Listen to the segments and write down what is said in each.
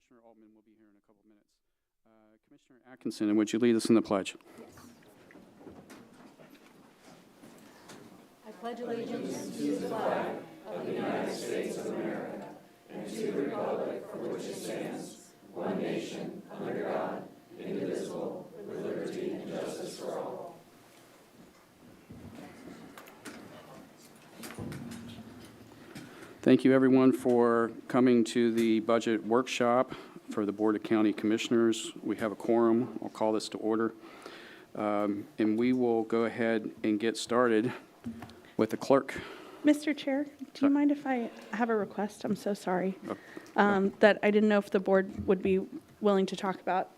Commissioner Altman will be here in a couple minutes. Commissioner Atkinson, would you lead us in the pledge? Yes. I pledge allegiance to the flag of the United States of America and to the republic for which it stands, one nation, under God, indivisible, with liberty and justice for all. Thank you, everyone, for coming to the budget workshop for the Board of County Commissioners. We have a quorum. I'll call this to order. And we will go ahead and get started with the clerk. Mr. Chair, do you mind if I have a request? I'm so sorry. That I didn't know if the board would be willing to talk about.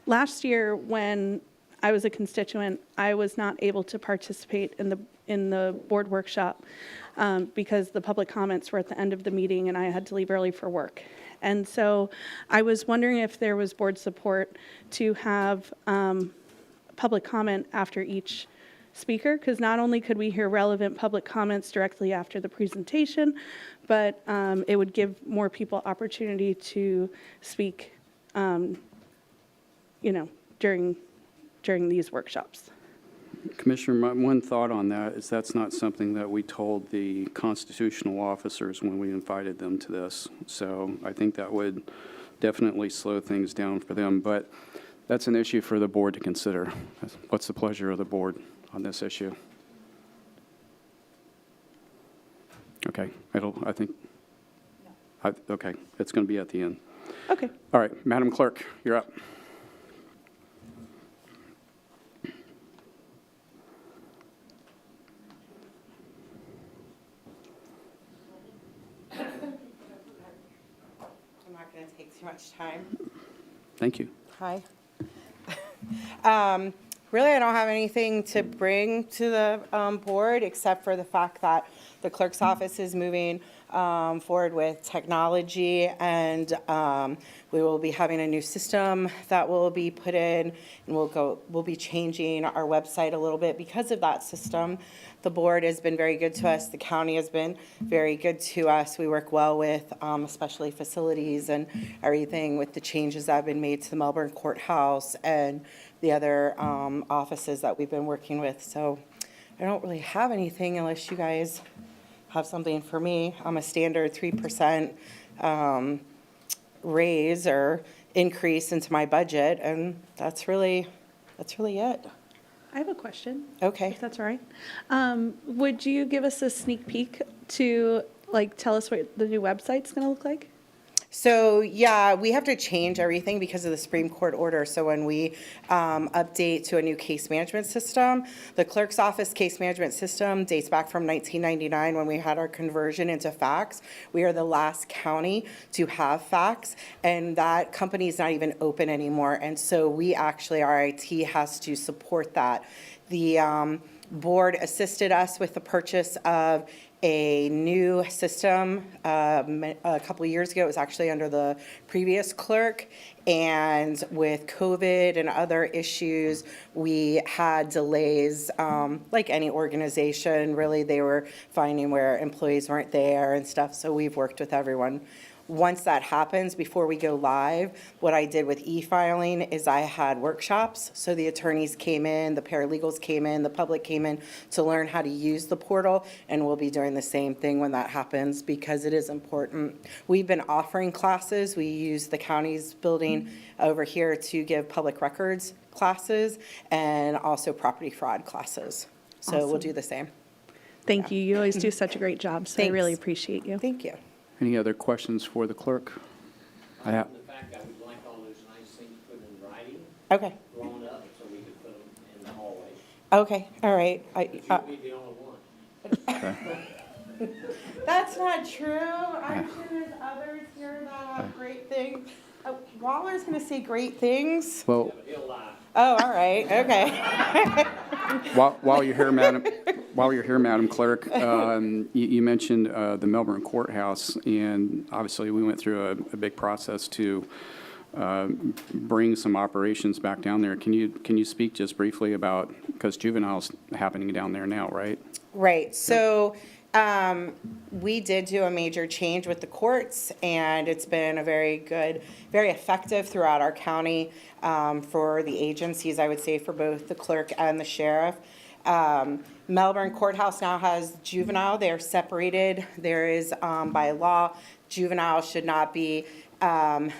Last year, when I was a constituent, I was not able to participate in the board workshop because the public comments were at the end of the meeting and I had to leave early for work. And so I was wondering if there was board support to have public comment after each speaker, because not only could we hear relevant public comments directly after the presentation, but it would give more people opportunity to speak, during these workshops. Commissioner, my one thought on that is that's not something that we told the constitutional officers when we invited them to this. So I think that would definitely slow things down for them. But that's an issue for the board to consider. What's the pleasure of the board on this issue? Okay, okay, it's going to be at the end. Okay. All right, Madam Clerk, you're up. I'm not going to take too much time. Thank you. Hi. Really, I don't have anything to bring to the board except for the fact that the clerk's office is moving forward with technology, and we will be having a new system that will be put in, and we'll be changing our website a little bit because of that system. The board has been very good to us. The county has been very good to us. We work well with especially facilities and everything with the changes that have been made to the Melbourne Courthouse and the other offices that we've been working with. So I don't really have anything unless you guys have something for me. I'm a standard 3% raise or increase into my budget, and that's really it. I have a question. Okay. If that's all right. Would you give us a sneak peek to tell us what the new website's going to look like? So, yeah, we have to change everything because of the Supreme Court order. So when we update to a new case management system, the clerk's office case management system dates back from 1999 when we had our conversion into fax. We are the last county to have fax, and that company is not even open anymore. And so we actually, our IT has to support that. The board assisted us with the purchase of a new system a couple of years ago. It was actually under the previous clerk, and with COVID and other issues, we had delays. Like any organization, really, they were finding where employees weren't there and stuff, so we've worked with everyone. Once that happens, before we go live, what I did with e-filing is I had workshops. So the attorneys came in, the paralegals came in, the public came in to learn how to use the portal, and we'll be doing the same thing when that happens because it is important. We've been offering classes. We use the county's building over here to give public records classes and also property fraud classes. So Awesome. We'll do the same. Thank you. You always do such a great job, so I really appreciate you. Thank you. Any other questions for the clerk? The fact that we'd like all those nice things put in writing, Okay. drawn up, so we could put them in the hallway. Okay. All right. But you'd be the only one. That's not true. I'm sure there's others here that have great things. Waller's going to say great things. Well, He'll lie. Oh, all right. Okay. while you're here, Madam Clerk, you mentioned the Melbourne Courthouse, and obviously we went through a big process to bring some operations back down there. Can you speak just briefly about, because juvenile's happening down there now, right? Right. So We did do a major change with the courts, and it's been a very good, very effective throughout our county for the agencies, I would say, for both the clerk and the sheriff. Melbourne Courthouse now has juvenile. They're separated. There is, by law, juvenile should not be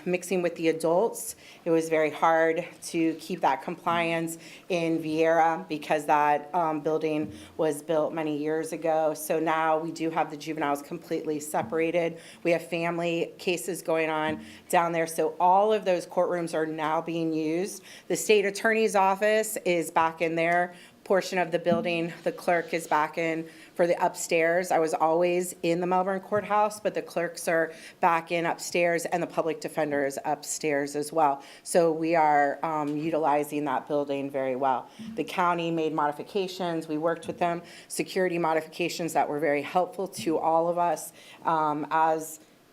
mixing with the adults. It was very hard to keep that compliance in Vieira because that building was built many years ago. So now we do have the juveniles completely separated. We have family cases going on down there. So all of those courtrooms are now being used. The state attorney's office is back in there portion of the building. The clerk is back in for the upstairs. I was always in the Melbourne Courthouse, but the clerks are back in upstairs and the public defender is upstairs as well. So we are utilizing that building very well. The county made modifications. We worked with them, security modifications that were very helpful to all of us.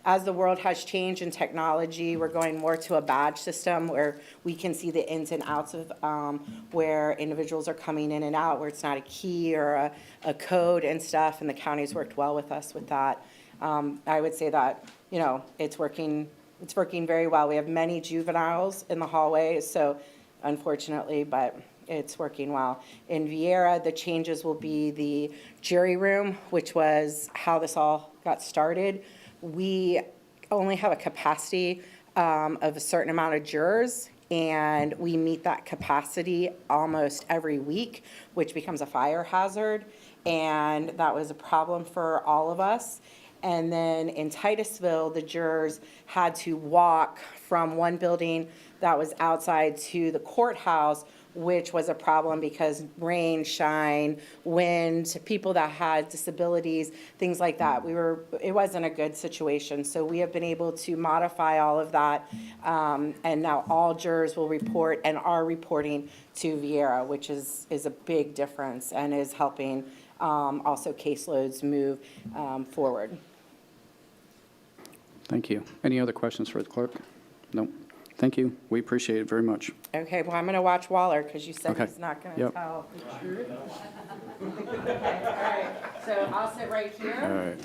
As the world has changed in technology, we're going more to a badge system where we can see the ins and outs of where individuals are coming in and out, where it's not a key or a code and stuff, and the county's worked well with us with that. I would say that, you know, it's working very well. We have many juveniles in the hallways, so unfortunately, but it's working well. In Vieira, the changes will be the jury room, which was how this all got started. We only have a capacity of a certain amount of jurors, and we meet that capacity almost every week, which becomes a fire hazard, and that was a problem for all of us. And then in Titusville, the jurors had to walk from one building that was outside to the courthouse, which was a problem because rain, shine, wind, people that had disabilities, things like that. It wasn't a good situation. So we have been able to modify all of that. And now all jurors will report and are reporting to Vieira, which is a big difference and is helping also caseloads move forward. Thank you. Any other questions for the clerk? No. Thank you. We appreciate it very much. Okay, well, I'm going to watch Waller because you said Okay. he's not going to Yep. tell the truth. Okay, all right. So I'll sit right All here. right.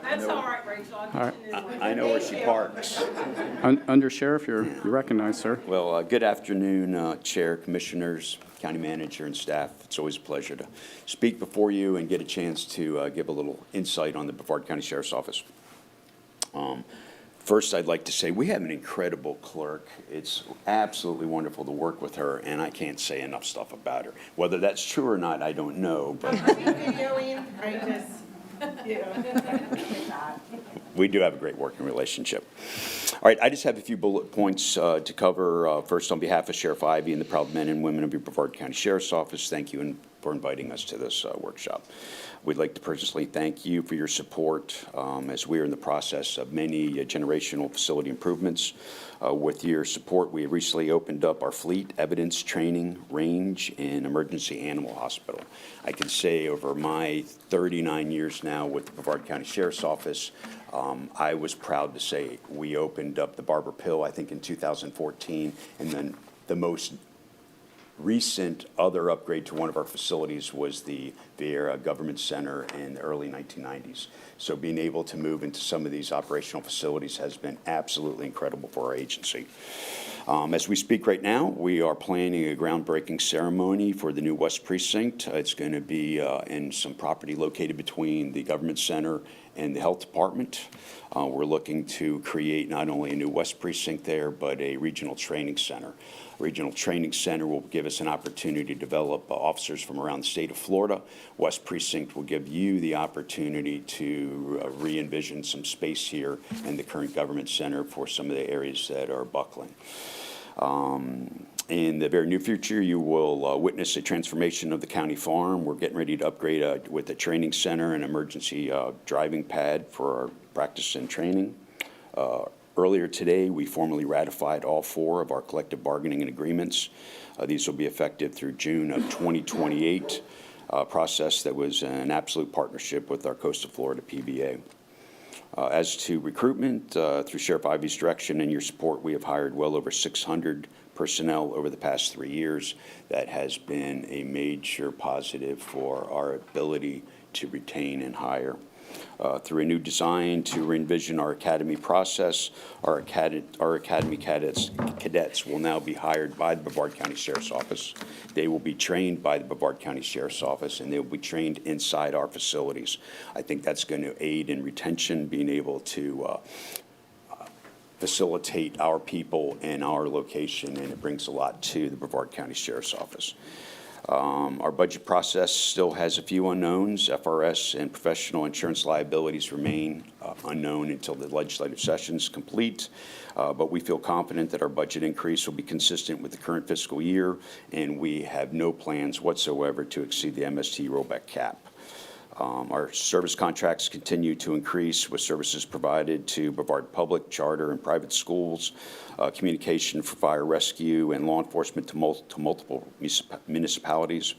That's all right, Rachel. All right. I know where she parks. Under Sheriff, you're recognized, sir. Well, good afternoon, Chair, Commissioners, County Manager, and staff. It's always a pleasure to speak before you and get a chance to give a little insight on the Brevard County Sheriff's Office. First, I'd like to say we have an incredible clerk. It's absolutely wonderful to work with her, and I can't say enough stuff about her. Whether that's true or not, I don't know, but Videoing, I just, we do have a great working relationship. All right, I just have a few bullet points to cover. First, on behalf of Sheriff Ivey and the proud men and women of your Brevard County Sheriff's Office, thank you for inviting us to this workshop. We'd like to personally thank you for your support as we are in the process of many generational facility improvements. With your support, we have recently opened up our fleet, evidence, training, range, and emergency animal hospital. I can say over my 39 years now with the Brevard County Sheriff's Office, I was proud to say we opened up the Barber Pill, I think in 2014, and then the most recent other upgrade to one of our facilities was the Vieira Government Center in the early 1990s. So being able to move into some of these operational facilities has been absolutely incredible for our agency. As we speak right now, we are planning a groundbreaking ceremony for the new West Precinct. It's going to be in some property located between the Government Center and the Health Department. We're looking to create not only a new West Precinct there, but a regional training center. Regional Training Center will give us an opportunity to develop officers from around the state of Florida. West Precinct will give you the opportunity to re-envision some space here in the current Government Center for some of the areas that are buckling. In the very near future, you will witness a transformation of the county farm. We're getting ready to upgrade with a training center and emergency driving pad for our practice and training. Earlier today, we formally ratified all 4 of our collective bargaining agreements. These will be effective through June of 2028, a process that was an absolute partnership with our Coastal Florida PBA. As to recruitment, through Sheriff Ivey's direction and your support, we have hired well over 600 personnel over the past 3 years. That has been a major positive for our ability to retain and hire. Through a new design to re-envision our academy process, our academy cadets will now be hired by the Brevard County Sheriff's Office. They will be trained by the Brevard County Sheriff's Office, and they will be trained inside our facilities. I think that's going to aid in retention, being able to facilitate our people in our location, and it brings a lot to the Brevard County Sheriff's Office. Our budget process still has a few unknowns. FRS and professional insurance liabilities remain unknown until the legislative session is complete, but we feel confident that our budget increase will be consistent with the current fiscal year, and we have no plans whatsoever to exceed the MST rollback cap. Our service contracts continue to increase with services provided to Brevard public, charter, and private schools, communication for fire rescue and law enforcement to multiple municipalities,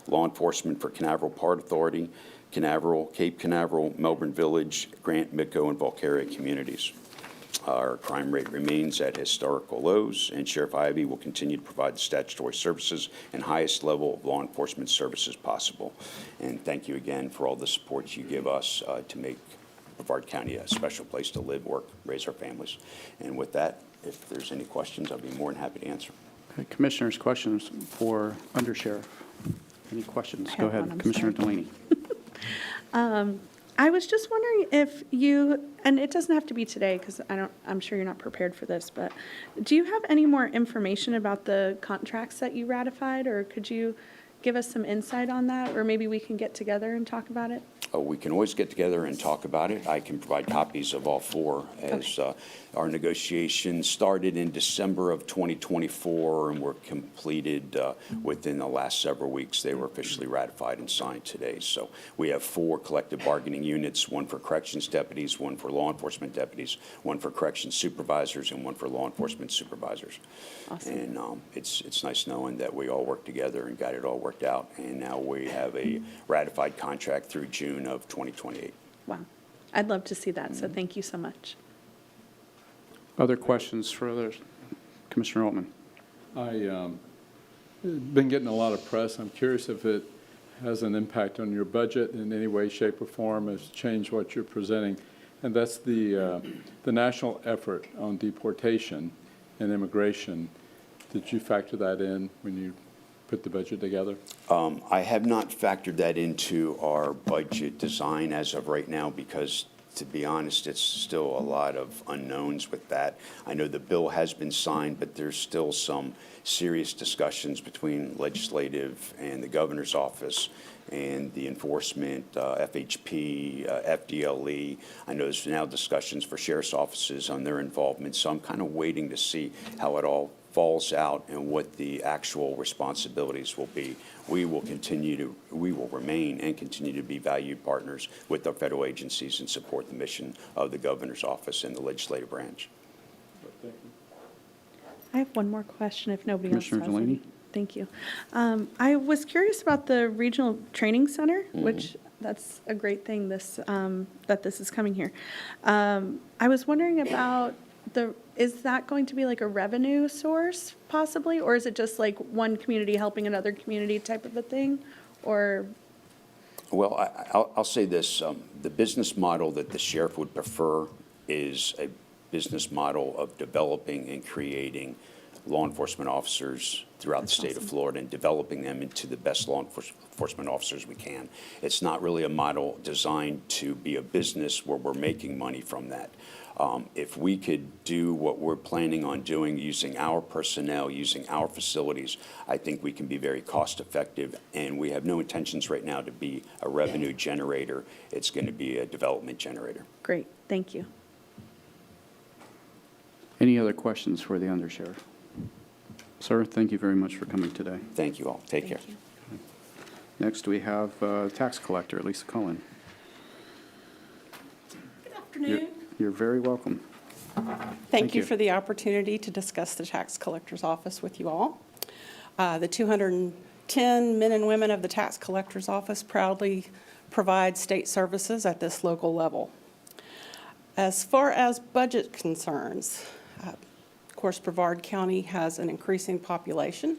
law enforcement for Canaveral Port Authority, Canaveral, Cape Canaveral, Melbourne Village, Grant, Midco, and Vulcaria communities. Our crime rate remains at historical lows, and Sheriff Ivey will continue to provide the statutory services and highest level of law enforcement services possible. And thank you again for all the support you give us to make Brevard County a special place to live, work, raise our families. And with that, if there's any questions, I'll be more than happy to answer. Okay, Commissioners, questions for Undersheriff? Any questions? I Go have one, ahead, I'm Commissioner sorry. Delaney. I was just wondering if you, and it doesn't have to be today because I'm sure you're not prepared for this, but do you have any more information about the contracts that you ratified, or could you give us some insight on that, or maybe we can get together and talk about it? We can always get together and talk about it. I can provide copies of all four, as our negotiations started in December of 2024 and were completed within the last several weeks. They were officially ratified and signed today. So we have 4 collective bargaining units, one for corrections deputies, one for law enforcement deputies, one for corrections supervisors, and one for law enforcement supervisors. Awesome. And it's nice knowing that we all worked together and got it all worked out. And now we have a ratified contract through June of 2028. Wow. I'd love to see that, so thank you so much. Other questions for others? Commissioner Altman. I've been getting a lot of press. I'm curious if it has an impact on your budget in any way, shape, or form, has changed what you're presenting. And that's the national effort on deportation and immigration. Did you factor that in when you put the budget together? I have not factored that into our budget design as of right now because, to be honest, it's still a lot of unknowns with that. I know the bill has been signed, but there's still some serious discussions between legislative and the governor's office and the enforcement, FHP, FDLE. I know there's now discussions for sheriff's offices on their involvement, so I'm kind of waiting to see how it all falls out and what the actual responsibilities will be. We will remain and continue to be valued partners with our federal agencies and support the mission of the governor's office and the legislative branch. I have one more question if nobody else has Commissioner Delaney? any. Thank you. I was curious about the Regional Training Center, which that's a great thing that this is coming here. I was wondering about is that going to be like a revenue source possibly, or is it just like one community helping another community type of a thing, or? Well, I'll say this. The business model that the sheriff would prefer is a business model of developing and creating law enforcement officers throughout the state of Florida and developing them into the best law enforcement officers we can. It's not really a model designed to be a business where we're making money from that. If we could do what we're planning on doing using our personnel, using our facilities, I think we can be very cost effective, and we have no intentions right now to be a revenue generator. It's going to be a development generator. Great, thank you. Any other questions for the Undersheriff? Sir, thank you very much for coming today. Thank you all. Take care. Thank you. Next, we have Tax Collector Lisa Cullen. Good afternoon. You're very welcome. Thank you you. for the opportunity to discuss the tax collector's office with you all. The 210 men and women of the tax collector's office proudly provide state services at this local level. As far as budget concerns, of course, Brevard County has an increasing population,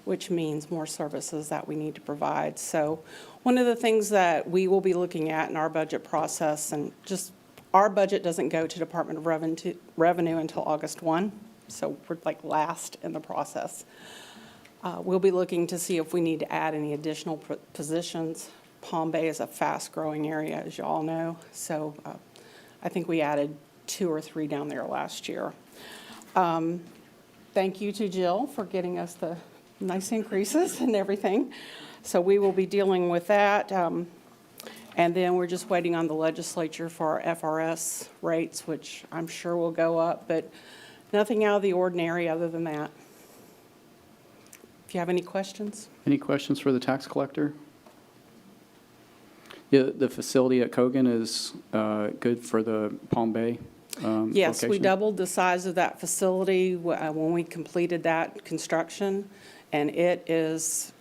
which means more services that we need to provide. So one of the things that we will be looking at in our budget process, and just our budget doesn't go to Department of Revenue until August 1, so we're like last in the process. We'll be looking to see if we need to add any additional positions. Palm Bay is a fast-growing area, as you all know, so I think we added 2 or 3 down there last year. Thank you to Jill for getting us the nice increases and everything. So we will be dealing with that. And then we're just waiting on the legislature for our FRS rates, which I'm sure will go up, but nothing out of the ordinary other than that. If you have any questions? Any questions for the tax collector? Yeah, the facility at Cogan is good for the Palm Bay Yes, we location? doubled the size of that facility when we completed that construction, and it is,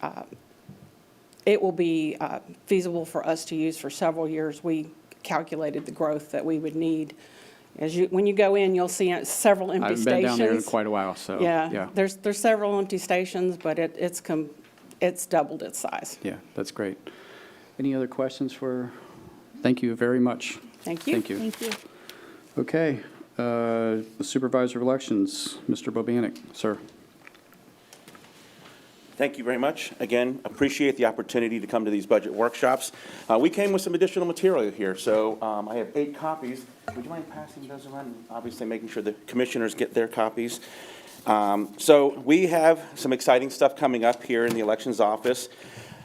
it will be feasible for us to use for several years. We calculated the growth that we would need. When you go in, you'll see several empty stations. I've been down there in quite a while, so, Yeah, yeah. there's several empty stations, but it's doubled its size. Yeah, that's great. Any other questions for, thank you very much. Thank you. Thank you. Thank you. Okay, the Supervisor of Elections, Mr. Bobanek, sir. Thank you very much. Again, appreciate the opportunity to come to these budget workshops. We came with some additional material here, so I have 8 copies. Would you mind passing those around? Obviously, making sure the commissioners get their copies. So we have some exciting stuff coming up here in the elections office.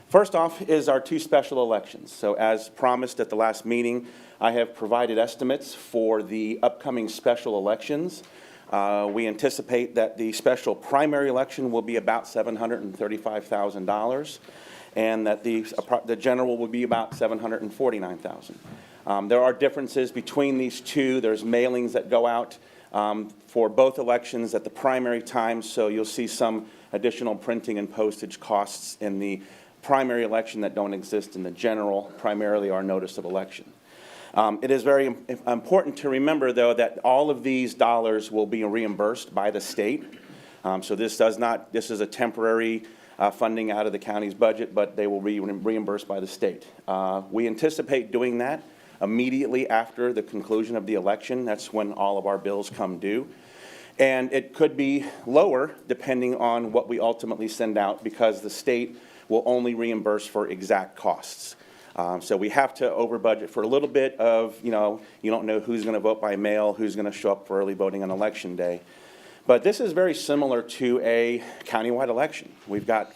First off is our 2 special elections. So as promised at the last meeting, I have provided estimates for the upcoming special elections. We anticipate that the special primary election will be about $735,000, and that the general will be about $749,000. There are differences between these two. There's mailings that go out for both elections at the primary time, so you'll see some additional printing and postage costs in the primary election that don't exist in the general, primarily our notice of election. It is very important to remember, though, that all of these dollars will be reimbursed by the state. So this is a temporary funding out of the county's budget, but they will be reimbursed by the state. We anticipate doing that immediately after the conclusion of the election. That's when all of our bills come due. And it could be lower depending on what we ultimately send out, because the state will only reimburse for exact costs. So we have to over budget for a little bit of, you don't know who's going to vote by mail, who's going to show up for early voting on election day. But this is very similar to a countywide election. We've got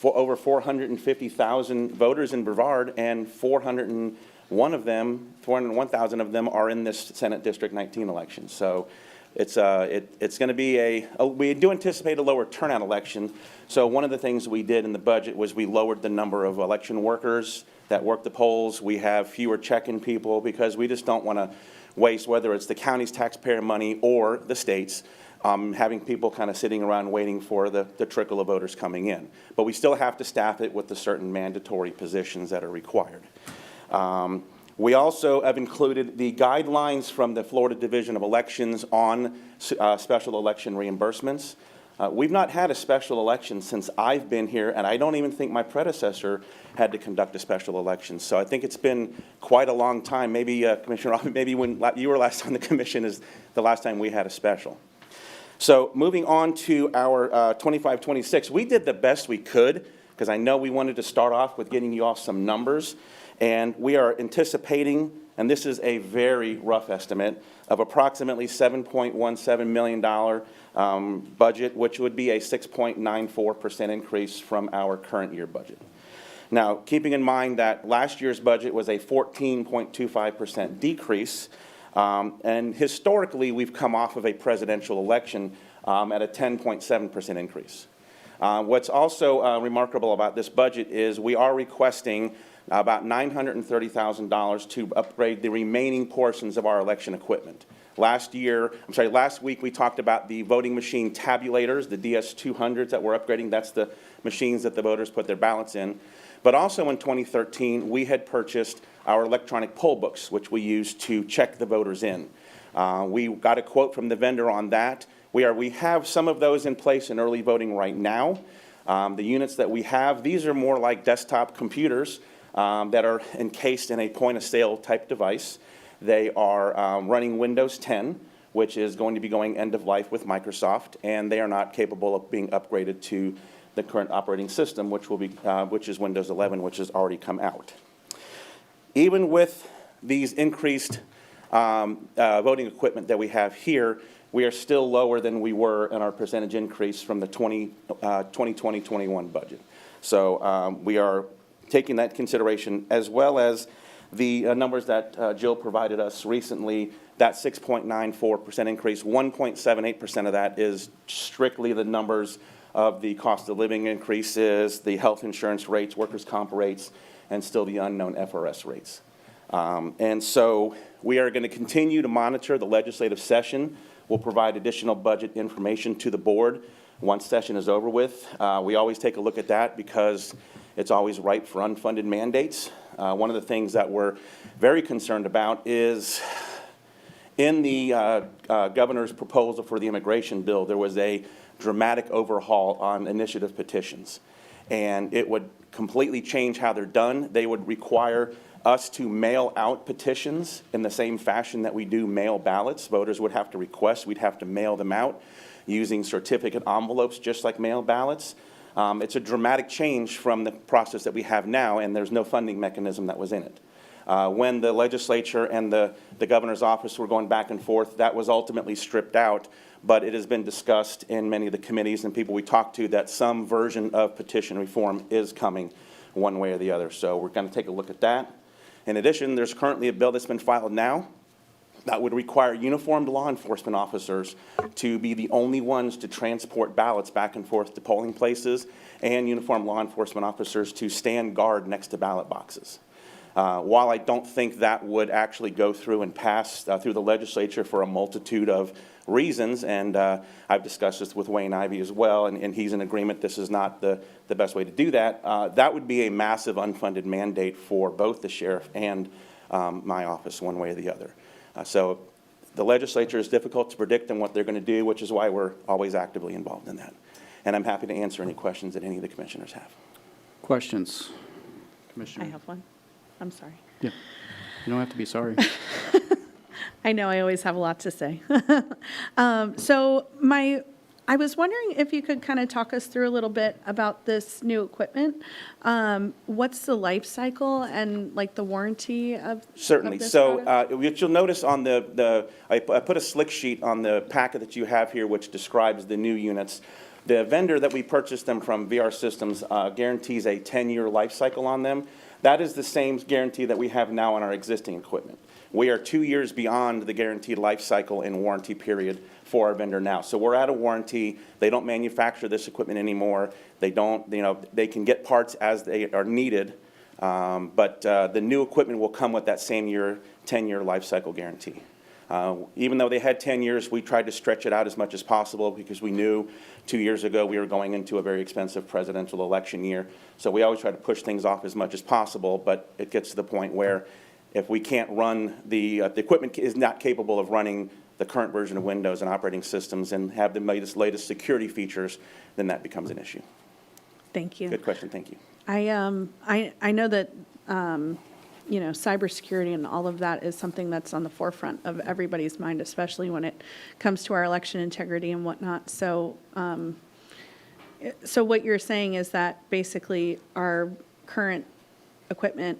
over 450,000 voters in Brevard, and 401,000 of them are in this Senate District 19 election. So it's going to be we do anticipate a lower turnout election. So one of the things we did in the budget was we lowered the number of election workers that work the polls. We have fewer check-in people, because we just don't want to waste, whether it's the county's taxpayer money or the state's, having people kind of sitting around waiting for the trickle of voters coming in. But we still have to staff it with the certain mandatory positions that are required. We also have included the guidelines from the Florida Division of Elections on special election reimbursements. We've not had a special election since I've been here, and I don't even think my predecessor had to conduct a special election. So I think it's been quite a long time. Maybe, Commissioner, maybe when you were last on the commission is the last time we had a special. So moving on to our 25-26, we did the best we could, because I know we wanted to start off with getting you all some numbers. And we are anticipating, and this is a very rough estimate, of approximately $7.17 million budget, which would be a 6.94% increase from our current year budget. Now, keeping in mind that last year's budget was a 14.25% decrease, and historically we've come off of a presidential election at a 10.7% increase. What's also remarkable about this budget is we are requesting about $930,000 to upgrade the remaining portions of our election equipment. Last week we talked about the voting machine tabulators, the DS200s that we're upgrading. That's the machines that the voters put their ballots in. But also in 2013, we had purchased our electronic poll books, which we use to check the voters in. We got a quote from the vendor on that. We have some of those in place in early voting right now. The units that we have, these are more like desktop computers that are encased in a point-of-sale type device. They are running Windows 10, which is going to be going end of life with Microsoft, and they are not capable of being upgraded to the current operating system, which is Windows 11, which has already come out. Even with these increased voting equipment that we have here, we are still lower than we were in our percentage increase from the 2020-21 budget. So we are taking that consideration, as well as the numbers that Jill provided us recently. That 6.94% increase, 1.78% of that is strictly the numbers of the cost of living increases, the health insurance rates, workers' comp rates, and still the unknown FRS rates. And so we are going to continue to monitor the legislative session. We'll provide additional budget information to the board once session is over with. We always take a look at that because it's always ripe for unfunded mandates. One of the things that we're very concerned about is in the governor's proposal for the immigration bill, there was a dramatic overhaul on initiative petitions. And it would completely change how they're done. They would require us to mail out petitions in the same fashion that we do mail ballots. Voters would have to request, we'd have to mail them out using certificate envelopes just like mail ballots. It's a dramatic change from the process that we have now, and there's no funding mechanism that was in it. When the legislature and the governor's office were going back and forth, that was ultimately stripped out, but it has been discussed in many of the committees and people we talked to that some version of petition reform is coming one way or the other. So we're going to take a look at that. In addition, there's currently a bill that's been filed now that would require uniformed law enforcement officers to be the only ones to transport ballots back and forth to polling places, and uniformed law enforcement officers to stand guard next to ballot boxes. While I don't think that would actually go through and pass through the legislature for a multitude of reasons, and I've discussed this with Wayne Ivey as well, and he's in agreement this is not the best way to do that, that would be a massive unfunded mandate for both the sheriff and my office, one way or the other. So the legislature is difficult to predict in what they're going to do, which is why we're always actively involved in that. And I'm happy to answer any questions that any of the commissioners have. Questions? Commissioner? I have one. I'm sorry. Yeah. You don't have to be sorry. I know I always have a lot to say. I was wondering if you could kind of talk us through a little bit about this new equipment. What's the life cycle and like the warranty of Certainly. of this So product? what you'll notice on I put a slick sheet on the packet that you have here which describes the new units. The vendor that we purchased them from, VR Systems, guarantees a 10-year life cycle on them. That is the same guarantee that we have now on our existing equipment. We are 2 years beyond the guaranteed life cycle and warranty period for our vendor now. So we're out of warranty. They don't manufacture this equipment anymore. They don't, they can get parts as they are needed, but the new equipment will come with that same 10-year life cycle guarantee. Even though they had 10 years, we tried to stretch it out as much as possible because we knew 2 years ago we were going into a very expensive presidential election year. So we always try to push things off as much as possible, but it gets to the point where if we can't run, the equipment is not capable of running the current version of Windows and operating systems and have the latest security features, then that becomes an issue. Thank you. Good question, thank you. I know that, cybersecurity and all of that is something that's on the forefront of everybody's mind, especially when it comes to our election integrity and whatnot. So, so what you're saying is that basically our current equipment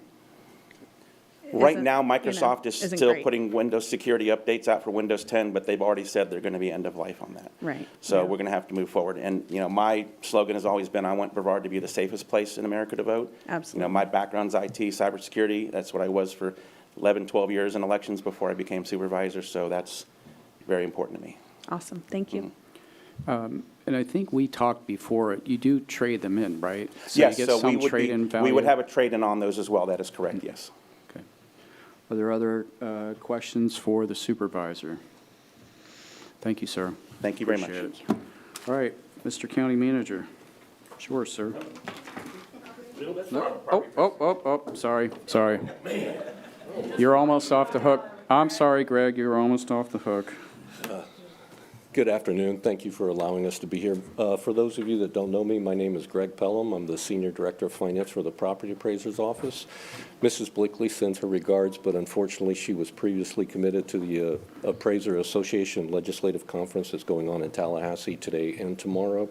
Right isn't, now, Microsoft is isn't still great. putting Windows security updates out for Windows 10, but they've already said they're going to be end of life on that. Right. So Yeah. we're going to have to move forward. And, my slogan has always been, I want Brevard to be the safest place in America to vote. Absolutely. My background's IT, cybersecurity. That's what I was for 11, 12 years in elections before I became supervisor. So that's very important to me. Awesome. Thank you. And I think we talked before, you do trade them in, right? Yes, you get so some we would trade-in value? we would have a trade-in on those as well. That is correct, yes. Okay. Are there other questions for the supervisor? Thank you, sir. Thank you very much. Appreciate it. All right, Mr. County Manager. Sure, sir. No. Oh, sorry. You're almost off the hook. I'm sorry, Greg, you're almost off the hook. Good afternoon. Thank you for allowing us to be here. For those of you that don't know me, my name is Greg Pelham. I'm the Senior Director of Finance for the Property Appraiser's Office. Mrs. Blickley sends her regards, but unfortunately she was previously committed to the Appraiser Association Legislative Conference that's going on in Tallahassee today and tomorrow.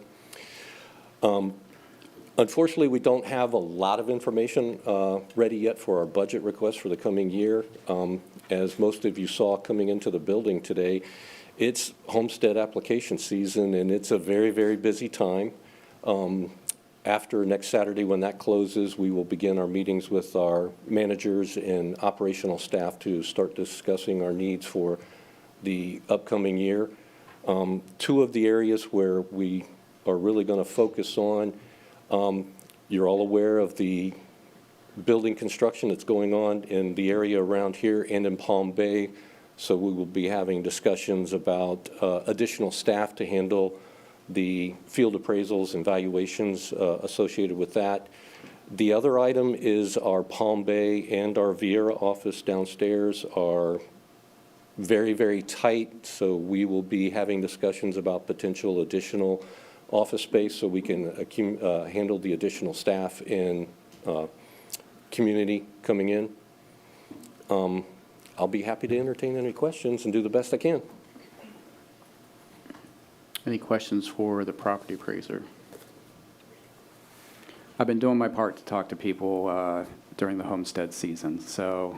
Unfortunately, we don't have a lot of information ready yet for our budget request for the coming year. As most of you saw coming into the building today, it's homestead application season, and it's a very, very busy time. After next Saturday, when that closes, we will begin our meetings with our managers and operational staff to start discussing our needs for the upcoming year. Two of the areas where we are really going to focus on, you're all aware of the building construction that's going on in the area around here and in Palm Bay. So we will be having discussions about additional staff to handle the field appraisals and valuations associated with that. The other item is our Palm Bay and our Viera office downstairs are very, very tight. So we will be having discussions about potential additional office space so we can handle the additional staff and community coming in. I'll be happy to entertain any questions and do the best I can. Any questions for the property appraiser? I've been doing my part to talk to people during the homestead season, so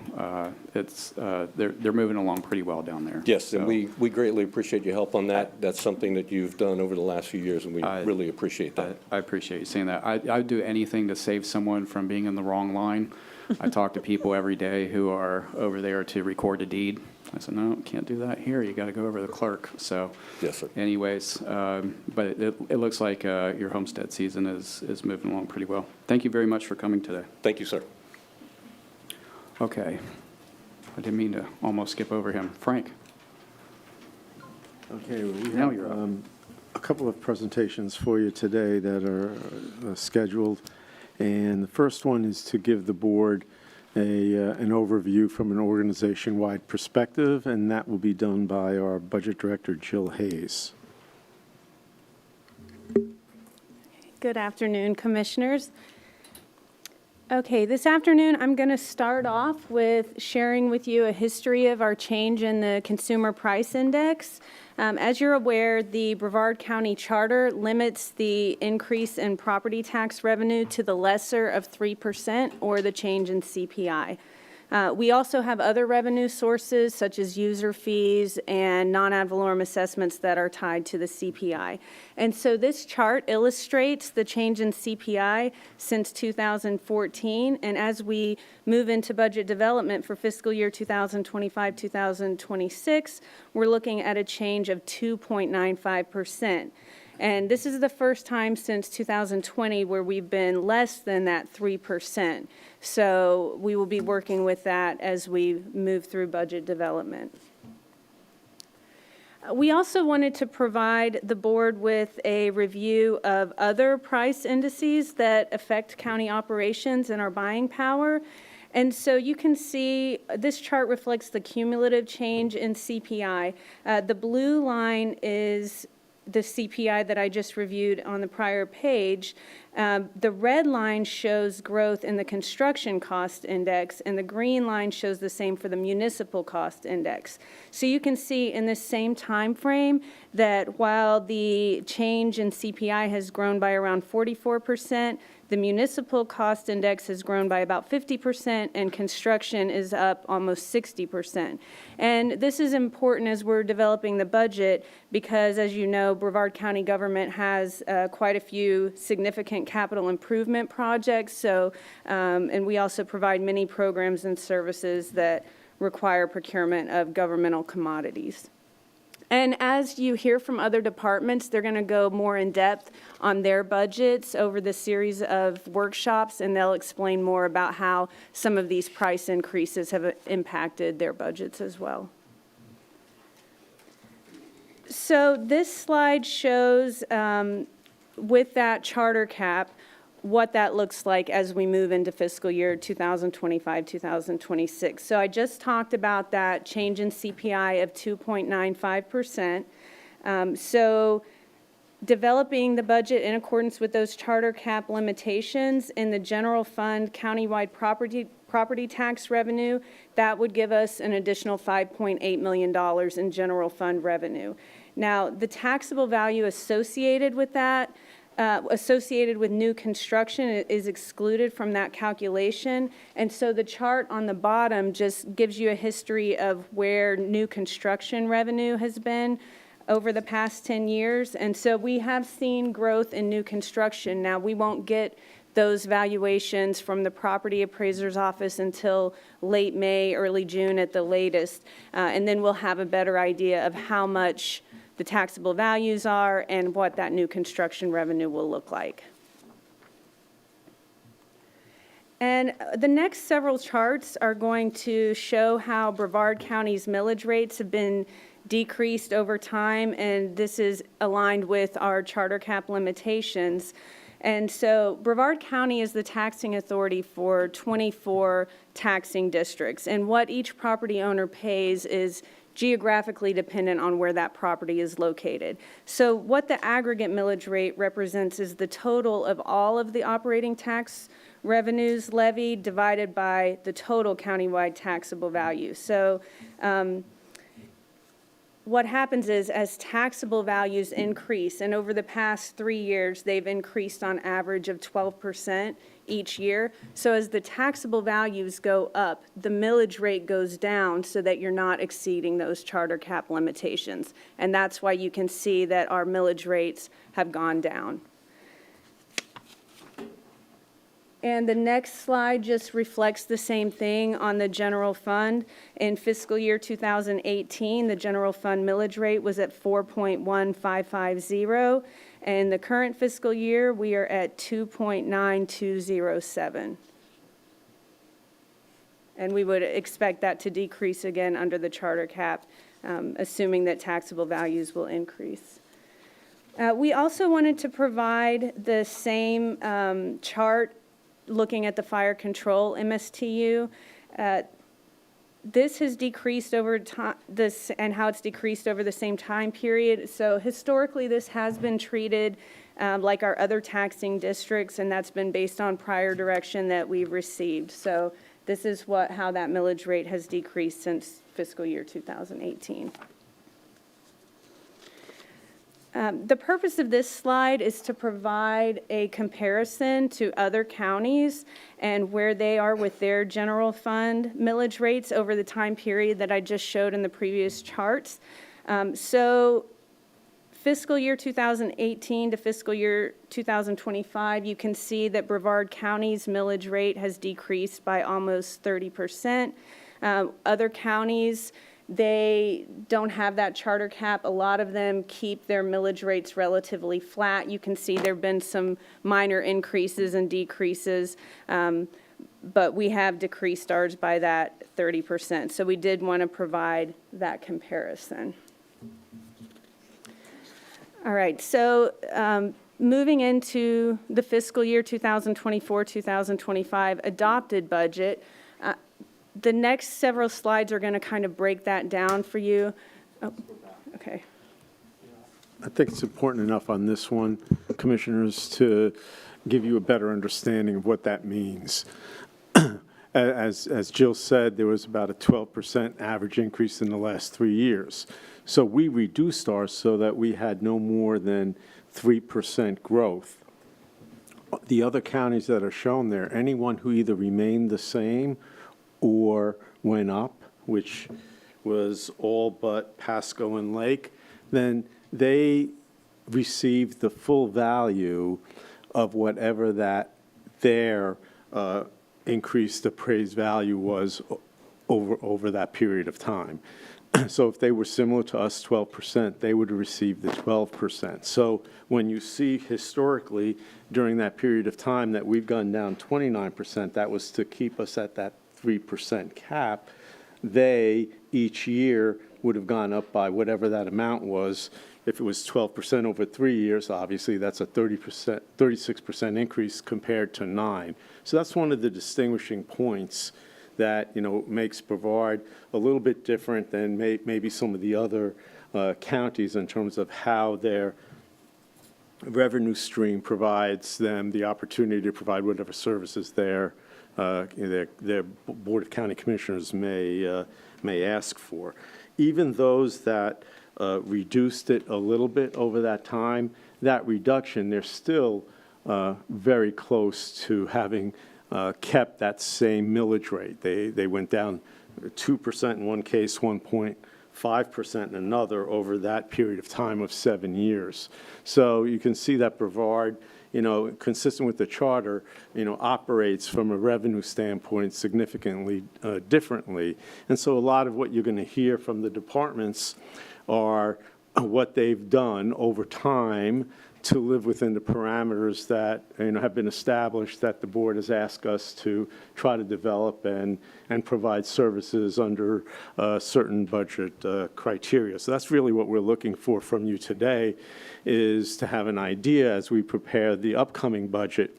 they're moving along pretty well down there. Yes, so, and we greatly appreciate your help on that. That's something that you've done over the last few years, and we really appreciate that. I appreciate you saying that. I'd do anything to save someone from being in the wrong line. I talk to people every day who are over there to record a deed. I said, no, can't do that here. You got to go over to the clerk. So, yes, sir. anyways, but it looks like your homestead season is moving along pretty well. Thank you very much for coming today. Thank you, sir. Okay. I didn't mean to almost skip over him. Frank. Okay, well, we Now have you're up. a couple of presentations for you today that are scheduled. And the first one is to give the board an overview from an organization-wide perspective, and that will be done by our Budget Director, Jill Hayes. Good afternoon, Commissioners. Okay, this afternoon I'm going to start off with sharing with you a history of our change in the Consumer Price Index. As you're aware, the Brevard County Charter limits the increase in property tax revenue to the lesser of 3% or the change in CPI. We also have other revenue sources such as user fees and non-ad valorem assessments that are tied to the CPI. And so this chart illustrates the change in CPI since 2014. And as we move into budget development for fiscal year 2025-2026, we're looking at a change of 2.95%. And this is the first time since 2020 where we've been less than that 3%. So we will be working with that as we move through budget development. We also wanted to provide the board with a review of other price indices that affect county operations and our buying power. And so you can see this chart reflects the cumulative change in CPI. The blue line is the CPI that I just reviewed on the prior page. The red line shows growth in the construction cost index, and the green line shows the same for the municipal cost index. So you can see in this same time frame that while the change in CPI has grown by around 44%, the municipal cost index has grown by about 50%, and construction is up almost 60%. And this is important as we're developing the budget because, as you know, Brevard County government has quite a few significant capital improvement projects. So, and we also provide many programs and services that require procurement of governmental commodities. And as you hear from other departments, they're going to go more in depth on their budgets over the series of workshops, and they'll explain more about how some of these price increases have impacted their budgets as well. So this slide shows, with that charter cap, what that looks like as we move into fiscal year 2025-2026. So I just talked about that change in CPI of 2.95%. So developing the budget in accordance with those charter cap limitations in the general fund countywide property tax revenue, that would give us an additional $5.8 million in general fund revenue. Now, the taxable value associated with that, associated with new construction is excluded from that calculation. And so the chart on the bottom just gives you a history of where new construction revenue has been over the past 10 years. And so we have seen growth in new construction. Now, we won't get those valuations from the property appraiser's office until late May, early June at the latest. And then we'll have a better idea of how much the taxable values are and what that new construction revenue will look like. And the next several charts are going to show how Brevard County's millage rates have been decreased over time, and this is aligned with our charter cap limitations. And so Brevard County is the taxing authority for 24 taxing districts, and what each property owner pays is geographically dependent on where that property is located. So what the aggregate millage rate represents is the total of all of the operating tax revenues levied divided by the total countywide taxable value. So what happens is as taxable values increase, and over the past 3 years, they've increased on average of 12% each year. So as the taxable values go up, the millage rate goes down so that you're not exceeding those charter cap limitations. And that's why you can see that our millage rates have gone down. And the next slide just reflects the same thing on the general fund. In fiscal year 2018, the general fund millage rate was at 4.1550. And the current fiscal year, we are at 2.9207. And we would expect that to decrease again under the charter cap, assuming that taxable values will increase. We also wanted to provide the same chart looking at the fire control MSTU. This has decreased over time, and how it's decreased over the same time period. So historically, this has been treated like our other taxing districts, and that's been based on prior direction that we've received. So this is how that millage rate has decreased since fiscal year 2018. The purpose of this slide is to provide a comparison to other counties and where they are with their general fund millage rates over the time period that I just showed in the previous charts. So fiscal year 2018 to fiscal year 2025, you can see that Brevard County's millage rate has decreased by almost 30%. Other counties, they don't have that charter cap. A lot of them keep their millage rates relatively flat. You can see there have been some minor increases and decreases, but we have decreased ours by that 30%. So we did want to provide that comparison. All right, so moving into the fiscal year 2024-2025 adopted budget, the next several slides are going to kind of break that down for you. Oh, okay. I think it's important enough on this one, Commissioners, to give you a better understanding of what that means. As Jill said, there was about a 12% average increase in the last 3 years. So we reduced ours so that we had no more than 3% growth. The other counties that are shown there, anyone who either remained the same or went up, which was all but Pasco and Lake, then they received the full value of whatever their increased appraised value was over that period of time. So if they were similar to us, 12%, they would receive the 12%. So when you see historically during that period of time that we've gone down 29%, that was to keep us at that 3% cap. They, each year, would have gone up by whatever that amount was. If it was 12% over 3 years, obviously that's a 36% increase compared to 9. So that's one of the distinguishing points that, makes Brevard a little bit different than maybe some of the other counties in terms of how their revenue stream provides them the opportunity to provide whatever services their Board of County Commissioners may ask for. Even those that reduced it a little bit over that time, that reduction, they're still very close to having kept that same millage rate. They went down 2% in one case, 1.5% in another over that period of time of 7 years. So you can see that Brevard, consistent with the charter, operates from a revenue standpoint significantly differently. And so a lot of what you're going to hear from the departments are what they've done over time to live within the parameters that have been established, that the board has asked us to try to develop and provide services under certain budget criteria. So that's really what we're looking for from you today, is to have an idea as we prepare the upcoming budget.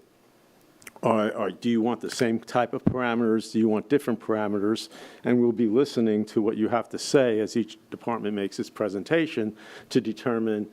Or do you want the same type of parameters? Do you want different parameters? And we'll be listening to what you have to say as each department makes its presentation to determine,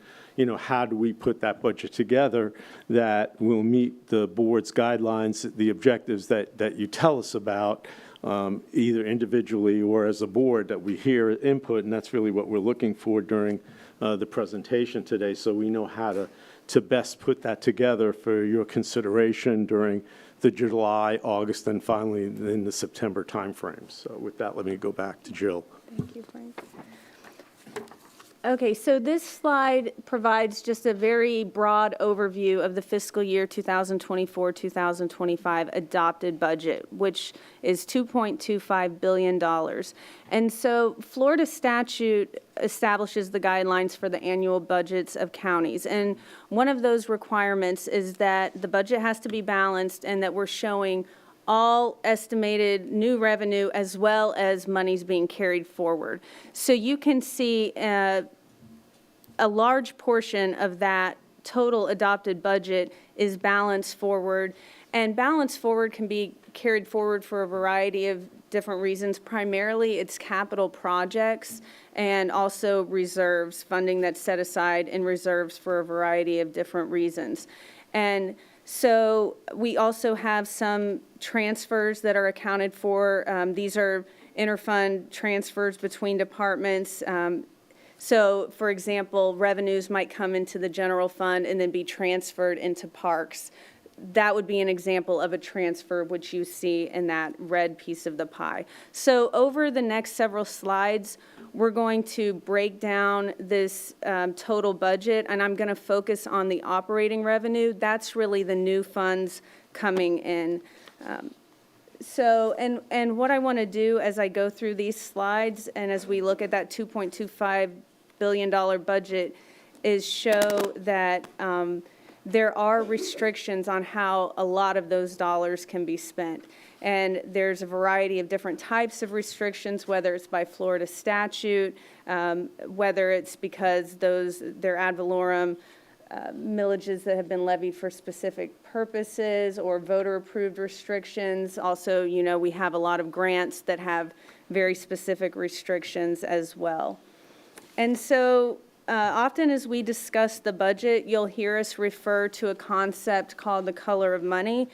how do we put that budget together that will meet the board's guidelines, the objectives that you tell us about, either individually or as a board, that we hear input, and that's really what we're looking for during the presentation today, so we know how to best put that together for your consideration during the July, August, and finally in the September timeframe. So with that, let me go back to Jill. Thank you, Frank. Okay, so this slide provides just a very broad overview of the fiscal year 2024-2025 adopted budget, which is $2.25 billion. And so Florida statute establishes the guidelines for the annual budgets of counties. And one of those requirements is that the budget has to be balanced and that we're showing all estimated new revenue as well as monies being carried forward. So you can see a large portion of that total adopted budget is balanced forward. And balanced forward can be carried forward for a variety of different reasons. Primarily, it's capital projects and also reserves, funding that's set aside in reserves for a variety of different reasons. And so we also have some transfers that are accounted for. These are interfund transfers between departments. So, for example, revenues might come into the general fund and then be transferred into parks. That would be an example of a transfer, which you see in that red piece of the pie. So over the next several slides, we're going to break down this total budget, and I'm going to focus on the operating revenue. That's really the new funds coming in. And what I want to do as I go through these slides and as we look at that $2.25 billion budget is show that there are restrictions on how a lot of those dollars can be spent. And there's a variety of different types of restrictions, whether it's by Florida statute, whether it's because they're ad valorem millages that have been levied for specific purposes or voter-approved restrictions. Also, we have a lot of grants that have very specific restrictions as well. And so often as we discuss the budget, you'll hear us refer to a concept called the color of money.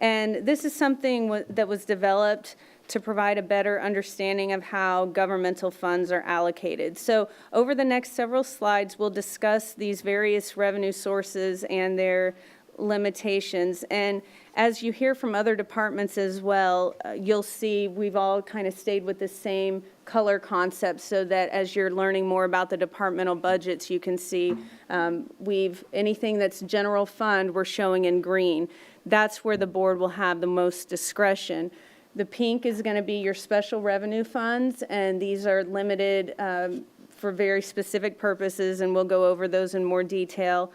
And this is something that was developed to provide a better understanding of how governmental funds are allocated. So over the next several slides, we'll discuss these various revenue sources and their limitations. And as you hear from other departments as well, you'll see we've all kind of stayed with the same color concept so that as you're learning more about the departmental budgets, you can see anything that's general fund, we're showing in green. That's where the board will have the most discretion. The pink is going to be your special revenue funds, and these are limited for very specific purposes, and we'll go over those in more detail.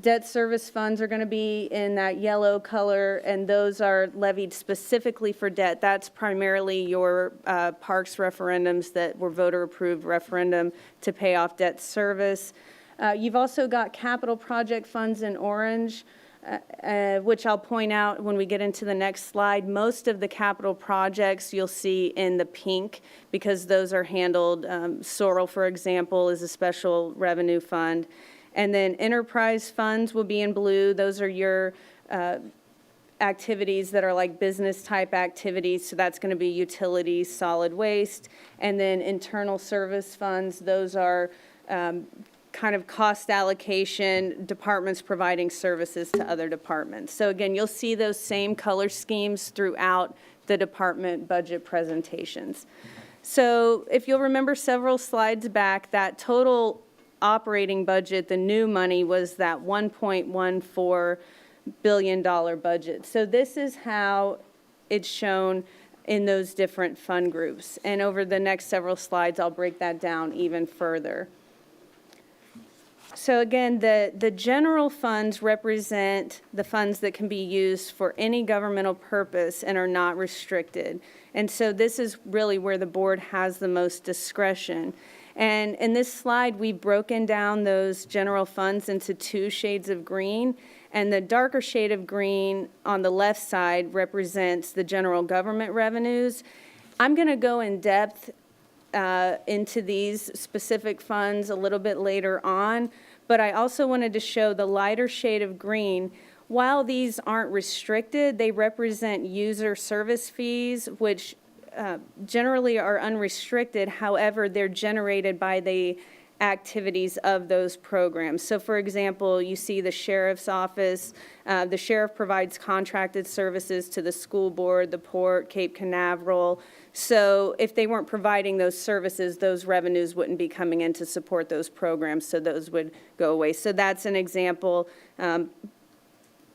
Debt service funds are going to be in that yellow color, and those are levied specifically for debt. That's primarily your parks referendums that were voter-approved referendum to pay off debt service. You've also got capital project funds in orange. which I'll point out when we get into the next slide, most of the capital projects you'll see in the pink because those are handled. Sorrel, for example, is a special revenue fund. And then enterprise funds will be in blue. Those are your activities that are like business type activities. So that's going to be utilities, solid waste. And then internal service funds, those are kind of cost allocation, departments providing services to other departments. So again, you'll see those same color schemes throughout the department budget presentations. So if you'll remember several slides back, that total operating budget, the new money, was that $1.14 billion budget. So this is how it's shown in those different fund groups. And over the next several slides, I'll break that down even further. So again, the general funds represent the funds that can be used for any governmental purpose and are not restricted. And so this is really where the board has the most discretion. And in this slide, we've broken down those general funds into 2 shades of green. And the darker shade of green on the left side represents the general government revenues. I'm going to go in depth into these specific funds a little bit later on, but I also wanted to show the lighter shade of green. While these aren't restricted, they represent user service fees, which generally are unrestricted. However, they're generated by the activities of those programs. So for example, you see the sheriff's office. The sheriff provides contracted services to the school board, the port, Cape Canaveral. So if they weren't providing those services, those revenues wouldn't be coming in to support those programs, so those would go away. So that's an example.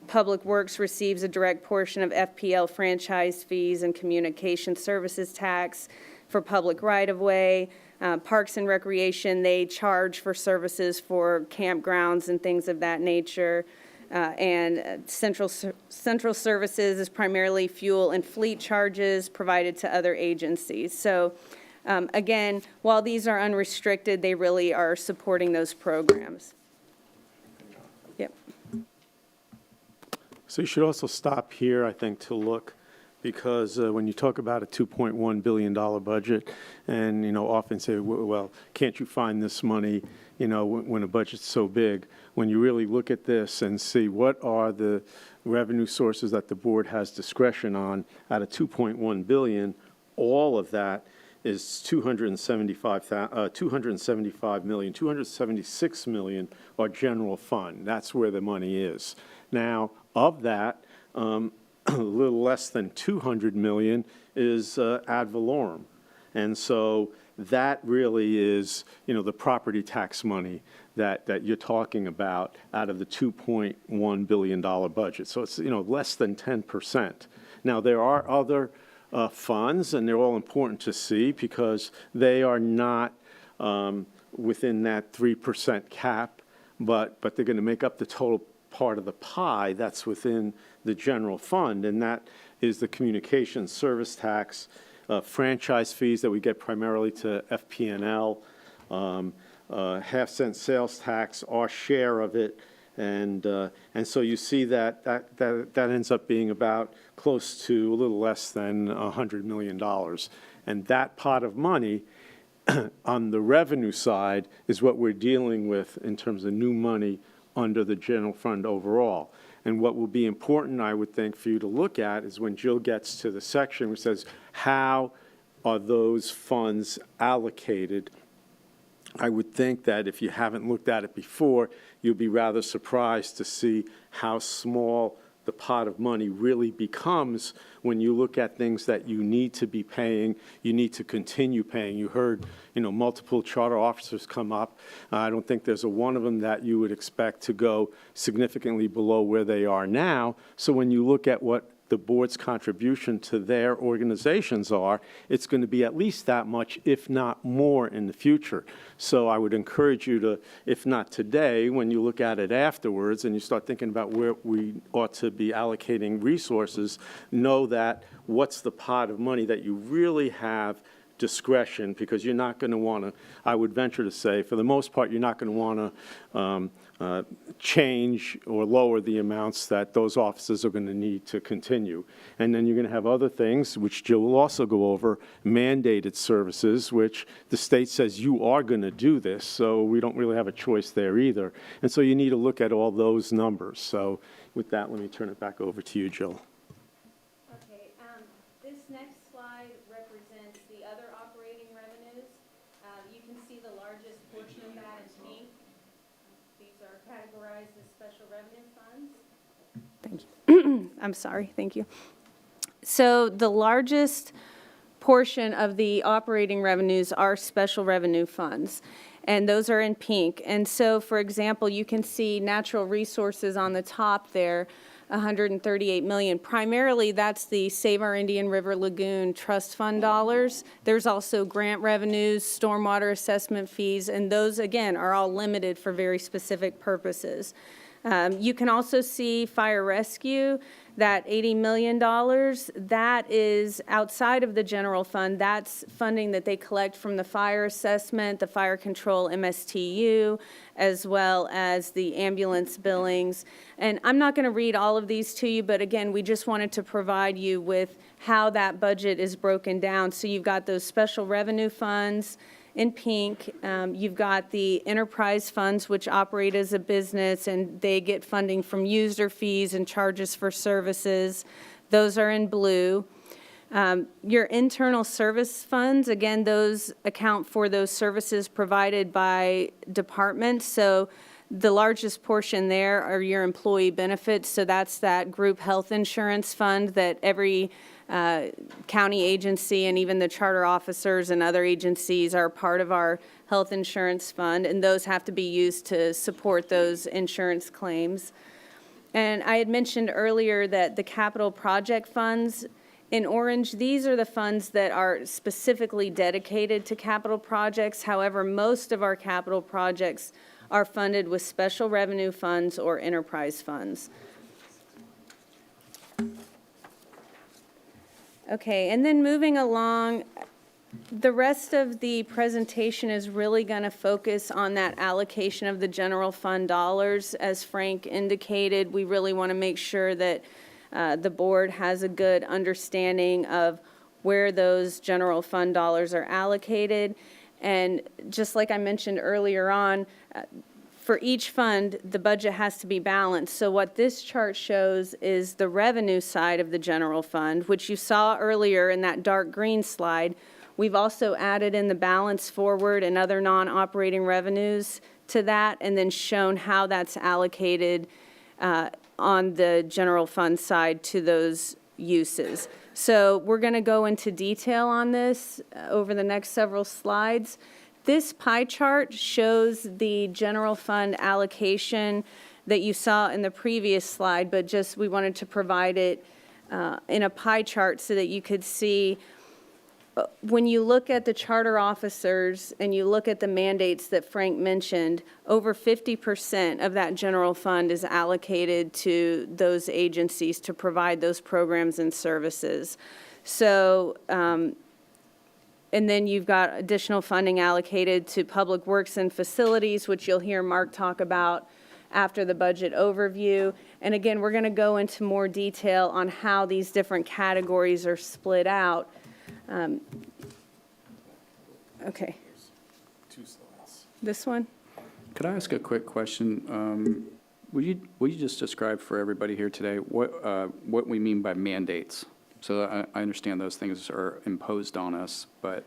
Public Works receives a direct portion of FPL franchise fees and communication services tax for public right-of-way. Parks and Recreation, they charge for services for campgrounds and things of that nature. And Central Services is primarily fuel and fleet charges provided to other agencies. So again, while these are unrestricted, they really are supporting those programs. Yep. So you should also stop here, I think, to look, because when you talk about a $2.1 billion budget, and, often say, well, can't you find this money, when a budget's so big? When you really look at this and see what are the revenue sources that the board has discretion on, out of $2.1 billion, all of that is 275 million, 276 million are general fund. That's where the money is. Now, of that, a little less than 200 million is ad valorem. And so that really is, the property tax money that you're talking about out of the $2.1 billion budget. So it's, less than 10%. Now, there are other funds, and they're all important to see because they are not within that 3% cap, but they're going to make up the total part of the pie that's within the general fund, and that is the communication service tax, franchise fees that we get primarily to FP&L, half-cent sales tax, our share of it, and so you see that ends up being about close to a little less than $100 million. And that pot of money on the revenue side is what we're dealing with in terms of new money under the general fund overall. And what will be important, I would think, for you to look at is when Jill gets to the section which says, how are those funds allocated? I would think that if you haven't looked at it before, you'll be rather surprised to see how small the pot of money really becomes when you look at things that you need to be paying, you need to continue paying. You heard, multiple charter officers come up. I don't think there's a one of them that you would expect to go significantly below where they are now. So when you look at what the board's contribution to their organizations are, it's going to be at least that much, if not more, in the future. So I would encourage you to, if not today, when you look at it afterwards and you start thinking about where we ought to be allocating resources, know that what's the pot of money that you really have discretion, because you're not going to want to, I would venture to say, for the most part, you're not going to want to change or lower the amounts that those officers are going to need to continue. And then you're going to have other things, which Jill will also go over, mandated services, which the state says you are going to do this, so we don't really have a choice there either. And so you need to look at all those numbers. So with that, let me turn it back over to you, Jill. Okay, this next slide represents the other operating revenues. You can see the largest portion of that is pink. These are categorized as special revenue funds. Thank you. I'm sorry, thank you. So the largest portion of the operating revenues are special revenue funds, and those are in pink. And so, for example, you can see natural resources on the top there, 138 million. Primarily, that's the Save Our Indian River Lagoon Trust Fund dollars. There's also grant revenues, stormwater assessment fees, and those, again, are all limited for very specific purposes. You can also see fire rescue, that $80 million, that is outside of the general fund. That's funding that they collect from the fire assessment, the fire control MSTU, as well as the ambulance billings. And I'm not going to read all of these to you, but again, we just wanted to provide you with how that budget is broken down. So you've got those special revenue funds in pink. You've got the enterprise funds, which operate as a business, and they get funding from user fees and charges for services. Those are in blue. Your internal service funds, again, those account for those services provided by departments. So the largest portion there are your employee benefits. So that's that group health insurance fund that every county agency and even the charter officers and other agencies are part of our health insurance fund, and those have to be used to support those insurance claims. And I had mentioned earlier that the capital project funds in orange, these are the funds that are specifically dedicated to capital projects. However, most of our capital projects are funded with special revenue funds or enterprise funds. Okay, and then moving along, the rest of the presentation is really going to focus on that allocation of the general fund dollars. As Frank indicated, we really want to make sure that the board has a good understanding of where those general fund dollars are allocated. And just like I mentioned earlier on, for each fund, the budget has to be balanced. So what this chart shows is the revenue side of the general fund, which you saw earlier in that dark green slide. We've also added in the balance forward and other non-operating revenues to that, and then shown how that's allocated on the general fund side to those uses. So we're going to go into detail on this over the next several slides. This pie chart shows the general fund allocation that you saw in the previous slide, but just we wanted to provide it in a pie chart so that you could see when you look at the charter officers and you look at the mandates that Frank mentioned, over 50% of that general fund is allocated to those agencies to provide those programs and services. So, and then you've got additional funding allocated to public works and facilities, which you'll hear Mark talk about after the budget overview. And again, we're going to go into more detail on how these different categories are split out. Okay. Two slides. This one? Could I ask a quick question? Will you just describe for everybody here today what we mean by mandates? So I understand those things are imposed on us, but.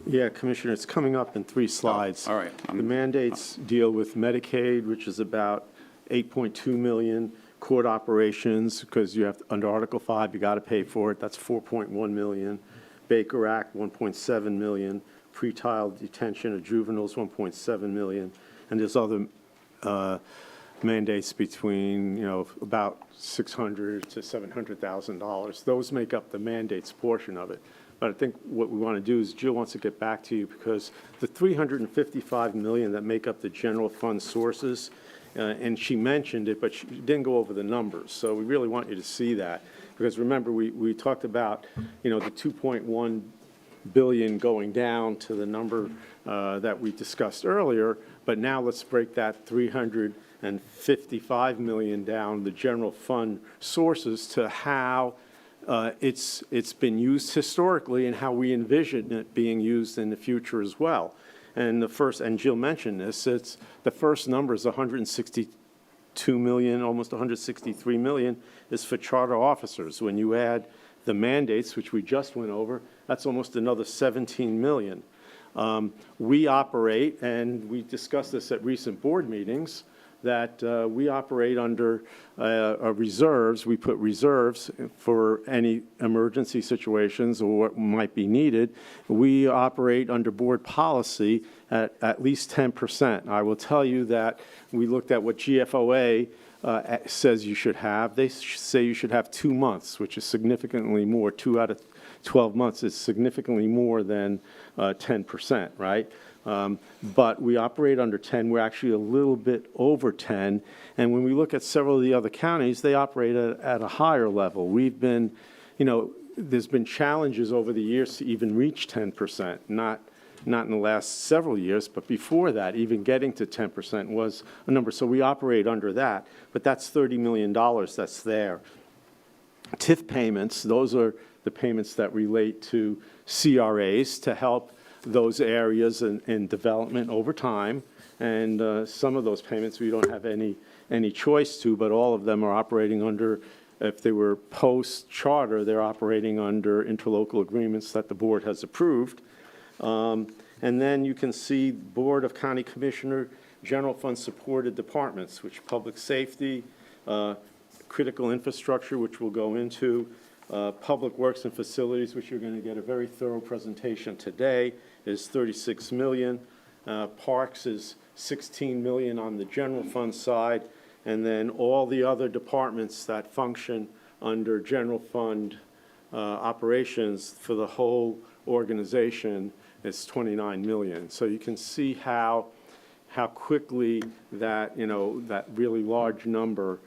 Yeah, Commissioner, it's coming up in 3 slides. All right. The mandates deal with Medicaid, which is about 8.2 million. Court operations, because you have, under Article 5, you got to pay for it. That's 4.1 million. Baker Act, 1.7 million. Pretrial detention of juveniles, 1.7 million. And there's other mandates between, about $600,000 to $700,000. Those make up the mandates portion of it. But I think what we want to do is Jill wants to get back to you, because the $355 million that make up the general fund sources and she mentioned it, but she didn't go over the numbers. So we really want you to see that, because remember, we talked about, the 2.1 billion going down to the number that we discussed earlier, but now let's break that 355 million down, the general fund sources, to how it's been used historically and how we envision it being used in the future as well. And and Jill mentioned this, the first number is 162 million, almost 163 million, is for charter officers. When you add the mandates, which we just went over, that's almost another 17 million. We operate, and we discussed this at recent board meetings, that we operate under reserves. We put reserves for any emergency situations or what might be needed. We operate under board policy at least 10%. I will tell you that we looked at what GFOA says you should have. They say you should have 2 months, which is significantly more. 2 out of 12 months is significantly more than 10%, right? But we operate under 10. We're actually a little bit over 10. And when we look at several of the other counties, they operate at a higher level. We've been, there's been challenges over the years to even reach 10%, not in the last several years, but before that, even getting to 10% was a number. So we operate under that, but that's $30 million that's there. TIF payments, those are the payments that relate to CRAs to help those areas in development over time. And some of those payments we don't have any choice to, but all of them are operating under, if they were post-charter, they're operating under interlocal agreements that the board has approved. And then you can see Board of County Commissioner General Fund supported departments, which public safety, critical infrastructure, which we'll go into, public works and facilities, which you're going to get a very thorough presentation today, is 36 million. Parks is 16 million on the general fund side, and then all the other departments that function under general fund operations for the whole organization is 29 million. So you can see how quickly that, that really large number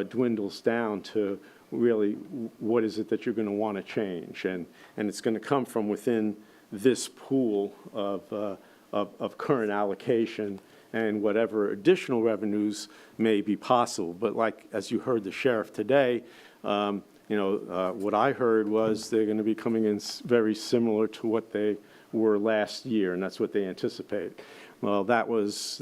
dwindles down to really what is it that you're going to want to change. And it's going to come from within this pool of current allocation and whatever additional revenues may be possible. But like, as you heard the sheriff today, what I heard was they're going to be coming in very similar to what they were last year, and that's what they anticipate. Well, that was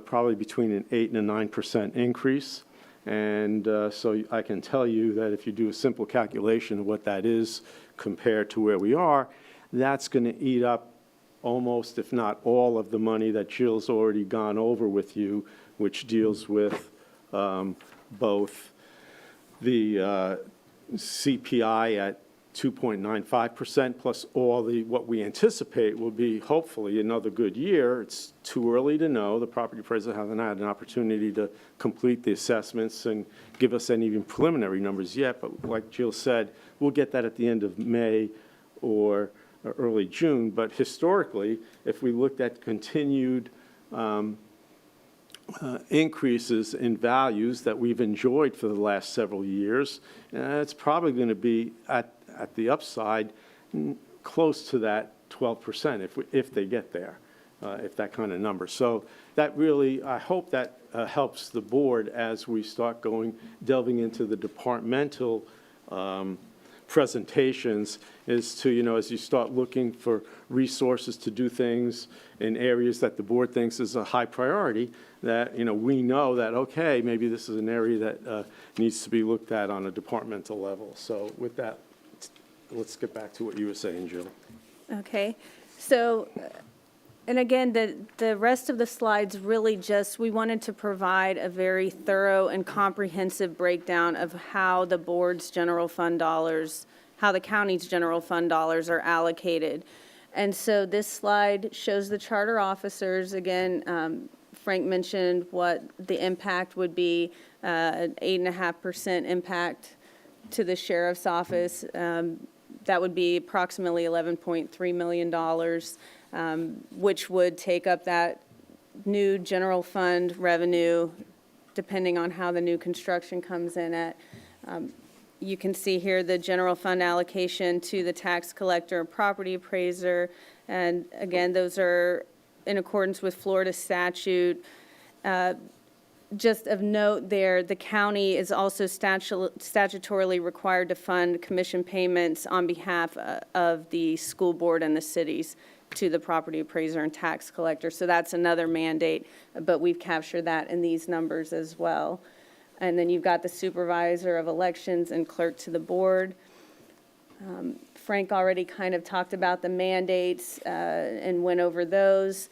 probably between an 8 and a 9% increase. And so I can tell you that if you do a simple calculation of what that is compared to where we are, that's going to eat up almost, if not all, of the money that Jill's already gone over with you, which deals with both the CPI at 2.95% plus all what we anticipate will be hopefully another good year. It's too early to know. The property appraiser hasn't had an opportunity to complete the assessments and give us any even preliminary numbers yet. But like Jill said, we'll get that at the end of May or early June. But historically, if we looked at continued increases in values that we've enjoyed for the last several years, it's probably going to be at the upside close to that 12% if they get there, if that kind of number. So that really, I hope that helps the board as we start delving into the departmental presentations, is to, as you start looking for resources to do things in areas that the board thinks is a high priority, that, we know that, okay, maybe this is an area that needs to be looked at on a departmental level. So with that, let's get back to what you were saying, Jill. Okay, so, and again, the rest of the slides really just, we wanted to provide a very thorough and comprehensive breakdown of how the board's general fund dollars, how the county's general fund dollars are allocated. And so this slide shows the charter officers. Again, Frank mentioned what the impact would be, an 8.5% impact to the sheriff's office. That would be approximately $11.3 million, which would take up that new general fund revenue, depending on how the new construction comes in at. You can see here the general fund allocation to the tax collector and property appraiser. And again, those are in accordance with Florida statute. Just of note there, the county is also statutorily required to fund commission payments on behalf of the school board and the cities to the property appraiser and tax collector. So that's another mandate, but we've captured that in these numbers as well. And then you've got the supervisor of elections and clerk to the board. Frank already kind of talked about the mandates and went over those.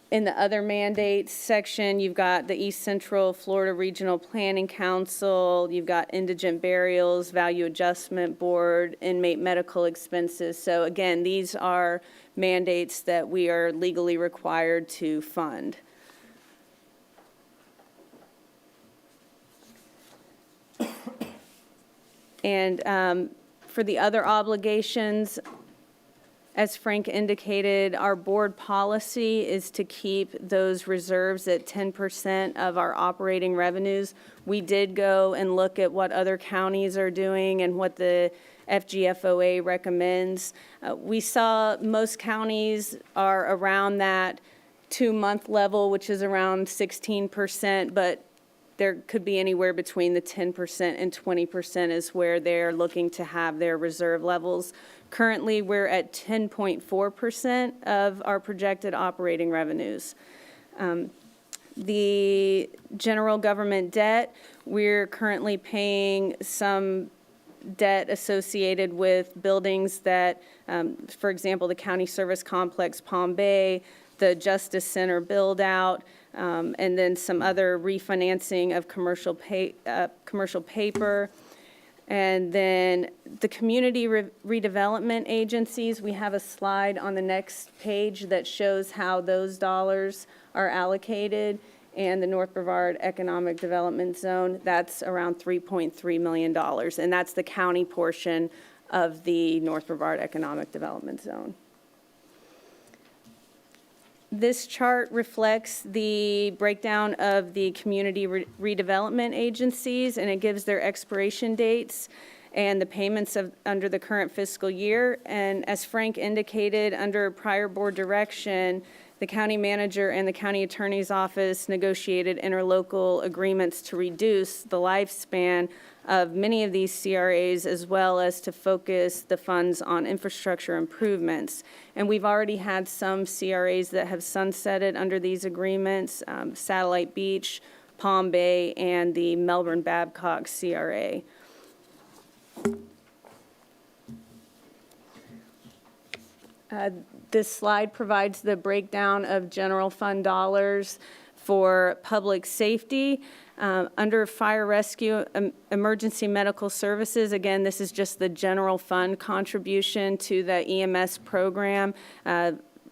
In the other mandates section, you've got the East Central Florida Regional Planning Council, you've got indigent burials, value adjustment board, inmate medical expenses. So again, these are mandates that we are legally required to fund. And for the other obligations, as Frank indicated, our board policy is to keep those reserves at 10% of our operating revenues. We did go and look at what other counties are doing and what the FGFOA recommends. We saw most counties are around that 2-month level, which is around 16%, but there could be anywhere between the 10% and 20% is where they're looking to have their reserve levels. Currently, we're at 10.4% of our projected operating revenues. The general government debt, we're currently paying some debt associated with buildings that, for example, the County Service Complex, Palm Bay, the Justice Center build-out, and then some other refinancing of commercial paper. And then the community redevelopment agencies, we have a slide on the next page that shows how those dollars are allocated. And the North Brevard Economic Development Zone, that's around $3.3 million. And that's the county portion of the North Brevard Economic Development Zone. This chart reflects the breakdown of the community redevelopment agencies, and it gives their expiration dates and the payments under the current fiscal year. And as Frank indicated, under prior board direction, the county manager and the county attorney's office negotiated interlocal agreements to reduce the lifespan of many of these CRAs, as well as to focus the funds on infrastructure improvements. And we've already had some CRAs that have sunsetted under these agreements, Satellite Beach, Palm Bay, and the Melbourne Babcock CRA. This slide provides the breakdown of general fund dollars for public safety. Under fire rescue, emergency medical services, again, this is just the general fund contribution to the EMS program.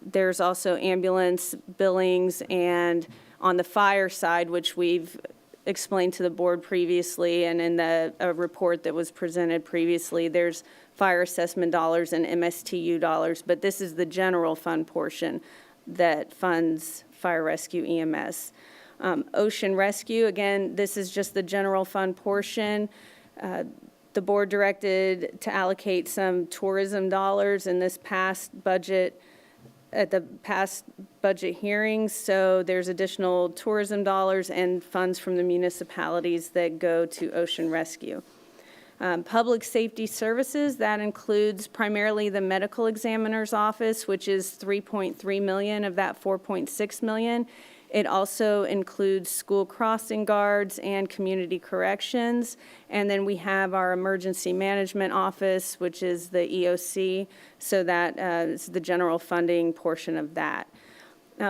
There's also ambulance billings, and on the fire side, which we've explained to the board previously, and in the report that was presented previously, there's fire assessment dollars and MSTU dollars, but this is the general fund portion that funds fire rescue EMS. Ocean rescue, again, this is just the general fund portion. The board directed to allocate some tourism dollars in this past budget, at the past budget hearings, so there's additional tourism dollars and funds from the municipalities that go to ocean rescue. Public safety services, that includes primarily the medical examiner's office, which is $3.3 million of that $4.6 million. It also includes school crossing guards and community corrections. And then we have our emergency management office, which is the EOC, so that is the general funding portion of that.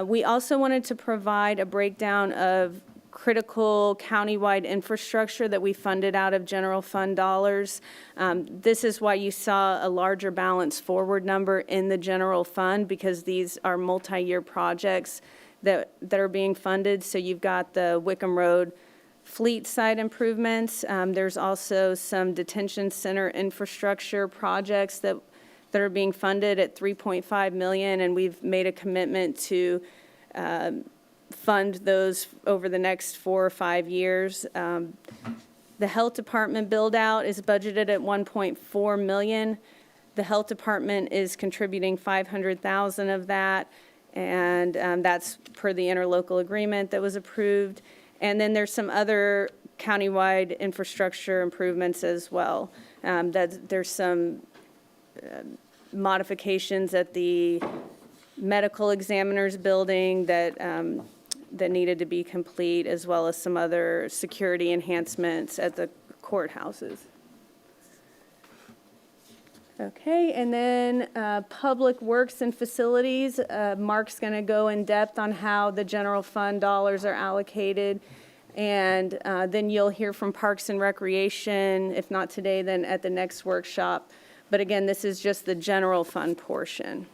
We also wanted to provide a breakdown of critical countywide infrastructure that we funded out of general fund dollars. This is why you saw a larger balance forward number in the general fund, because these are multi-year projects that are being funded. So you've got the Wickham Road fleet site improvements. There's also some detention center infrastructure projects that are being funded at $3.5 million, and we've made a commitment to fund those over the next 4 or 5 years. The health department build-out is budgeted at $1.4 million. The health department is contributing $500,000 of that, and that's per the interlocal agreement that was approved. And then there's some other countywide infrastructure improvements as well. There's some modifications at the medical examiner's building that needed to be complete, as well as some other security enhancements at the courthouses. Okay, and then Public Works and Facilities. Mark's going to go in depth on how the general fund dollars are allocated. And then you'll hear from Parks and Recreation, if not today, then at the next workshop. But again, this is just the general fund portion.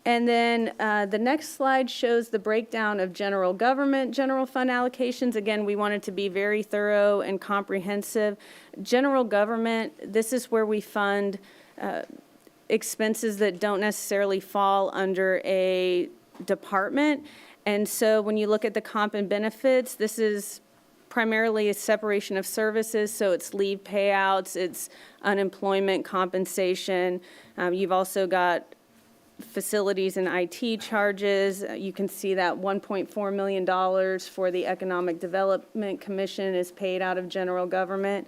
And then the next slide shows the breakdown of general government, general fund allocations. Again, we wanted to be very thorough and comprehensive. General government, this is where we fund expenses that don't necessarily fall under a department. And so when you look at the comp and benefits, this is primarily a separation of services, so it's leave payouts, it's unemployment compensation. You've also got facilities and IT charges. You can see that $1.4 million for the Economic Development Commission is paid out of general government.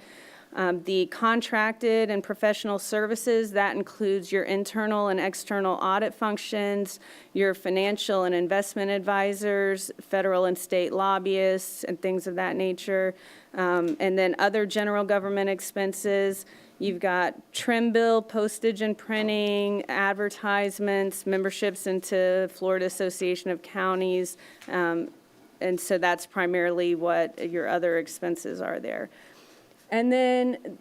The contracted and professional services, that includes your internal and external audit functions, your financial and investment advisors, federal and state lobbyists, and things of that nature. And then other general government expenses. You've got trim bill, postage and printing, advertisements, memberships into Florida Association of Counties. And so that's primarily what your other expenses are there. And then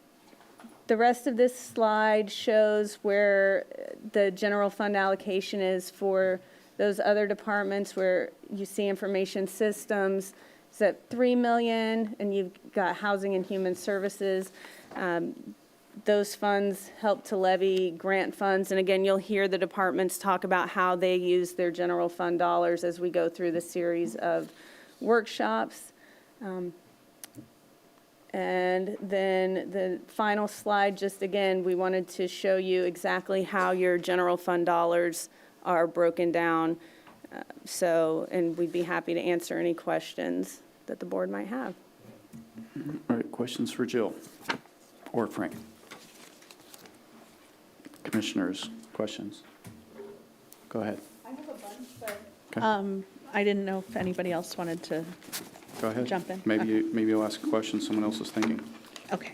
the rest of this slide shows where the general fund allocation is for those other departments where you see information systems. It's at $3 million, and you've got housing and human services. Those funds help to levy grant funds. And again, you'll hear the departments talk about how they use their general fund dollars as we go through the series of workshops. And then the final slide, just again, we wanted to show you exactly how your general fund dollars are broken down. And we'd be happy to answer any questions that the board might have. All right, questions for Jill or Frank? Commissioners, questions? Go ahead. I have a bunch, but Okay. I didn't know if anybody else wanted to. Go ahead. Jump in. Maybe you'll ask a question someone else is thinking. Okay.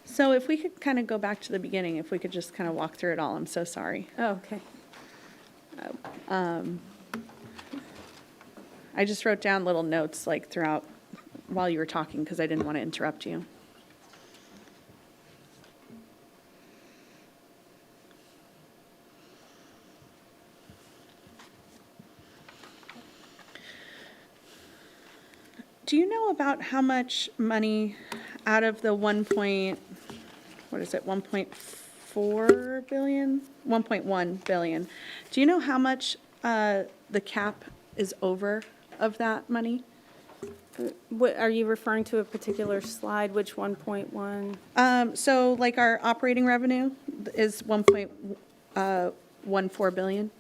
So if we could kind of go back to the beginning, if we could just kind of walk through it all. I'm so sorry. Oh, okay. I just wrote down little notes like throughout while you were talking because I didn't want to interrupt you. Do you know about how much money out of the 1.4 billion? 1.1 billion. Do you know how much the cap is over of that money? What, are you referring to a particular slide? Which 1.1? So like our operating revenue is 1.14 billion.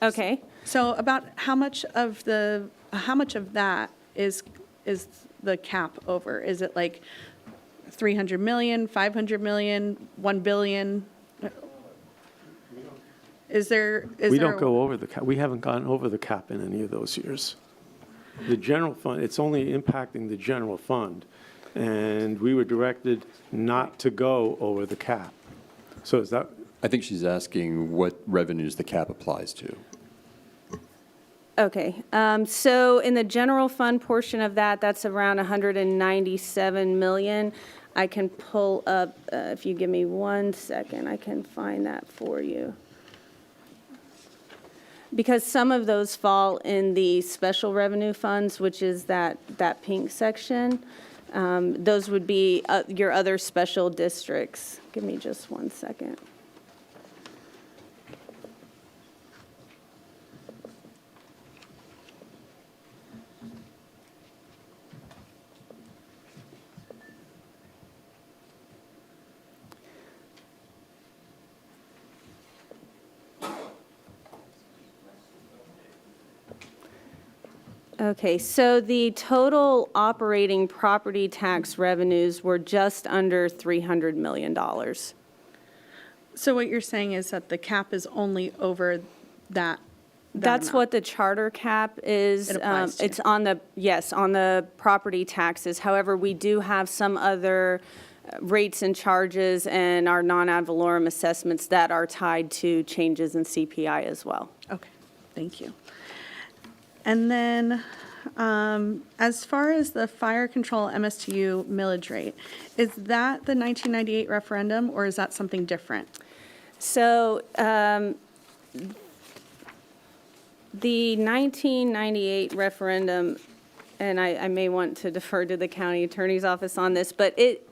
Okay. So about how much of that is the cap over? Is it like 300 million, 500 million, 1 billion? We don't go over the cap. We haven't gone over the cap in any of those years. The general fund, it's only impacting the general fund. And we were directed not to go over the cap. So is that? I think she's asking what revenues the cap applies to. Okay, so in the general fund portion of that, that's around 197 million. I can pull up, if you give me 1 second, I can find that for you. Because some of those fall in the special revenue funds, which is that pink section. Those would be your other special districts. Give me just 1 second. Okay, so the total operating property tax revenues were just under $300 million. So what you're saying is that the cap is only over that That's amount? what the charter cap is. It applies to. It's on the, yes, on the property taxes. However, we do have some other rates and charges and our non-ad valorem assessments that are tied to changes in CPI as well. Okay, thank you. And then, as far as the fire control MSTU millage rate, is that the 1998 referendum, or is that something different? So the 1998 referendum, and I may want to defer to the county attorney's office on this, but it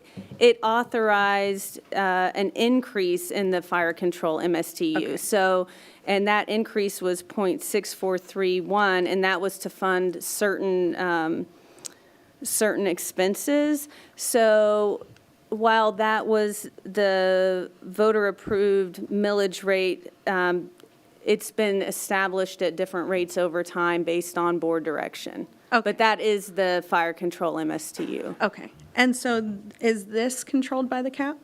authorized an increase in the fire control MSTU. Okay. So, and that increase was 0.6431, and that was to fund certain expenses. So while that was the voter-approved millage rate, it's been established at different rates over time based on board direction. Okay. But that is the fire control MSTU. Okay, and so is this controlled by the cap?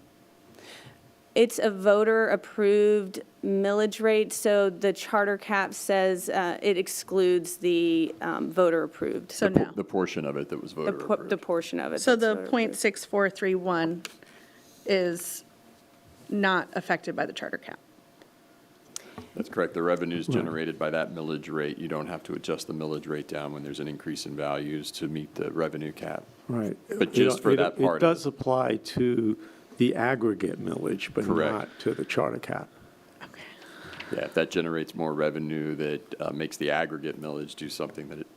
It's a voter-approved millage rate, so the charter cap says it excludes the voter-approved. So no. The portion of it that was voter The approved. portion of it. So that's the voter-approved. .6431 is not affected by the charter cap? That's correct. The revenues generated by that millage rate, you don't have to adjust the millage rate down when there's an increase in values to meet the revenue cap. Right. But just for that part It of it. does apply to the aggregate millage, but Correct. not to the charter cap. Okay. Yeah, if that generates more revenue, that makes the aggregate millage do something that it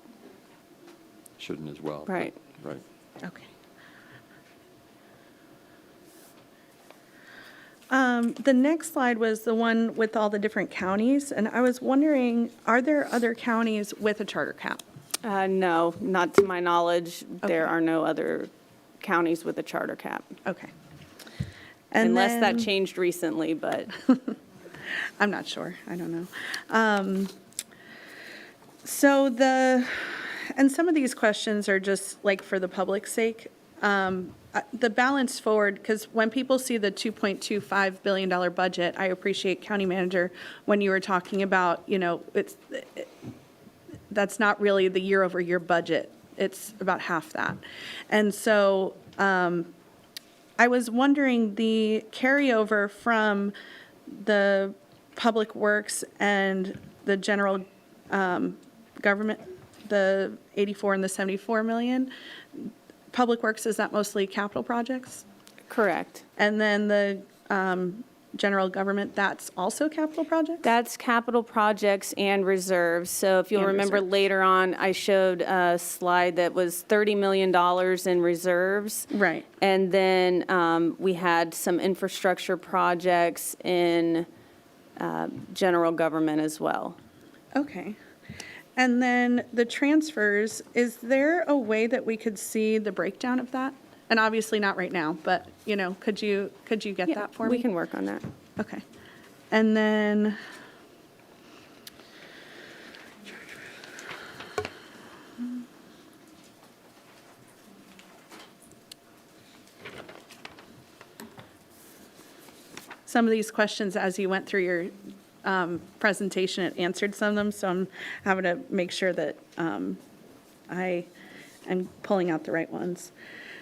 shouldn't as well. Right. Right. Okay. The next slide was the one with all the different counties, and I was wondering, are there other counties with a charter cap? No, not to my knowledge. There Okay. are no other counties with a charter cap. Okay. And Unless that then- changed recently, but I'm not sure, I don't know. So and some of these questions are just like for the public's sake. The balance forward, because when people see the $2.25 billion budget, I appreciate County Manager, when you were talking about, that's not really the year-over-year budget. It's about half that. And so I was wondering, the carryover from the Public Works and the general government, the 84 and the 74 million, Public Works, is that mostly capital projects? correct. And then the general government, that's also capital projects? That's capital projects and reserves. So if you'll And remember reserves. later on, I showed a slide that was $30 million in reserves. Right. And then we had some infrastructure projects in general government as well. Okay. And then the transfers, is there a way that we could see the breakdown of that? And obviously not right now, but, could you get Yeah, that for me? we can work on that. Okay. And then, some of these questions, as you went through your presentation, it answered some of them, so I'm having to make sure that I am pulling out the right ones.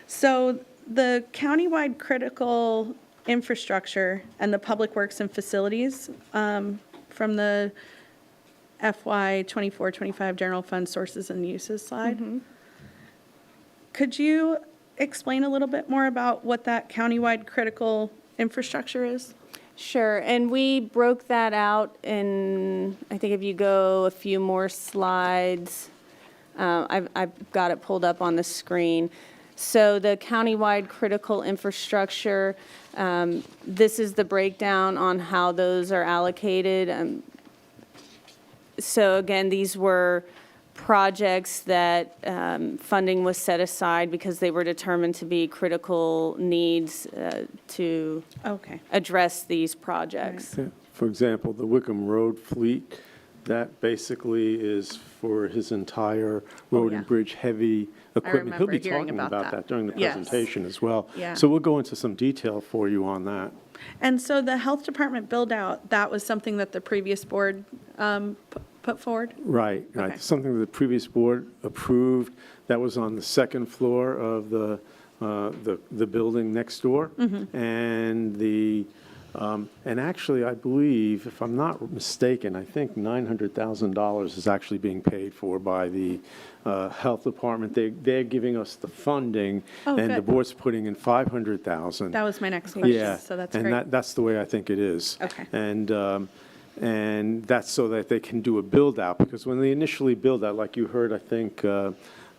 So the countywide critical infrastructure and the public works and facilities from the FY 24-25 general fund sources and uses slide. Could you explain a little bit more about what that countywide critical infrastructure is? Sure, and we broke that out in, I think if you go a few more slides, I've got it pulled up on the screen. So the countywide critical infrastructure, this is the breakdown on how those are allocated. So again, these were projects that funding was set aside because they were determined to be critical needs to Okay. address these projects. For example, the Wickham Road fleet, That basically is for his entire road yeah. and bridge heavy equipment. He'll be remember hearing talking about about that. that during the Yes. presentation as well. Yeah. So we'll go into some detail for you on that. And so the health department build-out, that was something that the previous board put forward? Right, right. Okay. Something that the previous board approved, that was on the second floor of the building next door. And and actually, I believe, if I'm not mistaken, I think $900,000 is actually being paid for by the health department. They're giving us the funding, Oh, and the good. board's putting in $500,000. That was my next question, Yeah, so that's and great. that's the way I think it is. Okay. And that's so that they can do a build-out, because when they initially build out, like you heard, I think,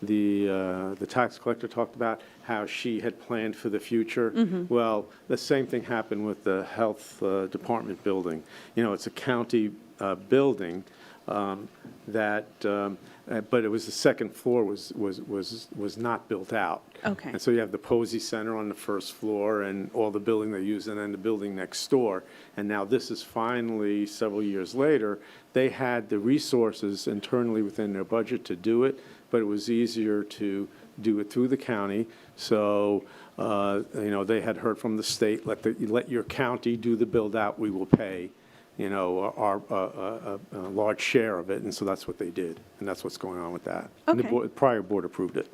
the tax collector talked about how she had planned for the future. Well, the same thing happened with the health department building. You know, it's a county building but it was the second floor was not built out. Okay. And so you have the Posey Center on the first floor and all the building they use, and then the building next door. And now this is finally, several years later, they had the resources internally within their budget to do it, but it was easier to do it through the county. So, they had heard from the state, let your county do the build-out, we will pay, a large share of it, and so that's what they did, and that's what's going on with that. And the Okay. prior board approved it.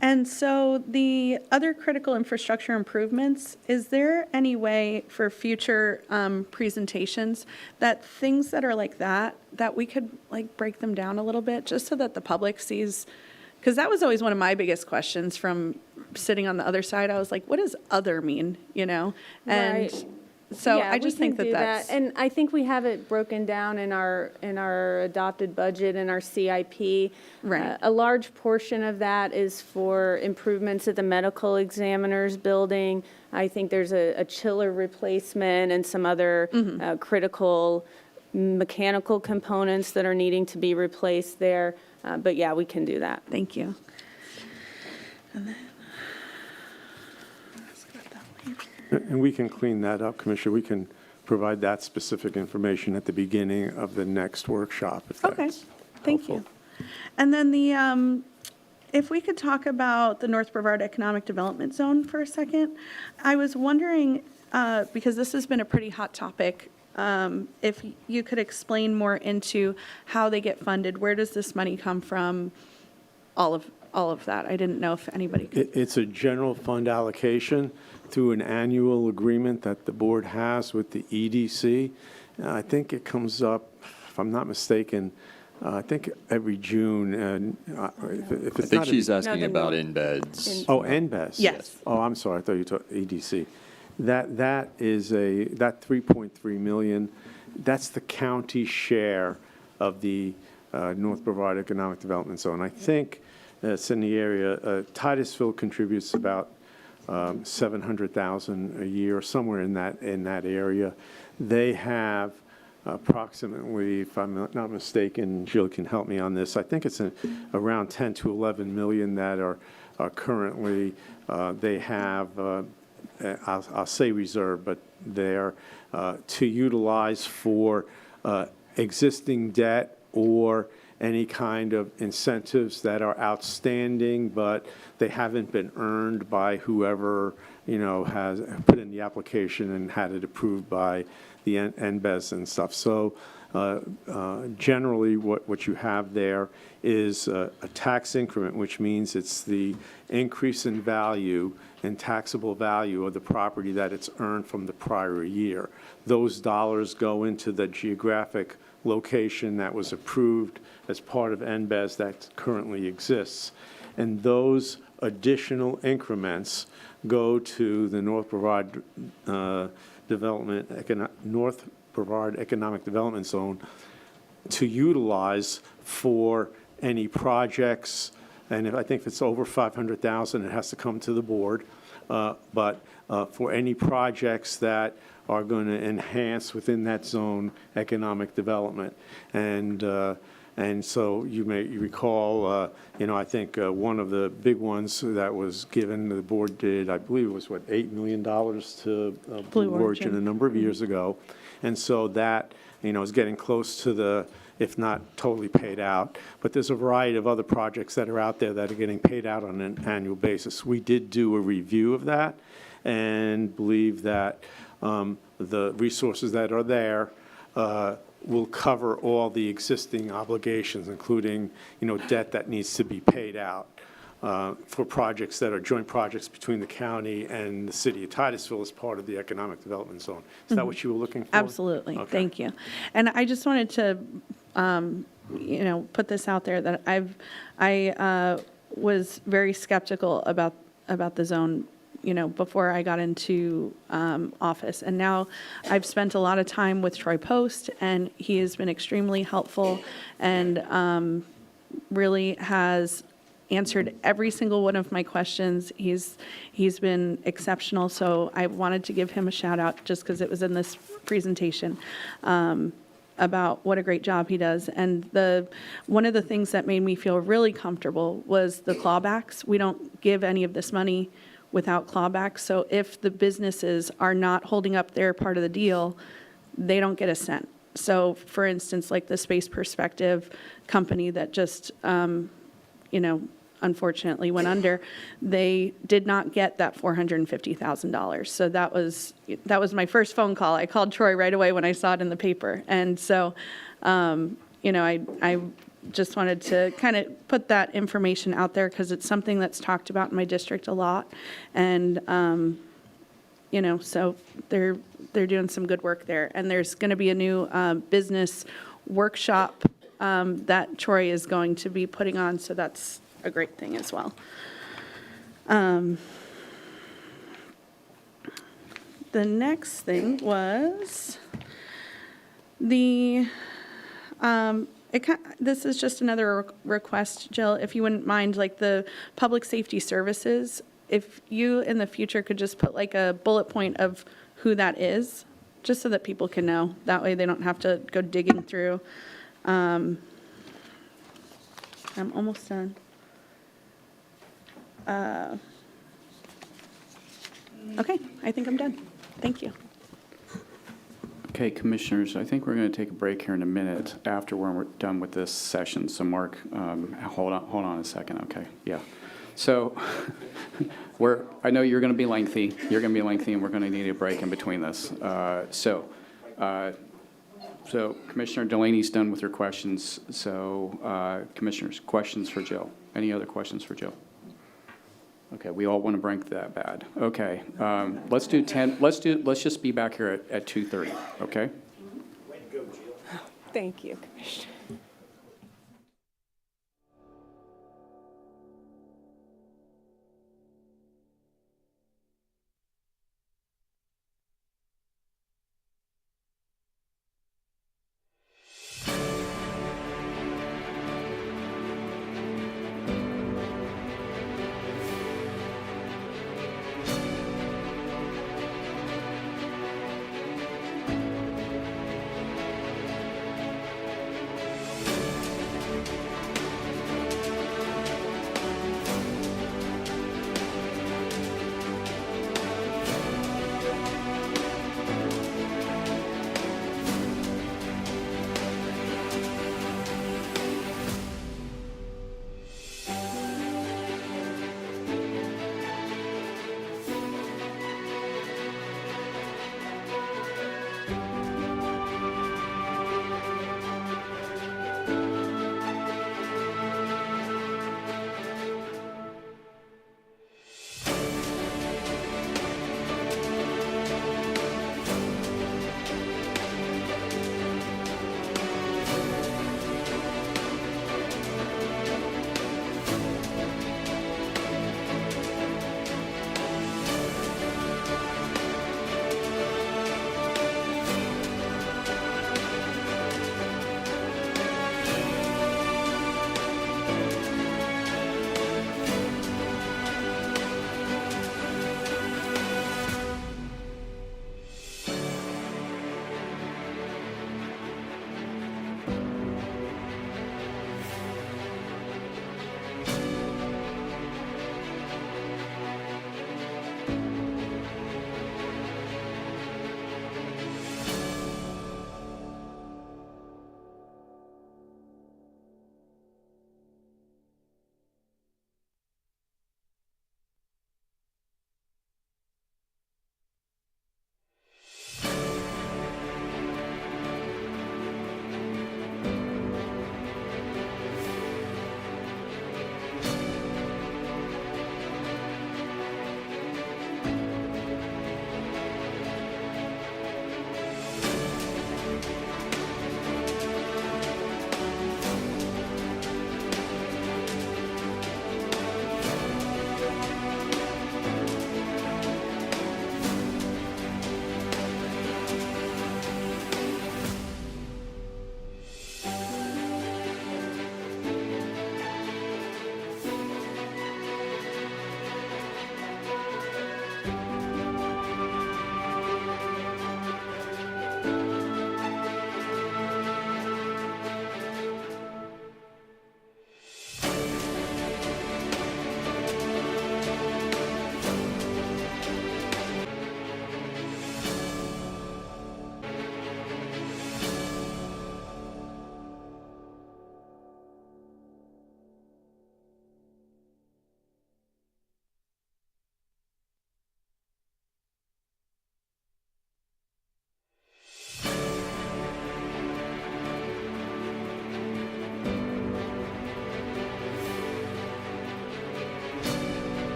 And so the other critical infrastructure improvements, is there any way for future presentations that things that are like that we could like break them down a little bit, just so that the public sees? Because that was always one of my biggest questions from sitting on the other side. I was like, what does other mean, And Right. so Yeah, I we just can think that do that's. And I think we have it broken down in our adopted budget and our CIP. Right. A large portion of that is for improvements at the medical examiner's building. I think there's a chiller replacement and some other critical mechanical components that are needing to be replaced there. But yeah, we can do that. Thank you. And we can clean that up, Commissioner. We can provide that specific information at the beginning of the next workshop, if Okay, that's thank you. helpful. And then if we could talk about the North Brevard Economic Development Zone for a second. I was wondering, because this has been a pretty hot topic, if you could explain more into how they get funded, where does this money come from, all of that. I didn't know if anybody could. It's a general fund allocation through an annual agreement that the board has with the EDC. I think it comes up, if I'm not mistaken, I think every June, and if I it's think not. she's asking they're about not. embeds. Oh, NBES? Yes. Oh, I'm sorry, I thought you took EDC. That is that 3.3 million, that's the county share of the North Brevard Economic Development Zone. I think it's in the area, Titusville contributes about 700,000 a year, somewhere in that area. They have approximately, if I'm not mistaken, Jill can help me on this, I think it's around 10 to 11 million that are currently, they have, I'll say reserve, but they're to utilize for existing debt or any kind of incentives that are outstanding, but they haven't been earned by whoever, has put in the application and had it approved by the NBES and stuff. So generally, what you have there is a tax increment, which means it's the increase in value and taxable value of the property that it's earned from the prior year. Those dollars go into the geographic location that was approved as part of NBES that currently exists. And those additional increments go to the North Brevard North Brevard Economic Development Zone to utilize for any projects. And I think if it's over 500,000, it has to come to the board. But for any projects that are going to enhance within that zone economic development. And And so you may recall, I think one of the big ones that was given, the board did, I believe it was, $8 million to Blue Origin a number of years ago. And so that, is getting close to the, if not totally paid out. But there's a variety of other projects that are out there that are getting paid out on an annual basis. We did do a review of that and believe that the resources that are there will cover all the existing obligations, including, debt that needs to be paid out for projects that are joint projects between the county and the city of Titusville as part of the economic development zone. Is that what you were looking for? Absolutely. Okay. Thank you. And I just wanted to, put this out there that I was very skeptical about the zone, before I got into office. And now I've spent a lot of time with Troy Post, and he has been extremely helpful and really has answered every single one of my questions. He's been exceptional, so I wanted to give him a shout out just because it was in this presentation about what a great job he does. And one of the things that made me feel really comfortable was the clawbacks. We don't give any of this money without clawbacks. So if the businesses are not holding up their part of the deal, they don't get a cent. So for instance, like the Space Perspective company that just, unfortunately went under, they did not get that $450,000. So that was my first phone call. I called Troy right away when I saw it in the paper. And so, I just wanted to kind of put that information out there because it's something that's talked about in my district a lot. And, so they're doing some good work there. And there's going to be a new business workshop that Troy is going to be putting on. So that's a great thing as well. The next thing was this is just another request, Jill, if you wouldn't mind, like the public safety services, if you in the future could just put like a bullet point of who that is, just so that people can know. That way they don't have to go digging through. I'm almost done. Okay, I think I'm done. Thank you. Okay, Commissioners, I think we're going to take a break here in a minute after we're done with this session. So Mark, hold on a second. Okay, yeah. So I know you're going to be lengthy. You're going to be lengthy, and we're going to need a break in between this. So Commissioner Delaney's done with her questions. So Commissioners, questions for Jill? Any other questions for Jill? Okay, we all want to break that bad. Okay, let's do 10. Let's just be back here at 2:30. Okay. Way to go, Jill. Thank you, Commissioner.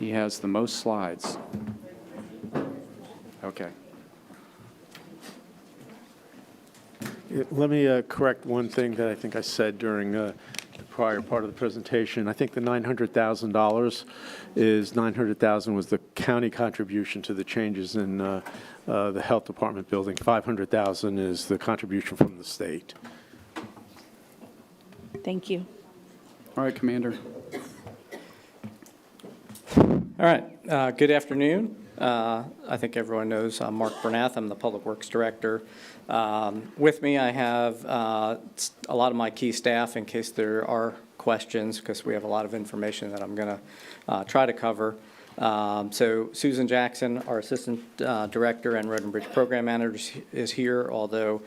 He has the most slides. Okay. Let me correct one thing that I think I said during the prior part of the presentation. I think the $900,000 is $900,000 was the county contribution to the changes in the health department building. $500,000 is the contribution from the state. Thank you. All right, Commander. All right, good afternoon. I think everyone knows I'm Mark Bernath. I'm the Public Works Director. With me, I have a lot of my key staff in case there are questions, because we have a lot of information that I'm going to try to cover. So Susan Jackson, our Assistant Director and Road and Bridge Program Manager, is here, although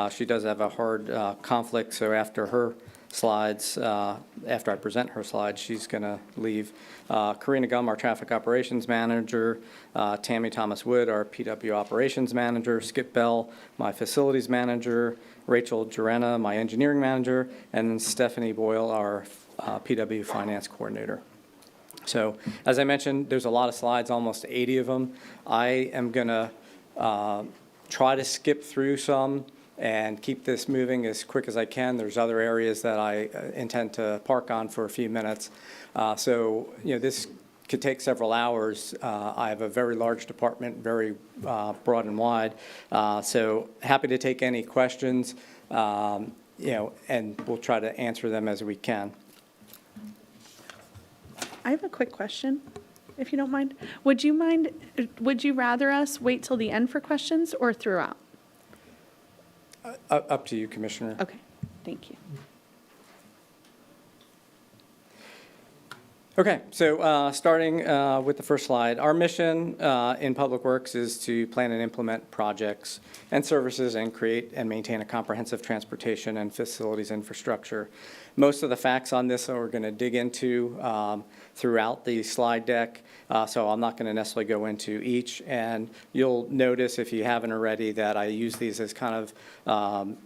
she does have a hard conflict. So after her slides, after I present her slides, she's going to leave. Karina Gum, our Traffic Operations Manager, Tammy Thomas Wood, our PW Operations Manager, Skip Bell, my Facilities Manager, Rachel Jarena, my Engineering Manager, and then Stephanie Boyle, our PW Finance Coordinator. So as I mentioned, there's a lot of slides, almost 80 of them. I am going to try to skip through some and keep this moving as quick as I can. There's other areas that I intend to park on for a few minutes. So, this could take several hours. I have a very large department, very broad and wide. So happy to take any questions, and we'll try to answer them as we can. I have a quick question, if you don't mind. Would you rather us wait till the end for questions or throughout? Up to you, Commissioner. Okay, thank you. Okay, so starting with the first slide, our mission in Public Works is to plan and implement projects and services and create and maintain a comprehensive transportation and facilities infrastructure. Most of the facts on this we're going to dig into throughout the slide deck, so I'm not going to necessarily go into each. And you'll notice, if you haven't already, that I use these as kind of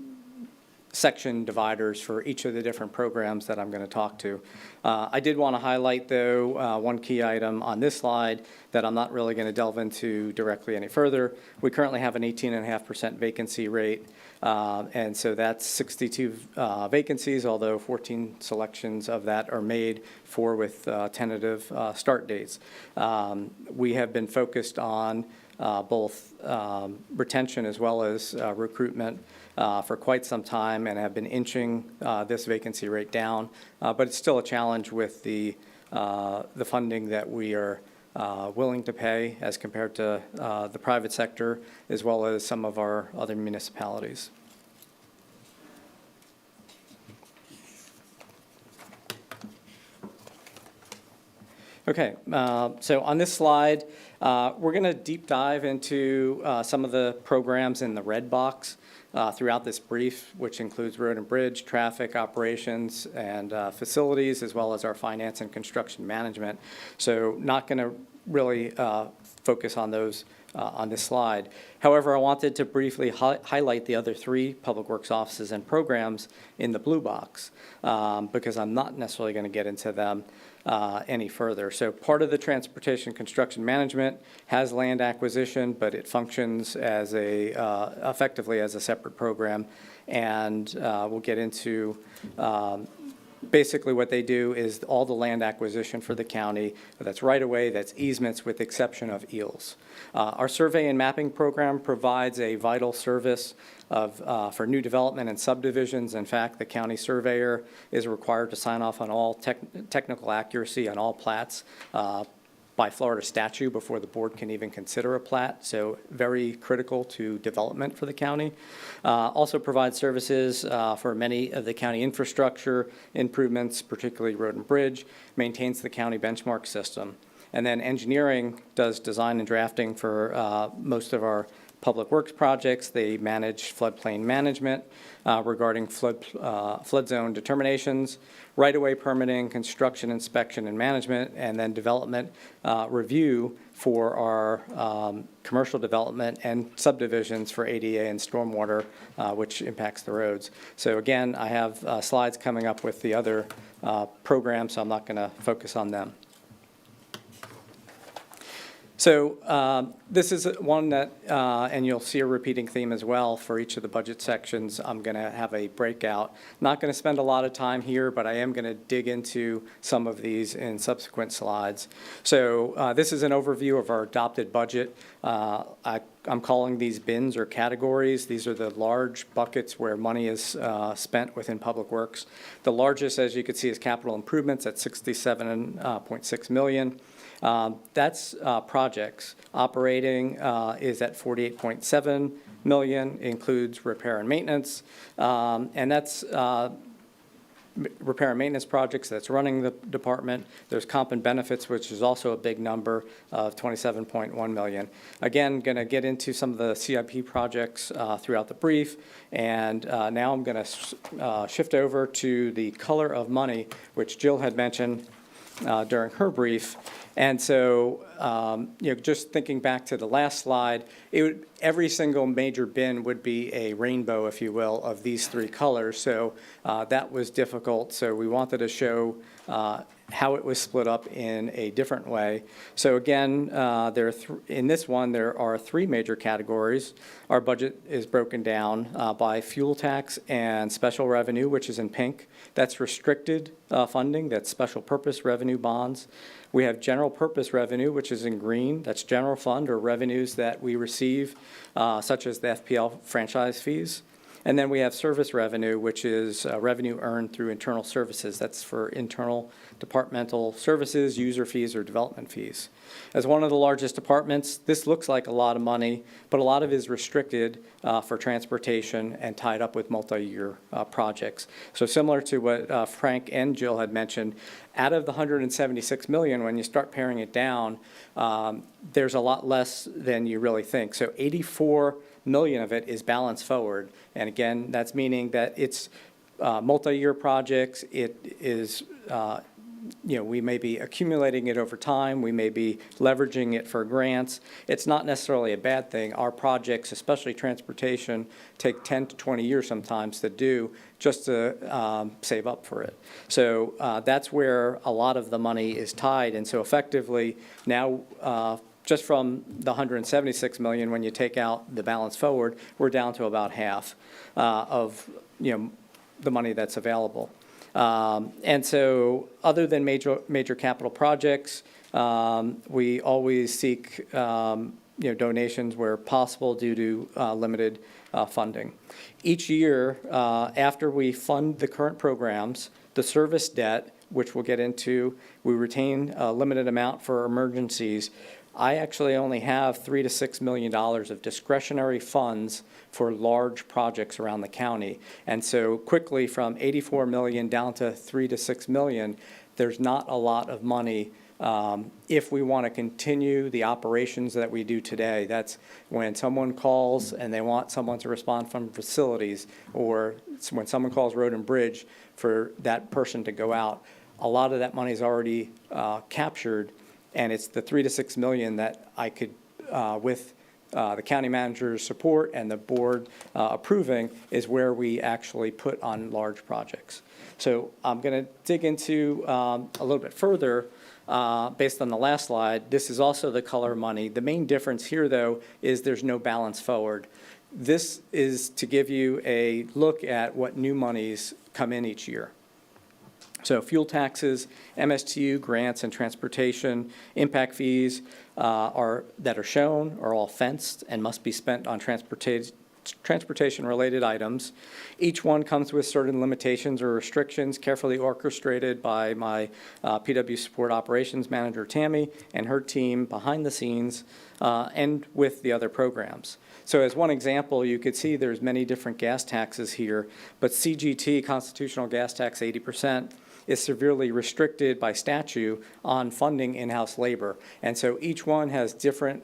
section dividers for each of the different programs that I'm going to talk to. I did want to highlight, though, one key item on this slide that I'm not really going to delve into directly any further. We currently have an 18.5% vacancy rate, and so that's 62 vacancies, although 14 selections of that are made, 4 with tentative start dates. We have been focused on both retention as well as recruitment for quite some time, and have been inching this vacancy rate down. But it's still a challenge with the funding that we are willing to pay as compared to the private sector, as well as some of our other municipalities. Okay, so on this slide, we're going to deep dive into some of the programs in the red box throughout this brief, which includes road and bridge, traffic operations, and facilities, as well as our finance and construction management. So not going to really focus on those on this slide. However, I wanted to briefly highlight the other 3 Public Works offices and programs in the blue box, because I'm not necessarily going to get into them any further. So part of the transportation construction management has land acquisition, but it functions as effectively as a separate program. And we'll get into basically what they do is all the land acquisition for the county. That's right away, that's easements, with the exception of eels. Our survey and mapping program provides a vital service for new development and subdivisions. In fact, the county surveyor is required to sign off on all technical accuracy on all plats by Florida statute before the board can even consider a plat, so very critical to development for the county. Also provides services for many of the county infrastructure improvements, particularly road and bridge, maintains the county benchmark system. And then engineering does design and drafting for most of our public works projects. They manage floodplain management regarding flood zone determinations, right-of-way permitting, construction inspection and management, and then development review for our commercial development and subdivisions for ADA and stormwater, which impacts the roads. So again, I have slides coming up with the other programs, so I'm not going to focus on them. So this is one that, and you'll see a repeating theme as well for each of the budget sections. I'm going to have a breakout. Not going to spend a lot of time here, but I am going to dig into some of these in subsequent slides. So this is an overview of our adopted budget. I'm calling these bins or categories. These are the large buckets where money is spent within Public Works. The largest, as you can see, is capital improvements at $67.6 million. That's projects. Operating is at $48.7 million, includes repair and maintenance, and that's repair and maintenance projects that's running the department. There's comp and benefits, which is also a big number of $27.1 million. Again, going to get into some of the CIP projects throughout the brief, and now I'm going to shift over to the color of money, which Jill had mentioned during her brief. And so, just thinking back to the last slide, every single major bin would be a rainbow, if you will, of these three colors. So that was difficult. So we wanted to show how it was split up in a different way. So again, in this one, there are three major categories. Our budget is broken down by fuel tax and special revenue, which is in pink. That's restricted funding. That's special purpose revenue bonds. We have general purpose revenue, which is in green. That's general fund or revenues that we receive, such as the FPL franchise fees. And then we have service revenue, which is revenue earned through internal services. That's for internal departmental services, user fees, or development fees. As one of the largest departments, this looks like a lot of money, but a lot of it is restricted for transportation and tied up with multi-year projects. So similar to what Frank and Jill had mentioned, out of the $176 million, when you start paring it down, there's a lot less than you really think. So $84 million of it is balanced forward. And again, that's meaning that it's multi-year projects. It is, we may be accumulating it over time. We may be leveraging it for grants. It's not necessarily a bad thing. Our projects, especially transportation, take 10 to 20 years sometimes to do just to save up for it. So that's where a lot of the money is tied. And so effectively now, just from the $176 million, when you take out the balance forward, we're down to about half of the money that's available. And so other than major capital projects, we always seek donations where possible due to limited funding. Each year, after we fund the current programs, the service debt, which we'll get into, we retain a limited amount for emergencies. I actually only have $3 to $6 million of discretionary funds for large projects around the county. And so quickly from $84 million down to $3 to $6 million, there's not a lot of money if we want to continue the operations that we do today. That's when someone calls and they want someone to respond from facilities, or when someone calls Road and Bridge for that person to go out. A lot of that money is already captured. And it's the $3 to $6 million that I could, with the county manager's support and the board approving, is where we actually put on large projects. So I'm going to dig into a little bit further based on the last slide. This is also the color money. The main difference here, though, is there's no balance forward. This is to give you a look at what new monies come in each year. So fuel taxes, MSTU, grants, and transportation impact fees that are shown are all fenced and must be spent on transportation-related items. Each one comes with certain limitations or restrictions carefully orchestrated by my PW Support Operations Manager, Tammy, and her team behind the scenes and with the other programs. So as one example, you could see there's many different gas taxes here, but CGT, constitutional gas tax 80%, is severely restricted by statute on funding in-house labor. And so each one has different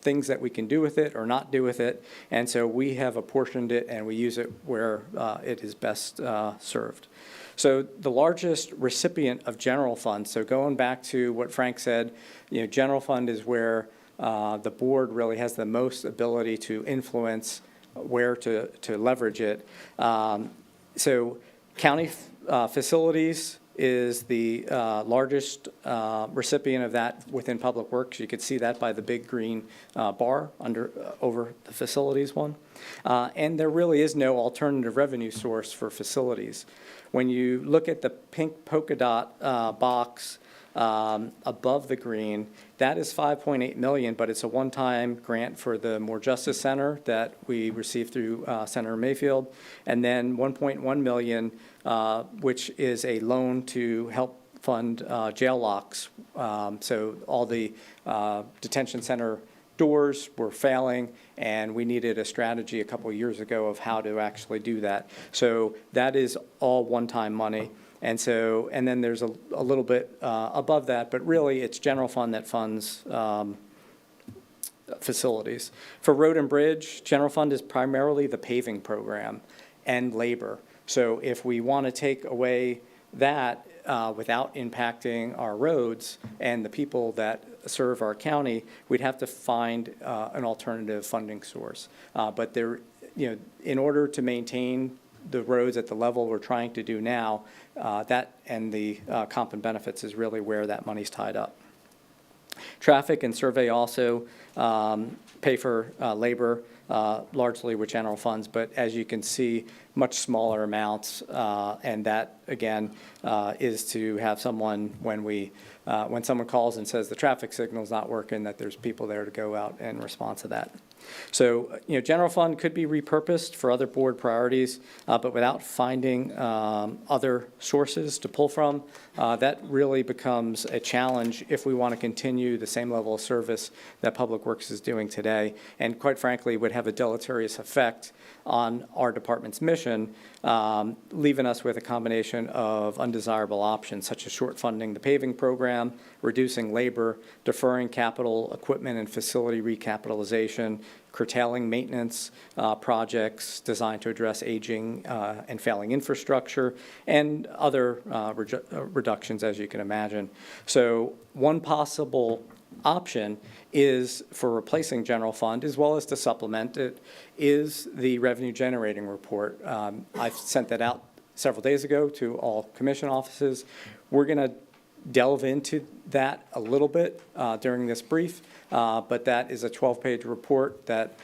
things that we can do with it or not do with it. And so we have apportioned it and we use it where it is best served. So the largest recipient of general funds, so going back to what Frank said, general fund is where the board really has the most ability to influence where to leverage it. So county facilities is the largest recipient of that within Public Works. You could see that by the big green bar over the facilities one. And there really is no alternative revenue source for facilities. When you look at the pink polka dot box above the green, that is $5.8 million, but it's a one-time grant for the More Justice Center that we received through Senator Mayfield, and then $1.1 million, which is a loan to help fund jail locks. So all the detention center doors were failing, and we needed a strategy a couple of years ago of how to actually do that. So that is all one-time money. And so, and then there's a little bit above that, but really it's general fund that funds facilities. For road and bridge, general fund is primarily the paving program and labor. So if we want to take away that without impacting our roads and the people that serve our county, we'd have to find an alternative funding source. But there, in order to maintain the roads at the level we're trying to do now, that and the comp and benefits is really where that money's tied up. Traffic and survey also pay for labor, largely with general funds, but as you can see, much smaller amounts, and that, again, is to have someone, when someone calls and says the traffic signal's not working, that there's people there to go out and respond to that. So, general fund could be repurposed for other board priorities, but without finding other sources to pull from, that really becomes a challenge if we want to continue the same level of service that Public Works is doing today, and quite frankly, would have a deleterious effect on our department's mission, leaving us with a combination of undesirable options, such as short funding the paving program, reducing labor, deferring capital equipment and facility recapitalization, curtailing maintenance projects designed to address aging and failing infrastructure, and other reductions, as you can imagine. So one possible option is for replacing general fund, as well as to supplement it, is the revenue generating report. I sent that out several days ago to all commission offices. We're going to delve into that a little bit during this brief, but that is a 12-page report that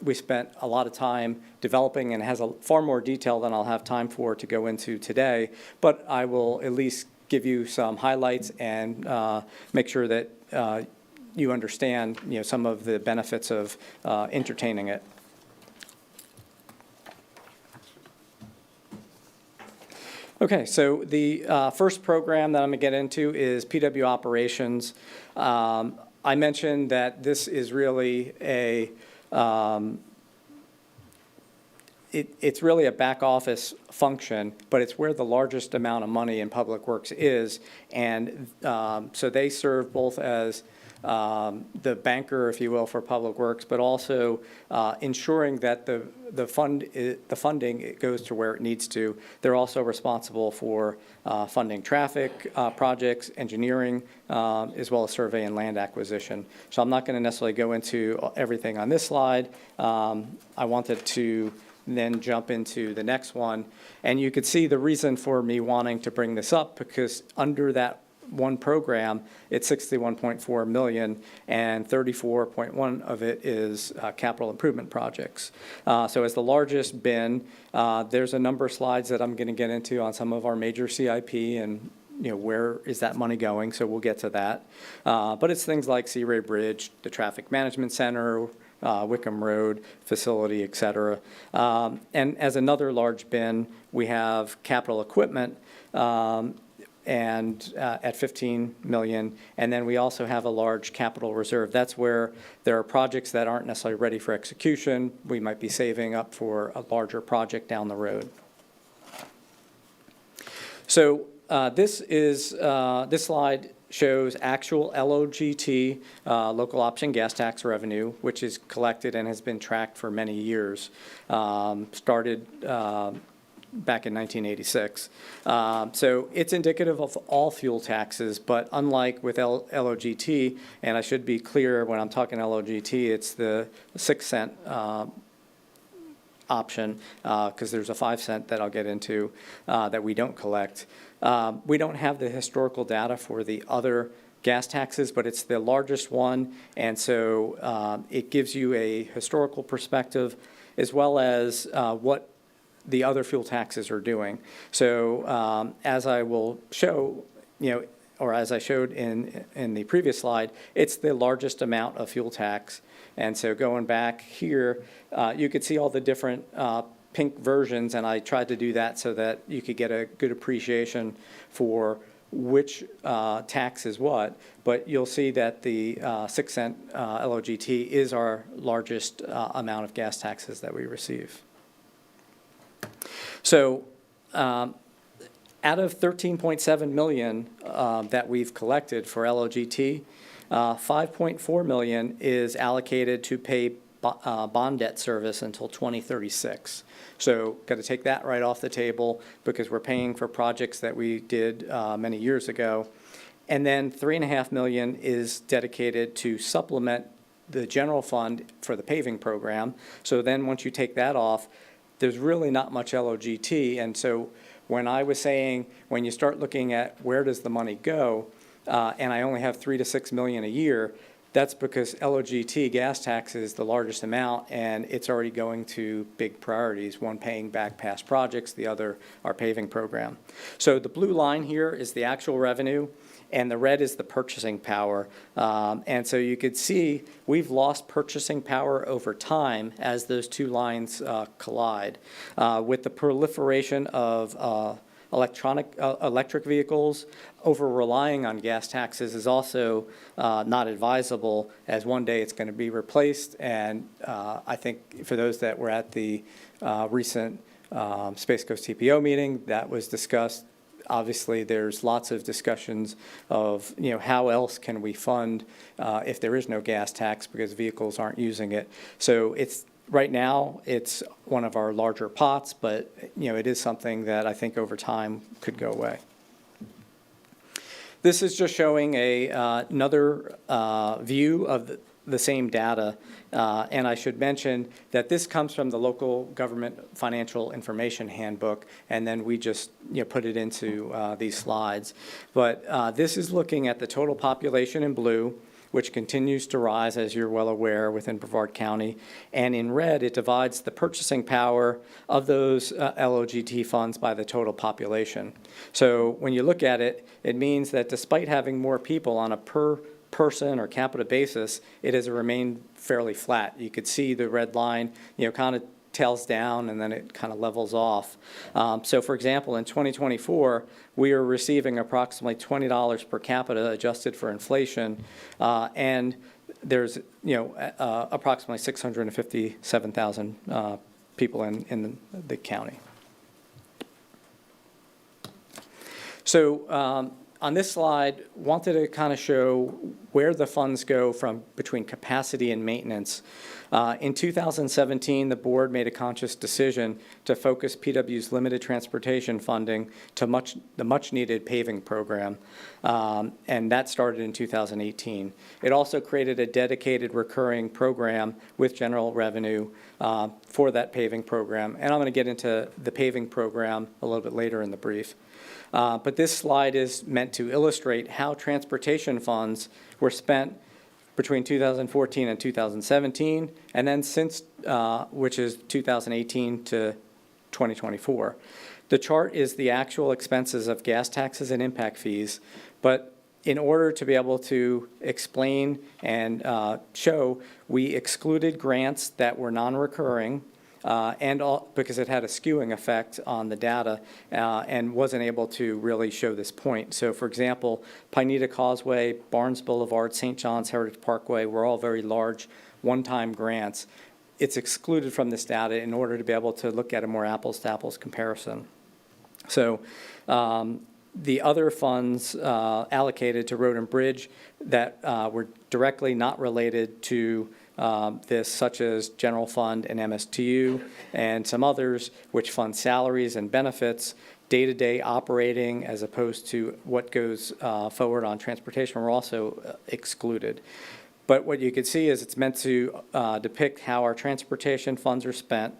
we spent a lot of time developing and has far more detail than I'll have time for to go into today, but I will at least give you some highlights and make sure that you understand, some of the benefits of entertaining it. Okay, so the first program that I'm going to get into is PW operations. I mentioned that this is really it's really a back office function, but it's where the largest amount of money in Public Works is, and so they serve both as the banker, if you will, for Public Works, but also ensuring that the funding goes to where it needs to. They're also responsible for funding traffic projects, engineering, as well as survey and land acquisition. So I'm not going to necessarily go into everything on this slide. I wanted to then jump into the next one. And you could see the reason for me wanting to bring this up, because under that one program, it's $61.4 million, and 34.1 of it is capital improvement projects. So as the largest bin, there's a number of slides that I'm going to get into on some of our major CIP and where is that money going, so we'll get to that. But it's things like Seaway Bridge, the Traffic Management Center, Wickham Road facility, et cetera. And as another large bin, we have capital equipment, and at $15 million, and then we also have a large capital reserve. That's where there are projects that aren't necessarily ready for execution. We might be saving up for a larger project down the road. So this slide shows actual LOGT, local option gas tax revenue, which is collected and has been tracked for many years. Started back in 1986. So it's indicative of all fuel taxes, but unlike with LOGT, and I should be clear when I'm talking LOGT, it's the 6 cent option, because there's a 5-cent that I'll get into that we don't collect. We don't have the historical data for the other gas taxes, but it's the largest one, and so it gives you a historical perspective as well as what the other fuel taxes are doing. So as I will show, or as I showed in the previous slide, it's the largest amount of fuel tax. And so going back here, you could see all the different pink versions, and I tried to do that so that you could get a good appreciation for which tax is what. But you'll see that the 6-cent LOGT is our largest amount of gas taxes that we receive. So out of 13.7 million that we've collected for LOGT, 5.4 million is allocated to pay bond debt service until 2036. So got to take that right off the table because we're paying for projects that we did many years ago. And then 3.5 million is dedicated to supplement the general fund for the paving program. So then once you take that off, there's really not much LOGT. And so when I was saying, when you start looking at where does the money go, and I only have 3 to 6 million a year, that's because LOGT gas tax is the largest amount, and it's already going to big priorities, one paying back past projects, the other our paving program. So the blue line here is the actual revenue, and the red is the purchasing power. And so you could see we've lost purchasing power over time as those two lines collide. With the proliferation of electric vehicles, over-relying on gas taxes is also not advisable, as one day it's going to be replaced. And I think for those that were at the recent Space Coast TPO meeting, that was discussed. Obviously, there's lots of discussions of, how else can we fund if there is no gas tax because vehicles aren't using it. So right now, it's one of our larger pots, but, it is something that I think over time could go away. This is just showing another view of the same data. And I should mention that this comes from the Local Government Financial Information Handbook, and then we just put it into these slides. But this is looking at the total population in blue, which continues to rise, as you're well aware, within Brevard County. And in red, it divides the purchasing power of those LOGT funds by the total population. So when you look at it, it means that despite having more people on a per person or capita basis, it has remained fairly flat. You could see the red line, kind of tails down and then it kind of levels off. So for example, in 2024, we are receiving approximately $20 per capita adjusted for inflation, and there's approximately 657,000 people in the county. So on this slide, wanted to kind of show where the funds go from between capacity and maintenance. In 2017, the board made a conscious decision to focus PW's limited transportation funding to the much-needed paving program, and that started in 2018. It also created a dedicated recurring program with general revenue for that paving program, and I'm going to get into the paving program a little bit later in the brief. But this slide is meant to illustrate how transportation funds were spent between 2014 and 2017, and then since, which is 2018 to 2024. The chart is the actual expenses of gas taxes and impact fees, but in order to be able to explain and show, we excluded grants that were non-recurring, because it had a skewing effect on the data and wasn't able to really show this point. So for example, Pineda Causeway, Barnes Boulevard, St. John's Heritage Parkway were all very large one-time grants. It's excluded from this data in order to be able to look at a more apples-to-apples comparison. So the other funds allocated to road and bridge that were directly not related to this, such as general fund and MSTU, and some others which fund salaries and benefits, day-to-day operating as opposed to what goes forward on transportation, were also excluded. But what you can see is it's meant to depict how our transportation funds are spent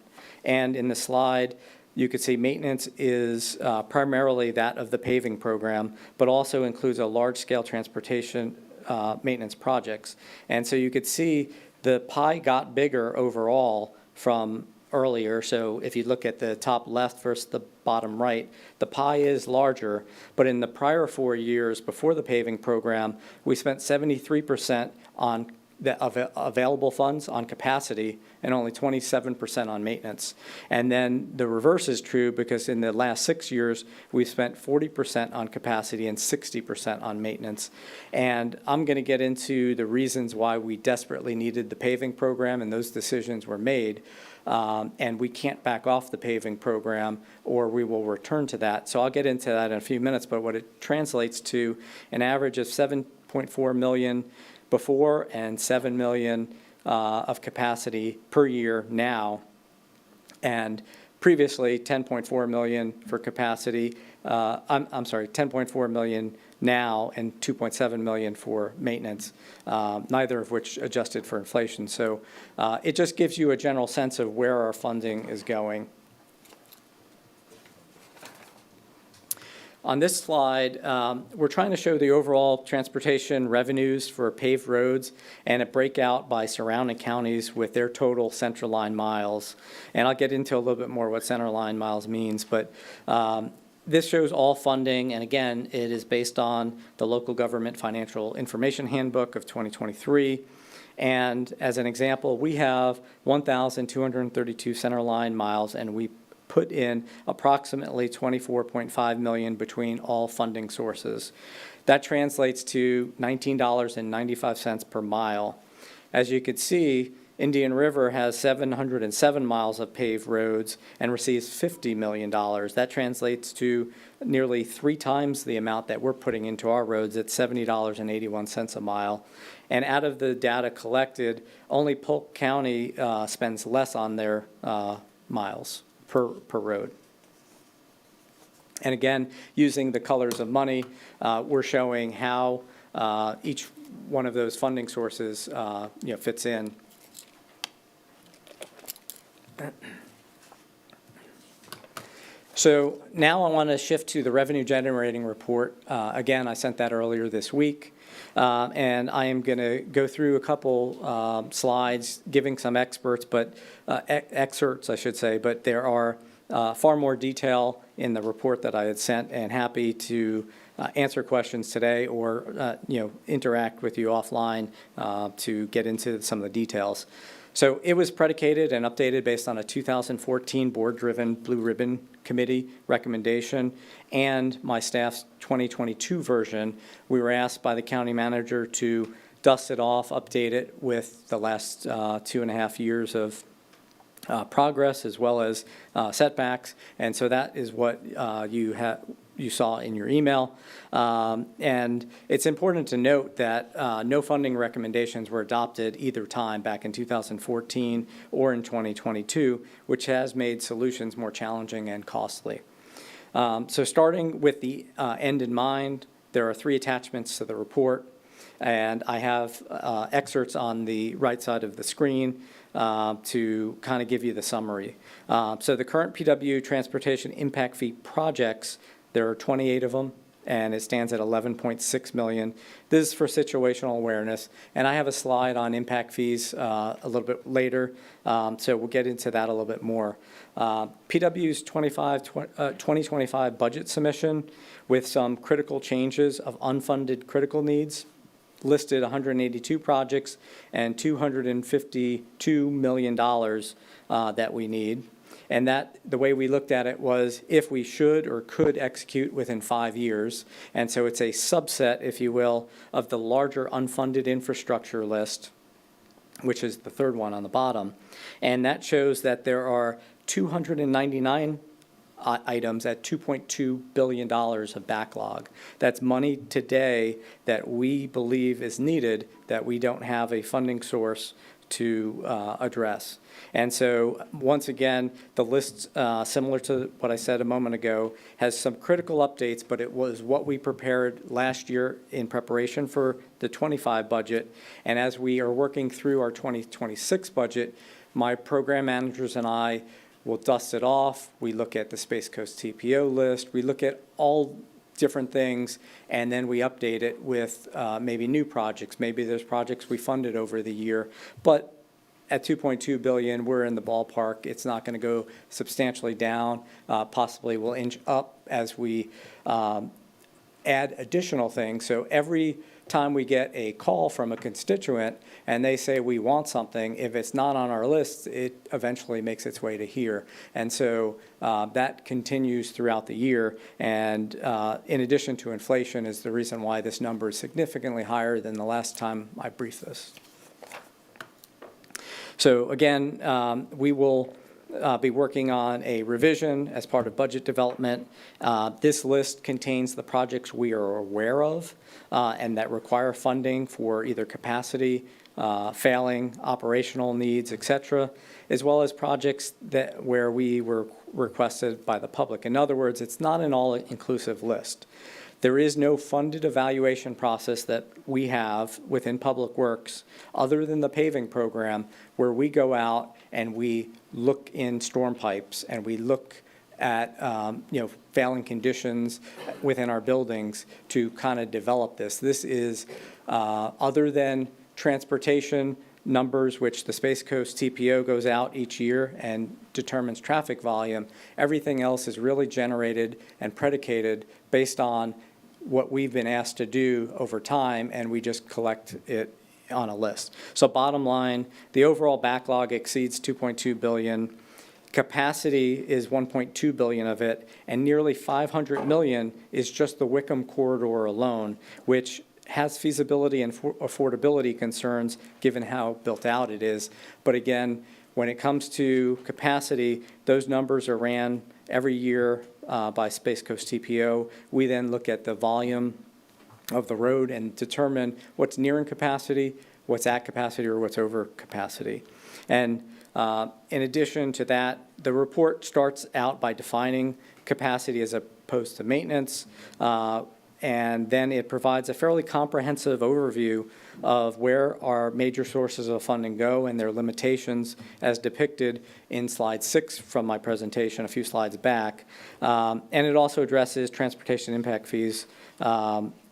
And in the slide, you could see maintenance is primarily that of the paving program, but also includes a large-scale transportation maintenance projects. And so you could see the pie got bigger overall from earlier. So if you look at the top left versus the bottom right, the pie is larger. But in the prior 4 years before the paving program, we spent 73% on the available funds on capacity and only 27% on maintenance. And then the reverse is true, because in the last 6 years, we've spent 40% on capacity and 60% on maintenance. And I'm going to get into the reasons why we desperately needed the paving program, and those decisions were made. And we can't back off the paving program, or we will return to that. So I'll get into that in a few minutes, but what it translates to an average of $7.4 million before and $7 million of capacity per year now, and previously $10.4 million for capacity. I'm sorry, $10.4 million now and $2.7 million for maintenance, neither of which adjusted for inflation. So it just gives you a general sense of where our funding is going. On this slide, we're trying to show the overall transportation revenues for paved roads and a breakout by surrounding counties with their total center line miles. And I'll get into a little bit more what center line miles means, but this shows all funding, and again, it is based on the Local Government Financial Information Handbook of 2023. And as an example, we have 1,232 center line miles, and we put in approximately $24.5 million between all funding sources. That translates to $19.95 per mile. As you can see, Indian River has 707 miles of paved roads and receives $50 million. That translates to nearly 3 times the amount that we're putting into our roads at $70.81 a mile. And out of the data collected, only Polk County spends less on their miles per road. And again, using the colors of money, we're showing how each one of those funding sources fits in. So now I want to shift to the revenue generating report. Again, I sent that earlier this week. And I am going to go through a couple slides giving some excerpts, I should say, but there are far more detail in the report that I had sent, and happy to answer questions today or interact with you offline to get into some of the details. So it was predicated and updated based on a 2014 board-driven Blue Ribbon Committee recommendation and my staff's 2022 version. We were asked by the county manager to dust it off, update it with the last 2.5 years of progress as well as setbacks. And so that is what you saw in your email. And it's important to note that no funding recommendations were adopted either time back in 2014 or in 2022, which has made solutions more challenging and costly. So starting with the end in mind, there are 3 attachments to the report, and I have excerpts on the right side of the screen to kind of give you the summary. So the current PW transportation impact fee projects, there are 28 of them, and it stands at $11.6 million. This is for situational awareness, and I have a slide on impact fees a little bit later, so we'll get into that a little bit more. PW's 2025 budget submission with some critical changes of unfunded critical needs listed 182 projects and $252 million that we need. And that, the way we looked at it was if we should or could execute within 5 years. And so it's a subset, if you will, of the larger unfunded infrastructure list, which is the third one on the bottom. And that shows that there are 299 items at $2.2 billion of backlog. That's money today that we believe is needed that we don't have a funding source to address. And so once again, the list, similar to what I said a moment ago, has some critical updates, but it was what we prepared last year in preparation for the 25 budget. And as we are working through our 2026 budget, my program managers and I we'll dust it off, we look at the Space Coast TPO list, we look at all different things, and then we update it with maybe new projects. Maybe there's projects we funded over the year, but at 2.2 billion, we're in the ballpark. It's not going to go substantially down. Possibly will inch up as we add additional things. So every time we get a call from a constituent and they say we want something, if it's not on our list, it eventually makes its way to here. And so that continues throughout the year. And in addition to inflation is the reason why this number is significantly higher than the last time I briefed this. So again, we will be working on a revision as part of budget development. This list contains the projects we are aware of and that require funding for either capacity, failing, operational needs, et cetera, as well as projects where we were requested by the public. In other words, it's not an all-inclusive list. There is no funded evaluation process that we have within Public Works other than the paving program where we go out and we look in storm pipes and we look at failing conditions within our buildings to kind of develop this. This is other than transportation numbers, which the Space Coast TPO goes out each year and determines traffic volume. Everything else is really generated and predicated based on what we've been asked to do over time, and we just collect it on a list. So bottom line, the overall backlog exceeds 2.2 billion. Capacity is 1.2 billion of it, and nearly 500 million is just the Wickham corridor alone, which has feasibility and affordability concerns given how built out it is. But again, when it comes to capacity, those numbers are ran every year by Space Coast TPO. We then look at the volume of the road and determine what's nearing capacity, what's at capacity, or what's over capacity. And in addition to that, the report starts out by defining capacity as opposed to maintenance, and then it provides a fairly comprehensive overview of where our major sources of funding go and their limitations as depicted in slide 6 from my presentation a few slides back. And it also addresses transportation impact fees,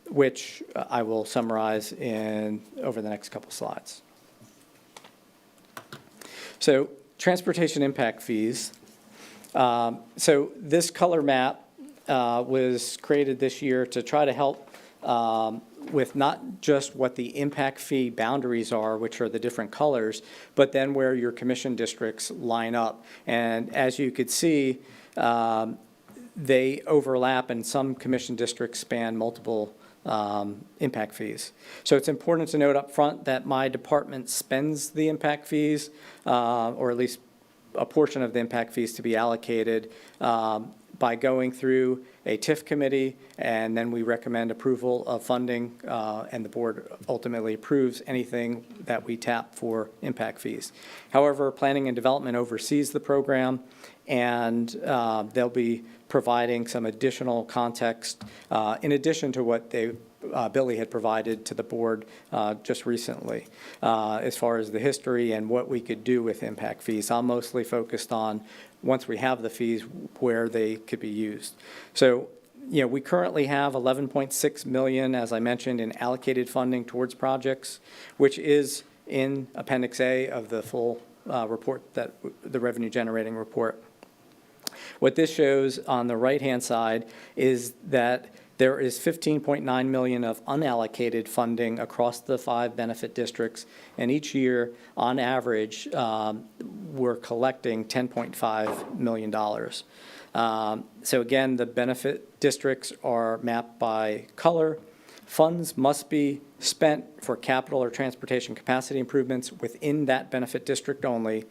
which I will summarize over the next couple slides. So transportation impact fees. So this color map was created this year to try to help with not just what the impact fee boundaries are, which are the different colors, but then where your commission districts line up. And as you could see, they overlap, and some commission districts span multiple impact fees. So it's important to note up front that my department spends the impact fees, or at least a portion of the impact fees to be allocated by going through a TIF committee, and then we recommend approval of funding, and the board ultimately approves anything that we tap for impact fees. However, planning and development oversees the program, and they'll be providing some additional context in addition to what Billy had provided to the board just recently as far as the history and what we could do with impact fees. I'm mostly focused on, once we have the fees, where they could be used. So, we currently have 11.6 million, as I mentioned, in allocated funding towards projects, which is in Appendix A of the full report, the revenue generating report. What this shows on the right-hand side is that there is 15.9 million of unallocated funding across the 5 benefit districts, and each year, on average, we're collecting $10.5 million. So again, the benefit districts are mapped by color. Funds must be spent for capital or transportation capacity improvements within that benefit district only.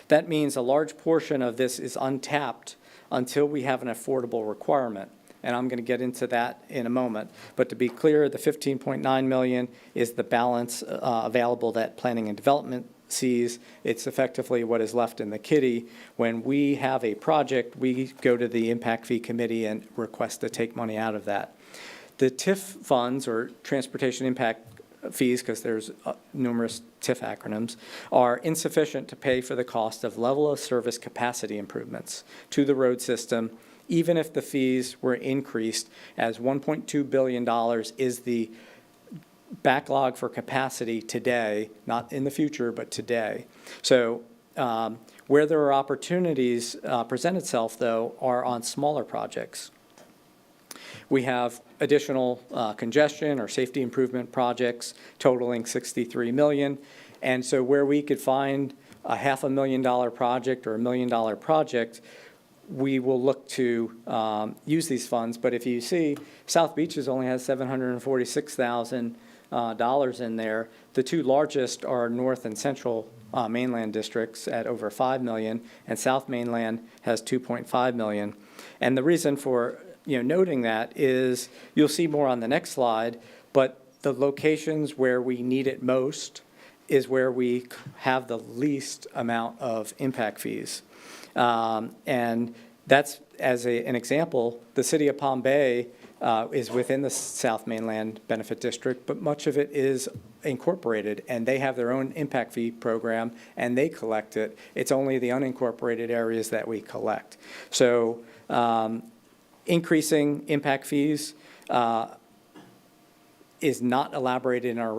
That means a large portion of this is untapped until we have an affordable requirement. And I'm going to get into that in a moment. But to be clear, the 15.9 million is the balance available that planning and development sees. It's effectively what is left in the kitty. When we have a project, we go to the impact fee committee and request to take money out of that. The TIF funds, or transportation impact fees, because there's numerous TIF acronyms, are insufficient to pay for the cost of level of service capacity improvements to the road system, even if the fees were increased, as $1.2 billion is the backlog for capacity today, not in the future, but today. So where there are opportunities present itself, though, are on smaller projects. We have additional congestion or safety improvement projects totaling $63 million. And so where we could find a $500,000 project or $1 million project, we will look to use these funds. But if you see, South Beaches only has $746,000 in there. The two largest are North and Central Mainland districts at over $5 million, and South Mainland has $2.5 million. And the reason for noting that is, you'll see more on the next slide, but the locations where we need it most is where we have the least amount of impact fees. And that's, as an example, the city of Palm Bay is within the South Mainland Benefit District, but much of it is incorporated, and they have their own impact fee program, and they collect it. It's only the unincorporated areas that we collect. So increasing impact fees is not elaborated in our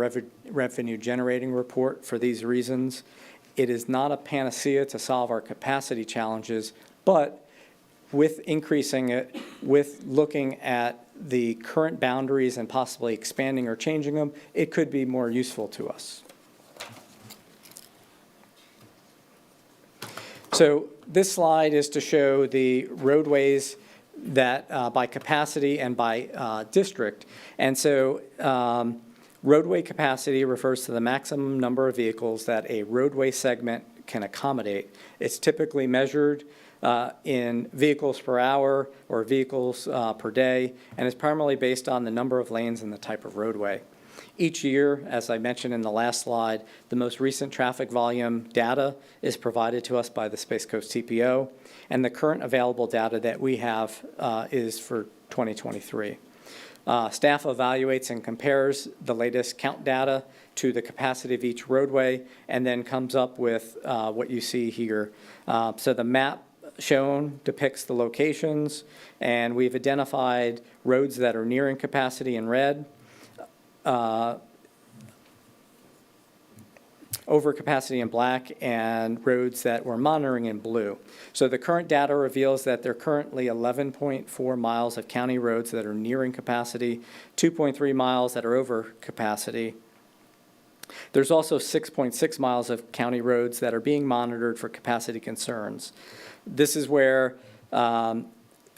revenue generating report for these reasons. It is not a panacea to solve our capacity challenges, but with increasing it, with looking at the current boundaries and possibly expanding or changing them, it could be more useful to us. So this slide is to show the roadways that by capacity and by district. And so roadway capacity refers to the maximum number of vehicles that a roadway segment can accommodate. It's typically measured in vehicles per hour or vehicles per day, and it's primarily based on the number of lanes and the type of roadway. Each year, as I mentioned in the last slide, the most recent traffic volume data is provided to us by the Space Coast TPO, and the current available data that we have is for 2023. Staff evaluates and compares the latest count data to the capacity of each roadway, and then comes up with what you see here. So the map shown depicts the locations, and we've identified roads that are nearing capacity in red, overcapacity in black, and roads that we're monitoring in blue. So the current data reveals that there are currently 11.4 miles of county roads that are nearing capacity, 2.3 miles that are over capacity. There's also 6.6 miles of county roads that are being monitored for capacity concerns. This is where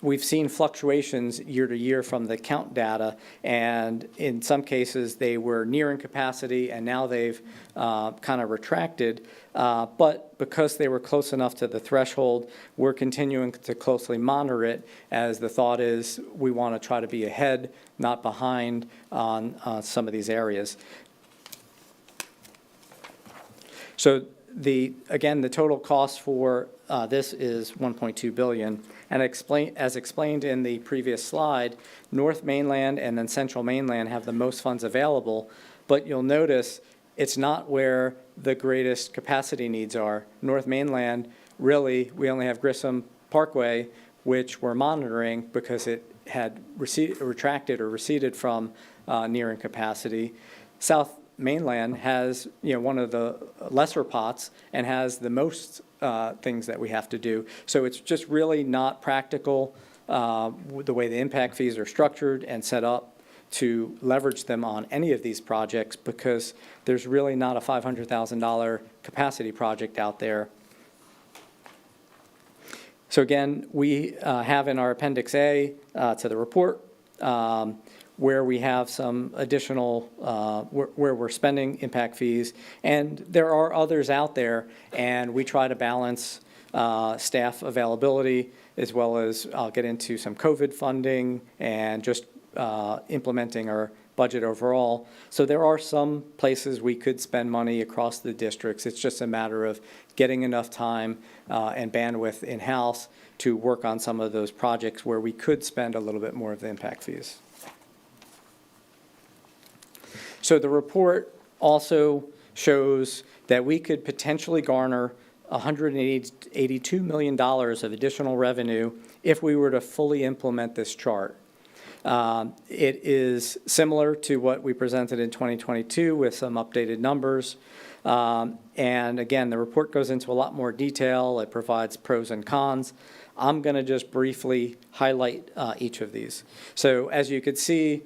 we've seen fluctuations year to year from the count data, and in some cases they were nearing capacity and now they've kind of retracted, but because they were close enough to the threshold, we're continuing to closely monitor it, as the thought is we want to try to be ahead, not behind on some of these areas. So again, the total cost for this is $1.2 billion. And as explained in the previous slide, North Mainland and then Central Mainland have the most funds available, but you'll notice it's not where the greatest capacity needs are. North Mainland, really, we only have Grissom Parkway, which we're monitoring because it had retracted or receded from nearing capacity. South Mainland has one of the lesser pots and has the most things that we have to do. So it's just really not practical the way the impact fees are structured and set up to leverage them on any of these projects, because there's really not a $500,000 capacity project out there. So again, we have in our Appendix A to the report where we have some additional, where we're spending impact fees. And there are others out there, and we try to balance staff availability, as well as I'll get into some COVID funding and just implementing our budget overall. So there are some places we could spend money across the districts. It's just a matter of getting enough time and bandwidth in-house to work on some of those projects where we could spend a little bit more of the impact fees. So the report also shows that we could potentially garner $182 million of additional revenue if we were to fully implement this chart. It is similar to what we presented in 2022 with some updated numbers. And again, the report goes into a lot more detail. It provides pros and cons. I'm going to just briefly highlight each of these. So as you could see,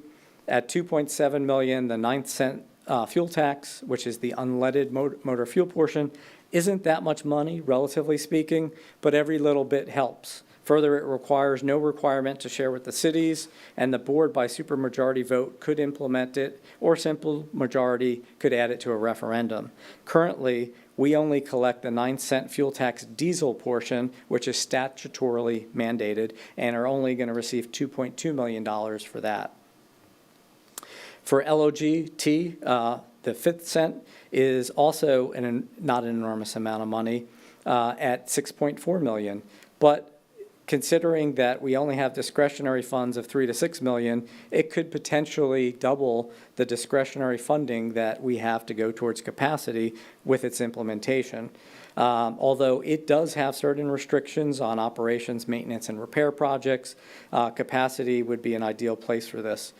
at $2.7 million, the 9-cent fuel tax, which is the unleaded motor fuel portion, isn't that much money, relatively speaking, but every little bit helps. Further, it requires no requirement to share with the cities, and the board by supermajority vote could implement it, or simple majority could add it to a referendum. Currently, we only collect the 9-cent fuel tax diesel portion, which is statutorily mandated, and are only going to receive $2.2 million for that. For LOGT, the 5th cent is also not an enormous amount of money at $6.4 million. But considering that we only have discretionary funds of $3 to $6 million, it could potentially double the discretionary funding that we have to go towards capacity with its implementation. Although it does have certain restrictions on operations, maintenance, and repair projects, capacity would be an ideal place for this.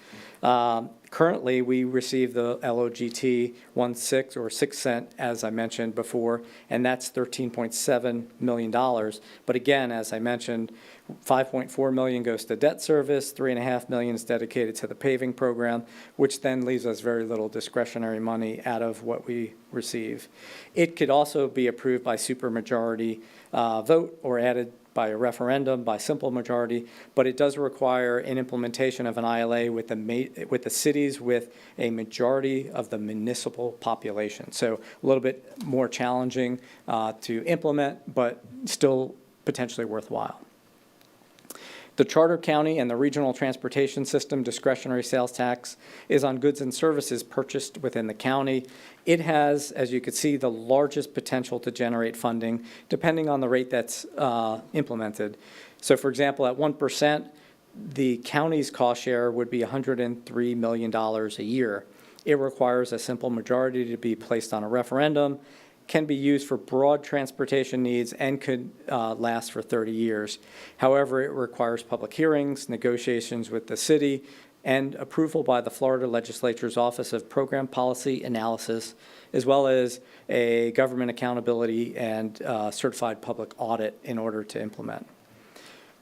Currently, we receive the LOGT 1/6 or 6 cent, as I mentioned before, and that's $13.7 million. But again, as I mentioned, $5.4 million goes to debt service, $3.5 million is dedicated to the paving program, which then leaves us very little discretionary money out of what we receive. It could also be approved by supermajority vote or added by a referendum by simple majority, but it does require an implementation of an ILA with the cities with a majority of the municipal population. So a little bit more challenging to implement, but still potentially worthwhile. The Charter County and the Regional Transportation System discretionary sales tax is on goods and services purchased within the county. It has, as you can see, the largest potential to generate funding depending on the rate that's implemented. So for example, at 1%, the county's cost share would be $103 million a year. It requires a simple majority to be placed on a referendum, can be used for broad transportation needs, and could last for 30 years. However, it requires public hearings, negotiations with the city, and approval by the Florida Legislature's Office of Program Policy Analysis, as well as a government accountability and certified public audit in order to implement.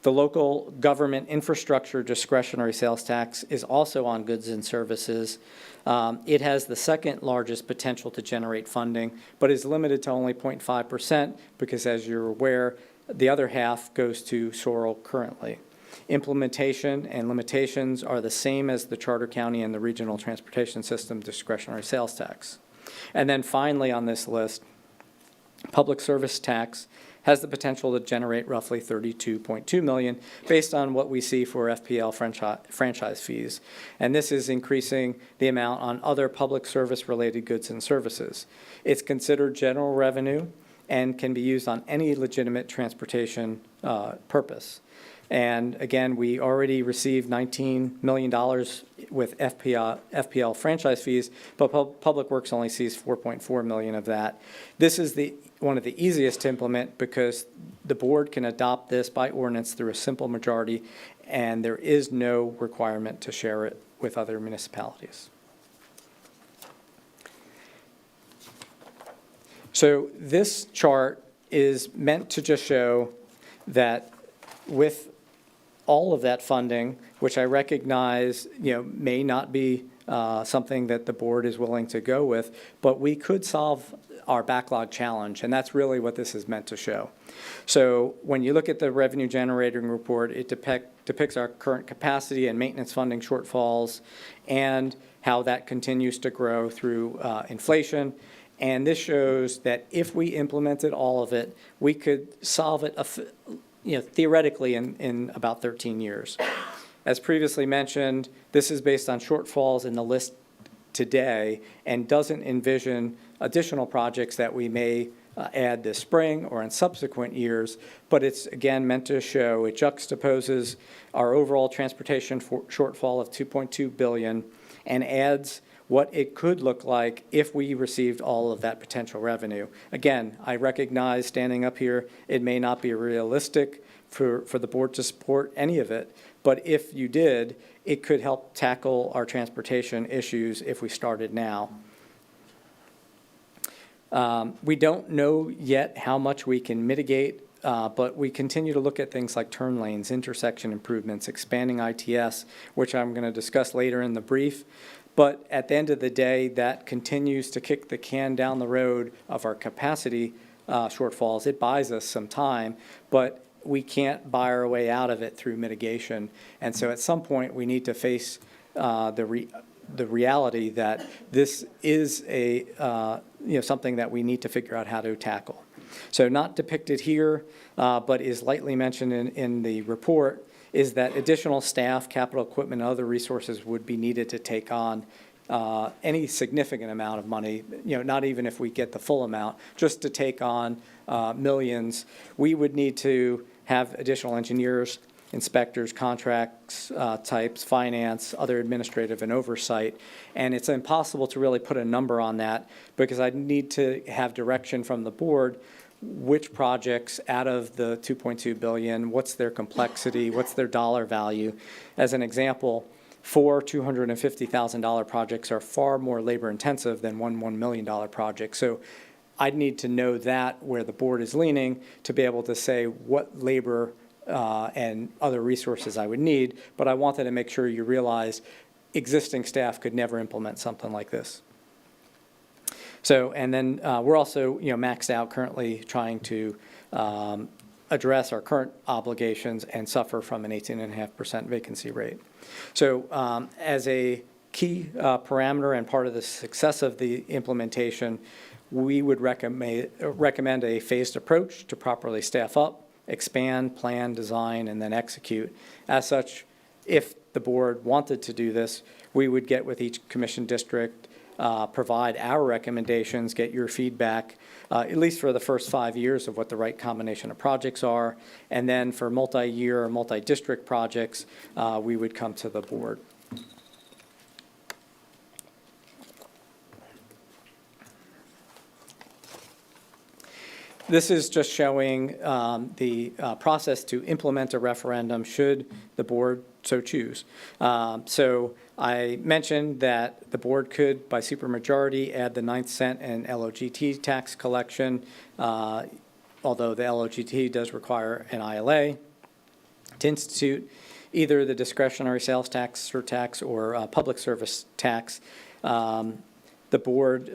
The local government infrastructure discretionary sales tax is also on goods and services. It has the second largest potential to generate funding, but is limited to only 0.5% because, as you're aware, the other half goes to Sorrel currently. Implementation and limitations are the same as the Charter County and the Regional Transportation System discretionary sales tax. And then finally on this list, public service tax has the potential to generate roughly $32.2 million based on what we see for FPL franchise fees. And this is increasing the amount on other public service related goods and services. It's considered general revenue and can be used on any legitimate transportation purpose. And again, we already received $19 million with FPL franchise fees, but Public Works only sees $4.4 million of that. This is one of the easiest to implement because the board can adopt this by ordinance through a simple majority, and there is no requirement to share it with other municipalities. So this chart is meant to just show that with all of that funding, which I recognize, may not be something that the board is willing to go with, but we could solve our backlog challenge, and that's really what this is meant to show. So when you look at the revenue generating report, it depicts our current capacity and maintenance funding shortfalls and how that continues to grow through inflation. And this shows that if we implemented all of it, we could solve it theoretically in about 13 years. As previously mentioned, this is based on shortfalls in the list today and doesn't envision additional projects that we may add this spring or in subsequent years, but it's again meant to show it juxtaposes our overall transportation shortfall of $2.2 billion and adds what it could look like if we received all of that potential revenue. Again, I recognize standing up here, it may not be realistic for the board to support any of it, but if you did, it could help tackle our transportation issues if we started now. We don't know yet how much we can mitigate, but we continue to look at things like turn lanes, intersection improvements, expanding ITS, which I'm going to discuss later in the brief. But at the end of the day, that continues to kick the can down the road of our capacity shortfalls. It buys us some time, but we can't buy our way out of it through mitigation. And so at some point, we need to face the reality that this is something that we need to figure out how to tackle. So not depicted here, but is lightly mentioned in the report, is that additional staff, capital equipment, and other resources would be needed to take on any significant amount of money, not even if we get the full amount, just to take on millions. We would need to have additional engineers, inspectors, contracts types, finance, other administrative and oversight. And it's impossible to really put a number on that because I need to have direction from the board which projects out of the $2.2 billion, what's their complexity, what's their dollar value. As an example, 4 $250,000 projects are far more labor intensive than one $1 million project. So I'd need to know that where the board is leaning to be able to say what labor and other resources I would need, but I wanted to make sure you realize existing staff could never implement something like this. So, and then we're also, maxed out currently trying to address our current obligations and suffer from an 18.5% vacancy rate. So as a key parameter and part of the success of the implementation, we would recommend a phased approach to properly staff up, expand, plan, design, and then execute. As such, if the board wanted to do this, we would get with each commission district, provide our recommendations, get your feedback, at least for the first 5 years of what the right combination of projects are. And then for multi-year or multi-district projects, we would come to the board. This is just showing the process to implement a referendum should the board so choose. So I mentioned that the board could, by supermajority, add the 9th cent and LOGT tax collection, although the LOGT does require an ILA to institute either the discretionary sales tax, surtax, or public service tax. The board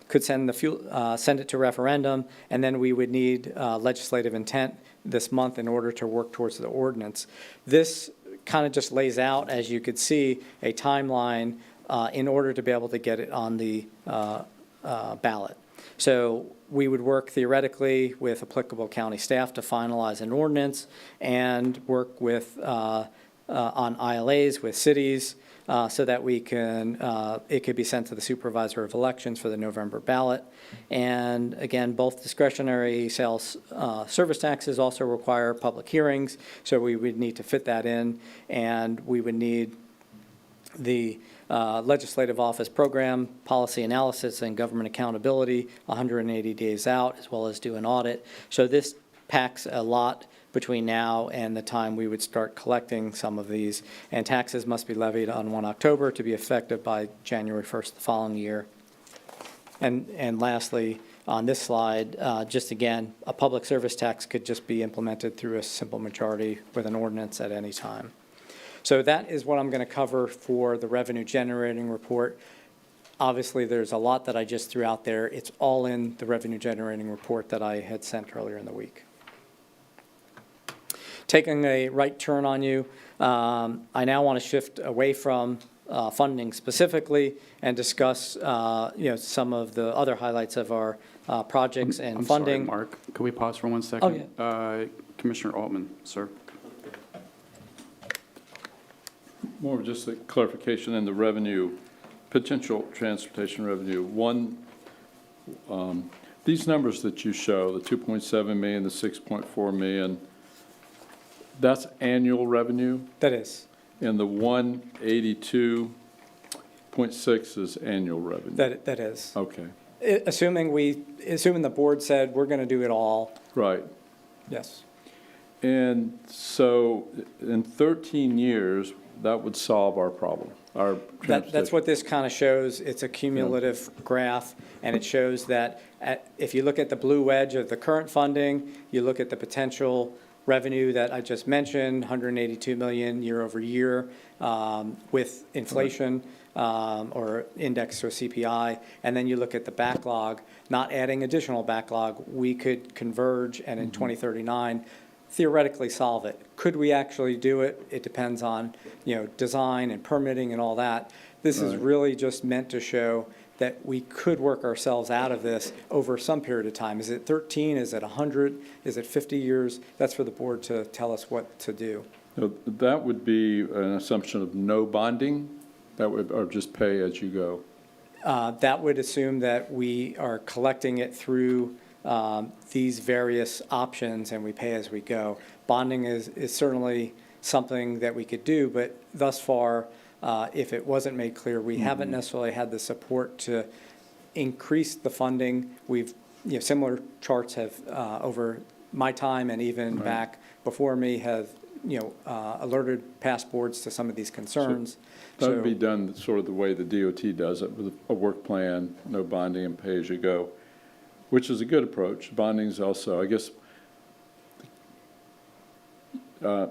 could send it to referendum, and then we would need legislative intent this month in order to work towards the ordinance. This kind of just lays out, as you could see, a timeline in order to be able to get it on the ballot. So we would work theoretically with applicable county staff to finalize an ordinance and work with on ILAs with cities so that we can, it could be sent to the Supervisor of Elections for the November ballot. And again, both discretionary sales service taxes also require public hearings, so we would need to fit that in, and we would need the legislative office program, policy analysis, and government accountability 180 days out, as well as do an audit. So this packs a lot between now and the time we would start collecting some of these. And taxes must be levied on 1 October to be effective by January 1st the following year. And lastly, on this slide, just again, a public service tax could just be implemented through a simple majority with an ordinance at any time. So that is what I'm going to cover for the revenue generating report. Obviously, there's a lot that I just threw out there. It's all in the revenue generating report that I had sent earlier in the week. Taking a right turn on you, I now want to shift away from funding specifically and discuss some of the other highlights of our projects and I'm funding. Sorry, Mark. Can we pause for 1 second? Oh, yeah. Commissioner Altman, sir. More of just a clarification in the revenue, potential transportation revenue. One, these numbers that you show, the 2.7 million, the 6.4 million, that's annual revenue? That is. And the 182 .6 is annual revenue? That is. Okay, Assuming the board said, we're going to do it all, right. yes. And so in 13 years, that would solve our problem, our That's transportation. what this kind of shows. It's a cumulative graph, and it shows that if you look at the blue wedge of the current funding, you look at the potential revenue that I just mentioned, 182 million year over year with inflation or index to CPI, and then you look at the backlog, not adding additional backlog, we could converge and in 2039 theoretically solve it. Could we actually do it? It depends on, design and permitting and all that. This is really just meant to show that we could work ourselves out of this over some period of time. Is it 13? Is it 100? Is it 50 years? That's for the board to tell us what to do. Now, that would be an assumption of no bonding, that would, or just pay as you go? That would assume that we are collecting it through these various options and we pay as we go. Bonding is certainly something that we could do, but thus far, if it wasn't made clear, we haven't necessarily had the support to increase the funding. We've, similar charts have, over my time and even back before me, have, alerted past boards to some of these concerns. That would be done sort of the way the DOT does it, with a work plan, no bonding, and pay as you go, which is a good approach. Bonding is also, I guess,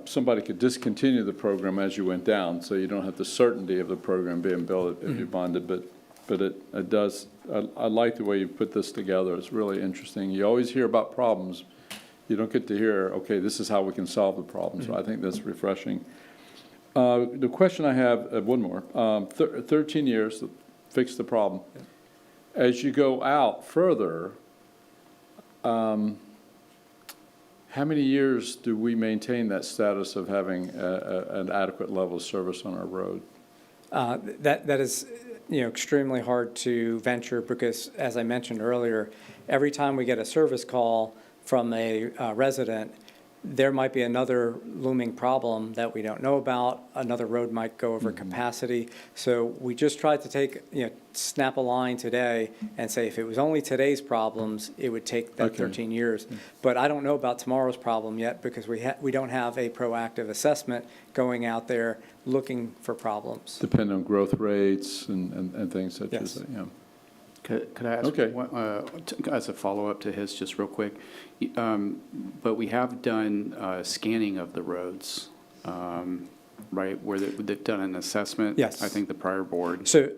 somebody could discontinue the program as you went down, so you don't have the certainty of the program being built if you bonded, but it does, I like the way you put this together. It's really interesting. You always hear about problems. You don't get to hear, okay, this is how we can solve the problem, so I think that's refreshing. The question I have, one more, 13 years to fix the problem. As you go out further, how many years do we maintain that status of having an adequate level of service on our road? That is, extremely hard to venture because, as I mentioned earlier, every time we get a service call from a resident, there might be another looming problem that we don't know about. Another road might go over capacity. So we just tried to take, snap a line today and say if it was only today's problems, it would take that 13 years. But I don't know about tomorrow's problem yet because we don't have a proactive assessment going out there looking for problems. Depending on growth rates and things such as that, yeah. Could I ask, as a follow-up to his, just real quick, but we have done scanning of the roads, right, where they've done an assessment? Yes. I think the prior board. So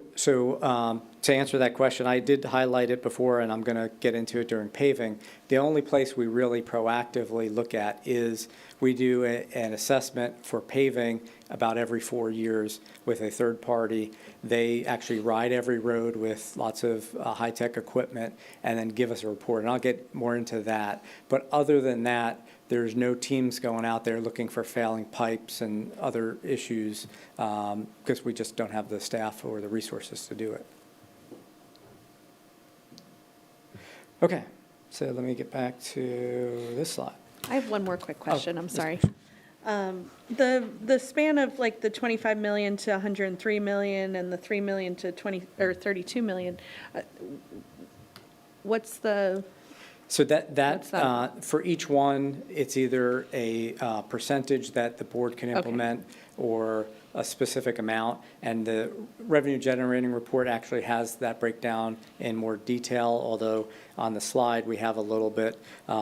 to answer that question, I did highlight it before, and I'm going to get into it during paving. The only place we really proactively look at is we do an assessment for paving about every 4 years with a third party. They actually ride every road with lots of high-tech equipment and then give us a report. And I'll get more into that. But other than that, there's no teams going out there looking for failing pipes and other issues because we just don't have the staff or the resources to do it. Okay, so let me get back to this slide. I have one more quick question, I'm sorry. The span of like the 25 million to 103 million and the 3 million to 32 million, what's the? So that for each one, it's either a percentage that the board can implement or a specific amount, and the revenue generating report actually has that breakdown in more detail, although on the slide we have a little bit.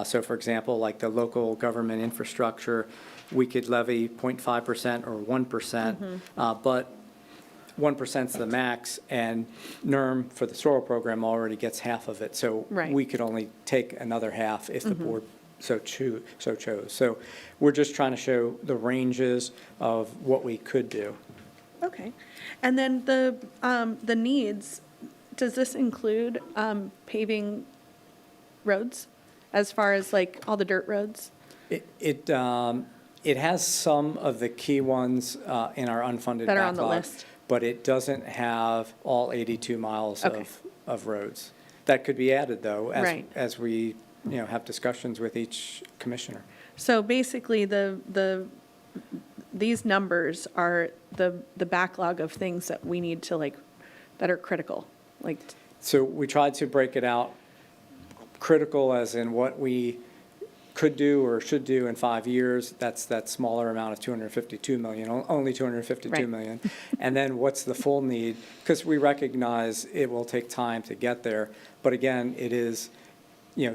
So for example, like the local government infrastructure, we could levy 0.5% or 1%, but 1% is the max, and NERM for the soil program already gets half of it. So we could only take another half if the board so chose. So we're just trying to show the ranges of what we could do. Okay. And then the needs, does this include paving roads as far as like all the dirt roads? It has some of the key ones in our unfunded that are backlog, on the list, but it doesn't have all 82 miles of roads. That could be added though, as we have discussions with each commissioner. So basically, these numbers are the backlog of things that we need to like that are critical? Like, So we tried to break it out, critical as in what we could do or should do in 5 years. That's that smaller amount of 252 million, only 252 Right. million. And then what's the full need? Because we recognize it will take time to get there. But again, it is,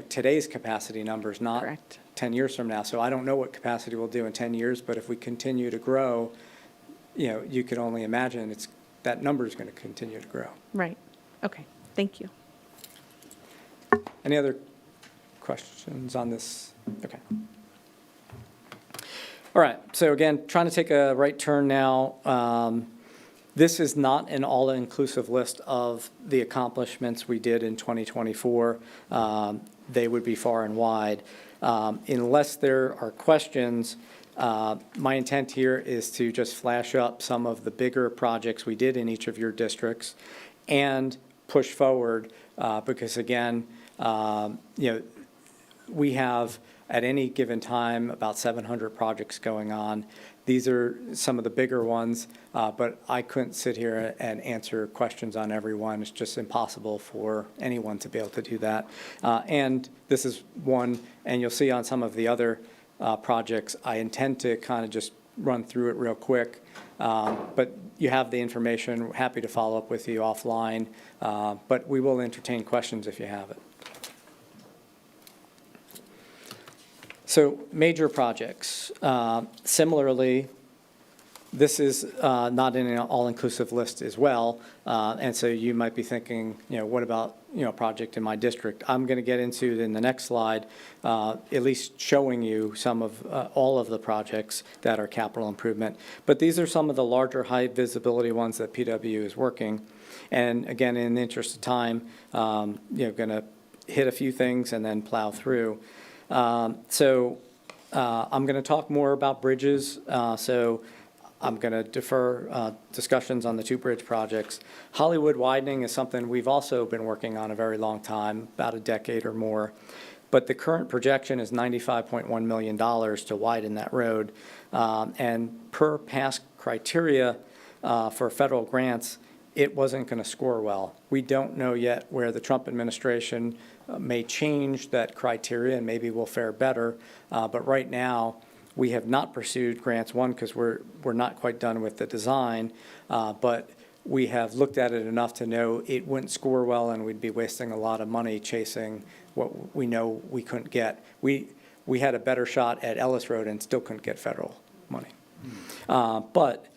today's capacity numbers, not Correct. 10 years from now. So I don't know what capacity will do in 10 years, but if we continue to grow, you can only imagine that number is going to continue to grow. right, okay, thank you. Any other questions on this? Okay. All right, so again, trying to take a right turn now. This is not an all-inclusive list of the accomplishments we did in 2024. They would be far and wide. Unless there are questions, my intent here is to just flash up some of the bigger projects we did in each of your districts and push forward, because again, we have at any given time about 700 projects going on. These are some of the bigger ones, but I couldn't sit here and answer questions on every one. It's just impossible for anyone to be able to do that. And this is one, and you'll see on some of the other projects, I intend to kind of just run through it real quick. But you have the information. We're happy to follow up with you offline, but we will entertain questions if you have it. So major projects. Similarly, this is not in an all-inclusive list as well. And so you might be thinking, what about, a project in my district? I'm going to get into it in the next slide, at least showing you some of all of the projects that are capital improvement. But these are some of the larger high visibility ones that PW is working. And again, in the interest of time, going to hit a few things and then plow through. So I'm going to talk more about bridges. So I'm going to defer discussions on the two bridge projects. Hollywood widening is something we've also been working on a very long time, about a decade or more. But the current projection is $95.1 million to widen that road. And per past criteria for federal grants, it wasn't going to score well. We don't know yet where the Trump administration may change that criteria, and maybe we'll fare better. But right now, we have not pursued grants, one, because we're not quite done with the design, but we have looked at it enough to know it wouldn't score well, and we'd be wasting a lot of money chasing what we know we couldn't get. We had a better shot at Ellis Road and still couldn't get federal money. But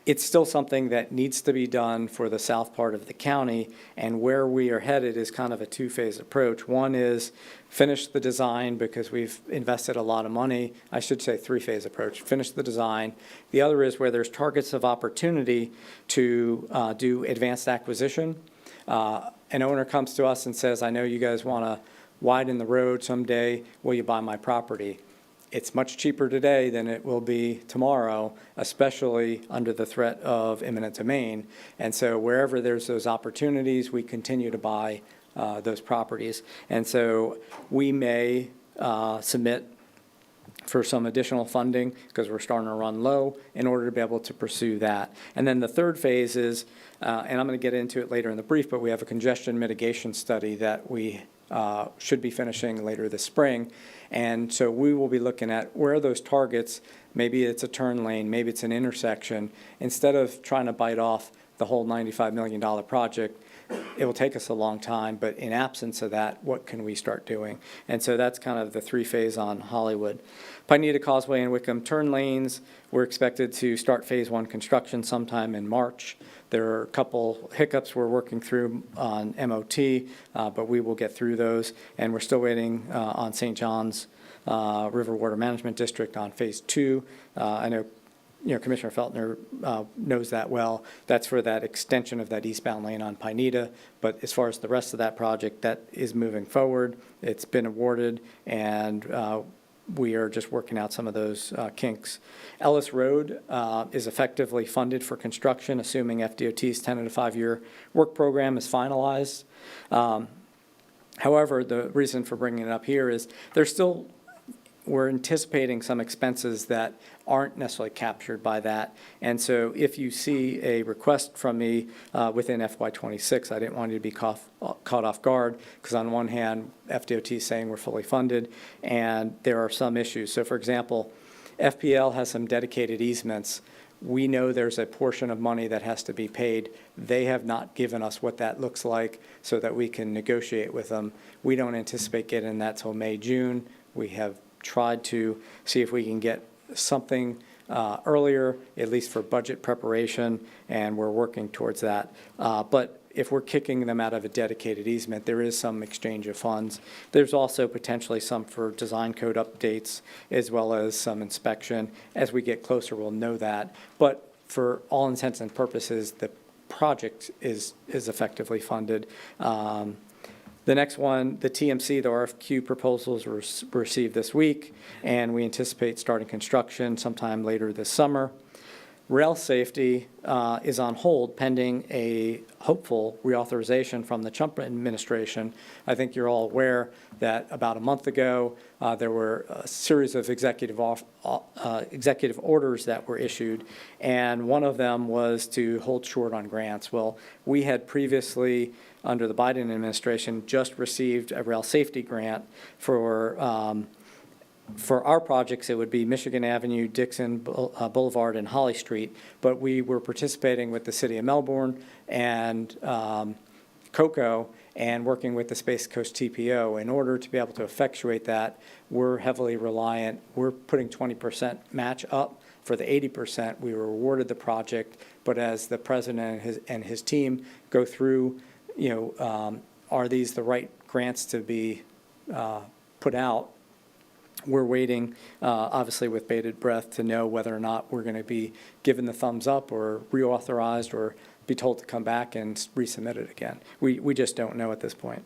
it's still something that needs to be done for the south part of the county, and where we are headed is kind of a two-phase approach. One is finish the design because we've invested a lot of money. I should say three-phase approach, finish the design. The other is where there's targets of opportunity to do advanced acquisition. An owner comes to us and says, I know you guys want to widen the road someday, will you buy my property? It's much cheaper today than it will be tomorrow, especially under the threat of eminent domain. And so wherever there's those opportunities, we continue to buy those properties. And so we may submit for some additional funding because we're starting to run low in order to be able to pursue that. And then the third phase is, and I'm going to get into it later in the brief, but we have a congestion mitigation study that we should be finishing later this spring. And so we will be looking at where are those targets. Maybe it's a turn lane, maybe it's an intersection. Instead of trying to bite off the whole $95 million project, it will take us a long time, but in absence of that, what can we start doing? And so that's kind of the three-phase on Hollywood. Pineda Causeway and Wickham turn lanes, we're expected to start phase one construction sometime in March. There are a couple hiccups we're working through on MOT, but we will get through those. And we're still waiting on St. John's River Water Management District on phase two. I know Commissioner Feltner knows that well. That's for that extension of that eastbound lane on Pineda. But as far as the rest of that project, that is moving forward. It's been awarded, and we are just working out some of those kinks. Ellis Road is effectively funded for construction, assuming FDOT's 10 to 5-year work program is finalized. However, the reason for bringing it up here is there's still we're anticipating some expenses that aren't necessarily captured by that. And so if you see a request from me within FY26, I didn't want you to be caught off guard, because on one hand, FDOT is saying we're fully funded, and there are some issues. So for example, FPL has some dedicated easements. We know there's a portion of money that has to be paid. They have not given us what that looks like so that we can negotiate with them. We don't anticipate getting that till May, June. We have tried to see if we can get something earlier, at least for budget preparation, and we're working towards that. But if we're kicking them out of a dedicated easement, there is some exchange of funds. There's also potentially some for design code updates, as well as some inspection. As we get closer, we'll know that. But for all intents and purposes, the project is effectively funded. The next one, the TMC, the RFQ proposals were received this week, and we anticipate starting construction sometime later this summer. Rail safety is on hold pending a hopeful reauthorization from the Trump administration. I think you're all aware that about a month ago, there were a series of executive orders that were issued, and one of them was to hold short on grants. Well, we had previously, under the Biden administration, just received a rail safety grant for our projects. It would be Michigan Avenue, Dixon Boulevard, and Holly Street, but we were participating with the City of Melbourne and COCO and working with the Space Coast TPO. In order to be able to effectuate that, we're heavily reliant. We're putting 20% match up for the 80%. We were awarded the project, but as the president and his team go through, are these the right grants to be put out? We're waiting, obviously with bated breath, to know whether or not we're going to be given the thumbs up or reauthorized or be told to come back and resubmit it again. We just don't know at this point.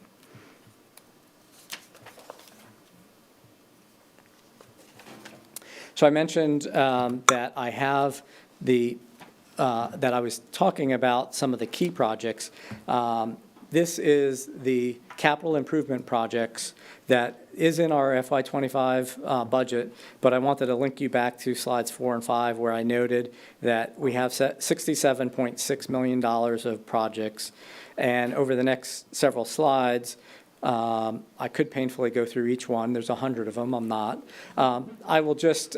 So I mentioned that I have that I was talking about some of the key projects. This is the capital improvement projects that is in our FY25 budget, but I wanted to link you back to slides 4 and 5, where I noted that we have $67.6 million of projects. And over the next several slides, I could painfully go through each one. There's 100 of them. I'm not. I will just,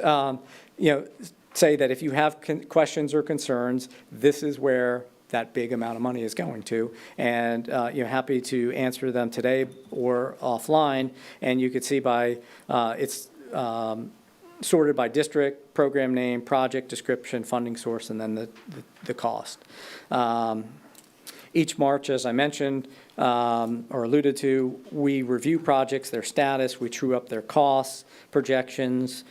say that if you have questions or concerns, this is where that big amount of money is going to, and happy to answer them today or offline. And you could see by it's sorted by district, program name, project description, funding source, and then the cost. Each March, as I mentioned or alluded to, we review projects, their status, we true up their costs, projections.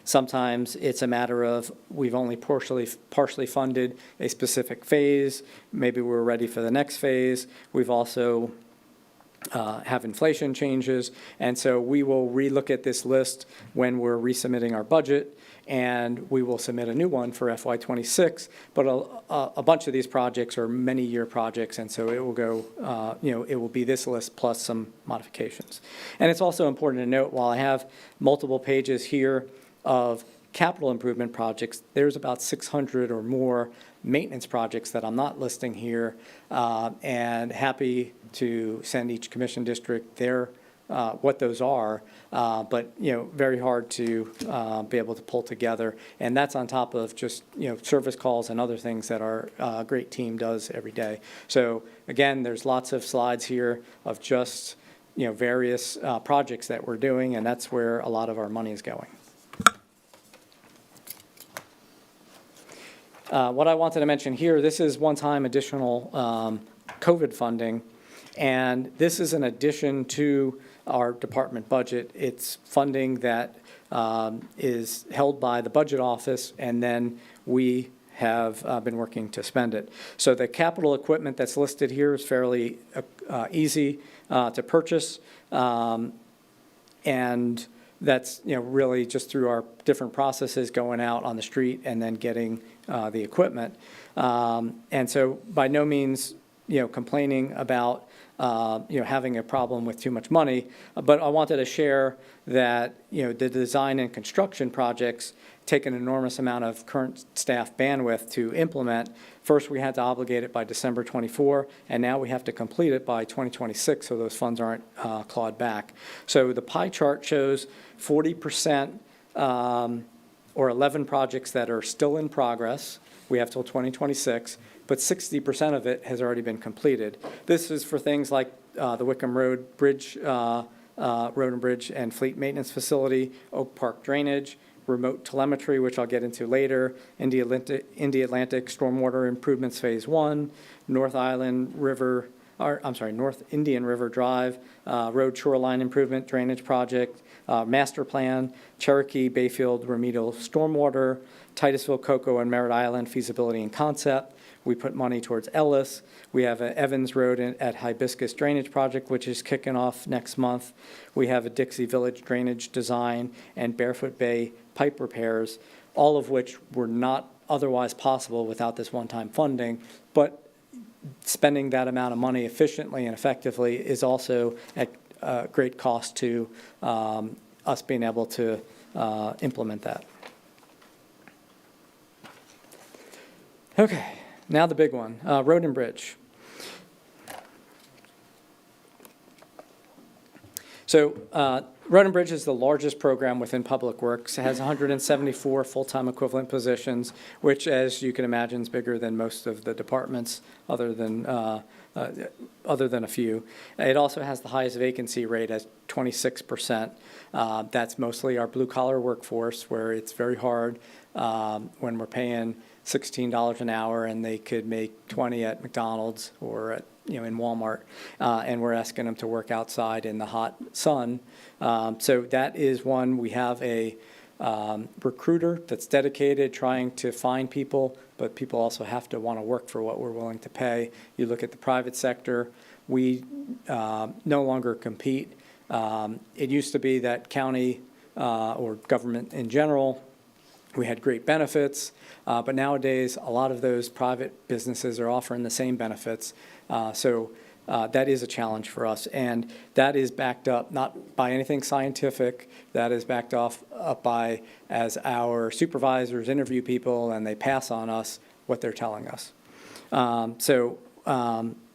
Sometimes it's a matter of we've only partially funded a specific phase. Maybe we're ready for the next phase. We've also have inflation changes, and so we will relook at this list when we're resubmitting our budget, and we will submit a new one for FY26. But a bunch of these projects are many-year projects, and so it will go, it will be this list plus some modifications. And it's also important to note, while I have multiple pages here of capital improvement projects, there's about 600 or more maintenance projects that I'm not listing here, and happy to send each commission district their what those are, but very hard to be able to pull together, and that's on top of just service calls and other things that our great team does every day. So again, there's lots of slides here of just various projects that we're doing, and that's where a lot of our money is going. What I wanted to mention here, this is one-time additional COVID funding, and this is an addition to our department budget. It's funding that is held by the budget office, and then we have been working to spend it. So the capital equipment that's listed here is fairly easy to purchase, and that's really just through our different processes, going out on the street and then getting the equipment. And so by no means complaining about having a problem with too much money. But I wanted to share that, the design and construction projects take an enormous amount of current staff bandwidth to implement. First, we had to obligate it by December 24, and now we have to complete it by 2026, so those funds aren't clawed back. So the pie chart shows 40% or 11 projects that are still in progress. We have till 2026, but 60% of it has already been completed. This is for things like the Wickham Road Bridge, Road and Bridge and Fleet Maintenance Facility, Oak Park Drainage, remote telemetry, which I'll get into later, Indy Atlantic Stormwater Improvements Phase 1, North Indian River Drive, Road Shoreline Improvement Drainage Project, Master Plan, Cherokee Bayfield Remedial Stormwater, Titusville, Cocoa, and Merritt Island Feasibility and Concept. We put money towards Ellis. We have a Evans Road at Hibiscus Drainage Project, which is kicking off next month. We have a Dixie Village Drainage Design and Barefoot Bay pipe repairs, all of which were not otherwise possible without this one-time funding. But spending that amount of money efficiently and effectively is also at great cost to us being able to implement that. Okay, now the big one, Road and Bridge. So Road and Bridge is the largest program within Public Works. It has 174 full-time equivalent positions, which, as you can imagine, is bigger than most of the departments, other than a few. It also has the highest vacancy rate at 26%. That's mostly our blue-collar workforce, where it's very hard when we're paying $16 an hour and they could make 20 at McDonald's or at in Walmart, and we're asking them to work outside in the hot sun. So that is one. We have a recruiter that's dedicated, trying to find people, but people also have to want to work for what we're willing to pay. You look at the private sector, we no longer compete. It used to be that county or government in general, we had great benefits, but nowadays a lot of those private businesses are offering the same benefits. So that is a challenge for us, and that is backed up not by anything scientific. That is backed up by, as our supervisors interview people and they pass on us what they're telling us.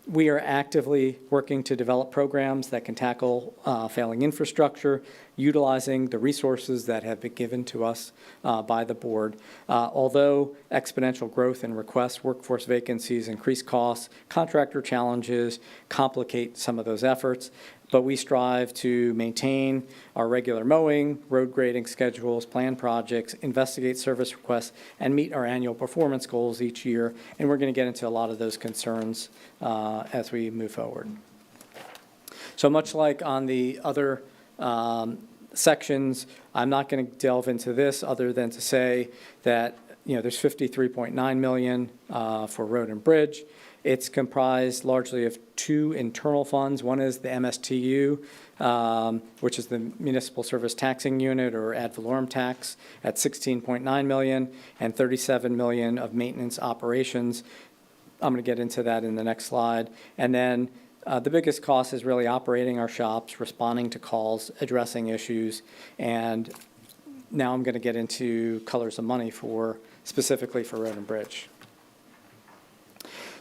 We are actively working to develop programs that can tackle failing infrastructure, utilizing the resources that have been given to us by the board. Although exponential growth in requests, workforce vacancies, increased costs, contractor challenges complicate some of those efforts, but we strive to maintain our regular mowing, road grading schedules, plan projects, investigate service requests, and meet our annual performance goals each year. And we're going to get into a lot of those concerns as we move forward. So much like on the other sections, I'm not going to delve into this other than to say that there's $53.9 million for Road and Bridge. It's comprised largely of two internal funds. One is the MSTU, which is the Municipal Service Taxing Unit, or ad valorem tax, at $16.9 million, and $37 million of maintenance operations. I'm going to get into that in the next slide. And then the biggest cost is really operating our shops, responding to calls, addressing issues, and now I'm going to get into colors of money specifically for Road and Bridge.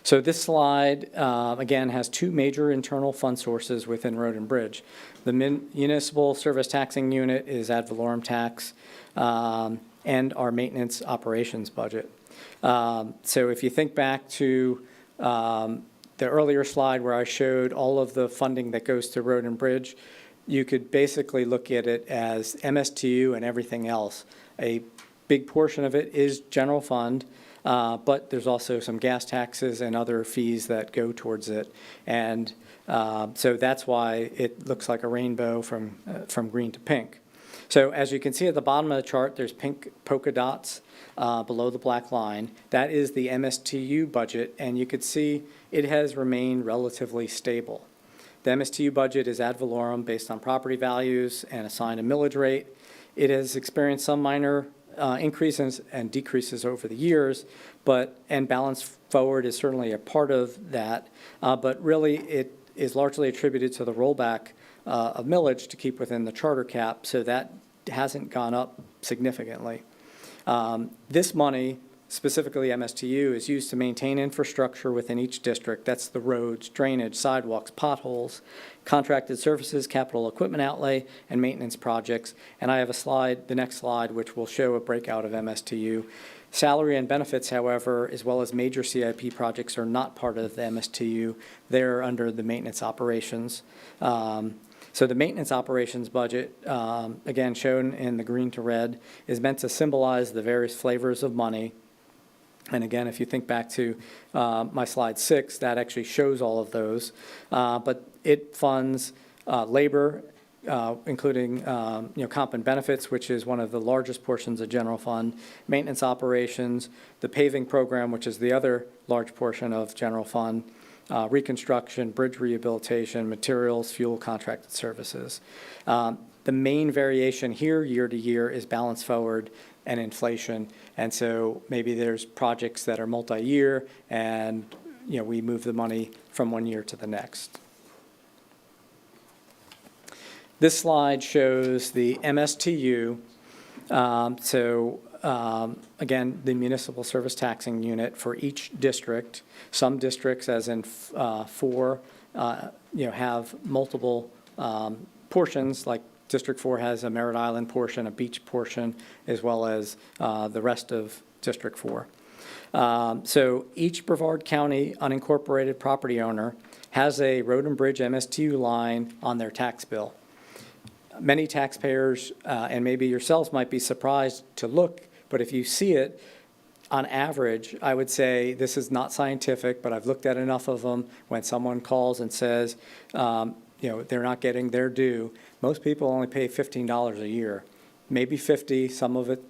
So this slide, again, has two major internal fund sources within Road and Bridge. The Municipal Service Taxing Unit is ad valorem tax, and our maintenance operations budget. So if you think back to the earlier slide where I showed all of the funding that goes to Road and Bridge, you could basically look at it as MSTU and everything else. A big portion of it is general fund, but there's also some gas taxes and other fees that go towards it. And so that's why it looks like a rainbow from green to pink. So as you can see at the bottom of the chart, there's pink polka dots below the black line. That is the MSTU budget, and you could see it has remained relatively stable. The MSTU budget is ad valorem based on property values and assigned a millage rate. It has experienced some minor increases and decreases over the years, and balance forward is certainly a part of that. But really, is largely attributed to the rollback of millage to keep within the charter cap, so that hasn't gone up significantly. This money, specifically MSTU, is used to maintain infrastructure within each district. That's the roads, drainage, sidewalks, potholes, contracted services, capital equipment outlay, and maintenance projects. And I have a slide, the next slide, which will show a breakout of MSTU. Salary and benefits, however, as well as major CIP projects, are not part of the MSTU. They're under the maintenance operations. So the maintenance operations budget, again, shown in the green to red, is meant to symbolize the various flavors of money. And again, if you think back to my slide 6, that actually shows all of those. But it funds labor, including comp and benefits, which is one of the largest portions of general fund, maintenance operations, the paving program, which is the other large portion of general fund, reconstruction, bridge rehabilitation, materials, fuel, contracted services. The main variation here year to year is balance forward and inflation. And so maybe there's projects that are multi-year and we move the money from one year to the next. This slide shows the MSTU. Again, the municipal service taxing unit for each district. Some districts, as in 4, have multiple portions, like District 4 has a Merritt Island portion, a beach portion, as well as the rest of District 4. So each Brevard County unincorporated property owner has a road and bridge MSTU line on their tax bill. Many taxpayers, and maybe yourselves, might be surprised to look, but if you see it, on average, I would say this is not scientific, but I've looked at enough of them. When someone calls and says, they're not getting their due, most people only pay $15 a year, maybe 50, some of it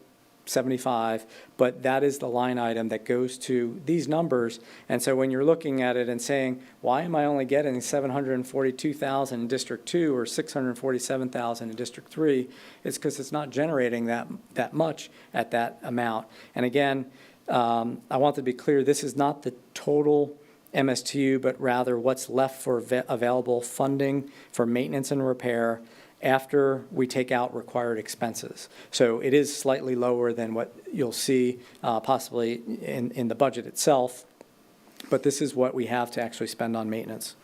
75, but that is the line item that goes to these numbers. And so when you're looking at it and saying, why am I only getting $742,000 in District 2 or $647,000 in District 3, it's because it's not generating that much at that amount. And again, I want to be clear, this is not the total MSTU, but rather what's left for available funding for maintenance and repair after we take out required expenses. So it is slightly lower than what you'll see possibly in the budget itself, but this is what we have to actually spend on maintenance.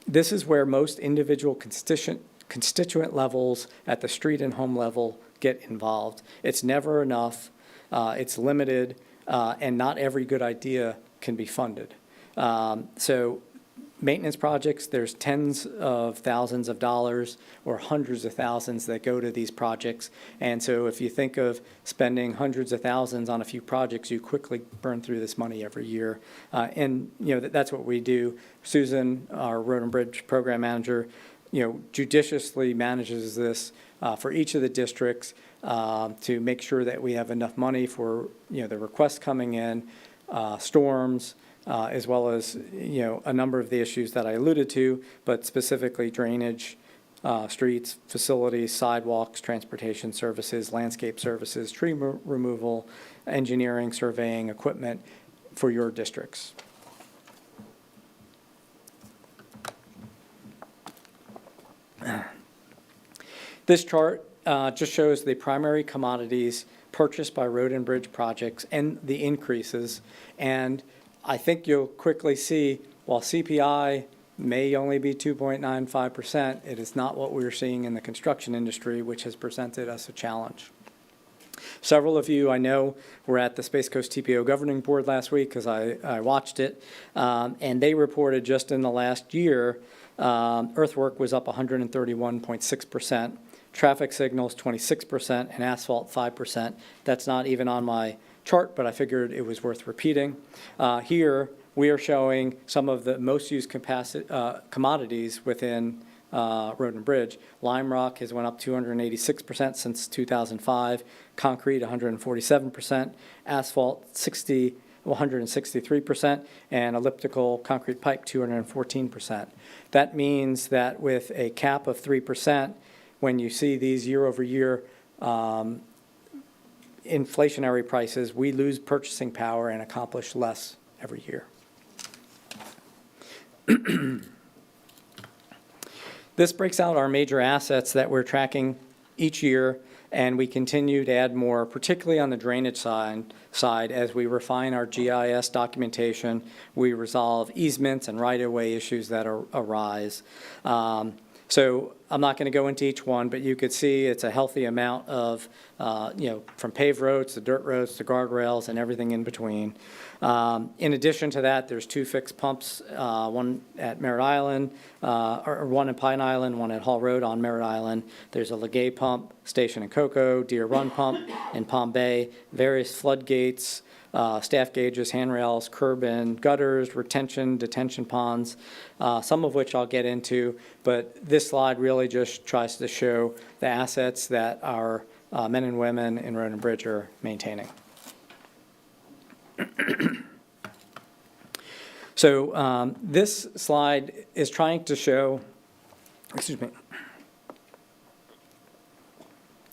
This is where most individual constituent levels at the street and home level get involved. It's never enough, it's limited, and not every good idea can be funded. So maintenance projects, there's tens of thousands of dollars or hundreds of thousands that go to these projects. And so if you think of spending hundreds of thousands on a few projects, you quickly burn through this money every year. And that's what we do. Susan, our Road and Bridge Program Manager, judiciously manages this for each of the districts to make sure that we have enough money for the requests coming in, storms, as well as a number of the issues that I alluded to, but specifically drainage, streets, facilities, sidewalks, transportation services, landscape services, tree removal, engineering, surveying, equipment for your districts. This chart just shows the primary commodities purchased by road and bridge projects and the increases. And I think you'll quickly see, while CPI may only be 2.95%, it is not what we're seeing in the construction industry, which has presented us a challenge. Several of you I know were at the Space Coast TPO Governing Board last week because I watched it, and they reported just in the last year, earthwork was up 131.6%, traffic signals 26%, and asphalt 5%. That's not even on my chart, but I figured it was worth repeating. Here, we are showing some of the most used commodities within road and bridge. Lime rock has went up 286% since 2005, concrete 147%, asphalt 163%, and elliptical concrete pipe 214%. That means that with a cap of 3%, when you see these year-over-year inflationary prices, we lose purchasing power and accomplish less every year. This breaks out our major assets that we're tracking each year, and we continue to add more, particularly on the drainage side as we refine our GIS documentation, we resolve easements and right-of-way issues that arise. So I'm not going to go into each one, but you could see it's a healthy amount of, from paved roads to dirt roads to guardrails and everything in between. In addition to that, there's 2 fixed pumps, one at Merritt Island, or one in Pine Island, one at Hall Road on Merritt Island. There's a Legay pump station in Cocoa, Deer Run pump in Palm Bay, various floodgates, staff gauges, handrails, curb and gutters, retention, detention ponds, some of which I'll get into, but this slide really just tries to show the assets that our men and women in Road and Bridge are maintaining. So this slide is trying to show,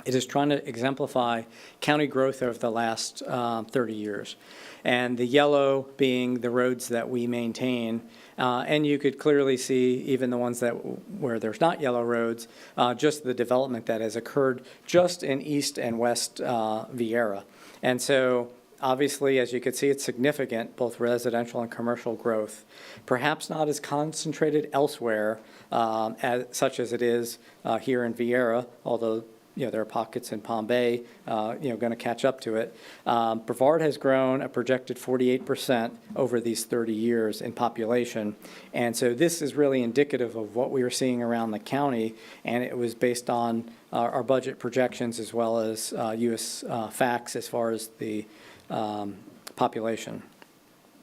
it is trying to exemplify county growth over the last 30 years. And the yellow being the roads that we maintain. And you could clearly see even the ones where there's not yellow roads, just the development that has occurred just in East and West Viera. And so obviously, as you can see, it's significant, both residential and commercial growth. Perhaps not as concentrated elsewhere, such as it is here in Viera, although there are pockets in Palm Bay, going to catch up to it. Brevard has grown a projected 48% over these 30 years in population. And so this is really indicative of what we are seeing around the county, and it was based on our budget projections as well as U.S. facts as far as the population.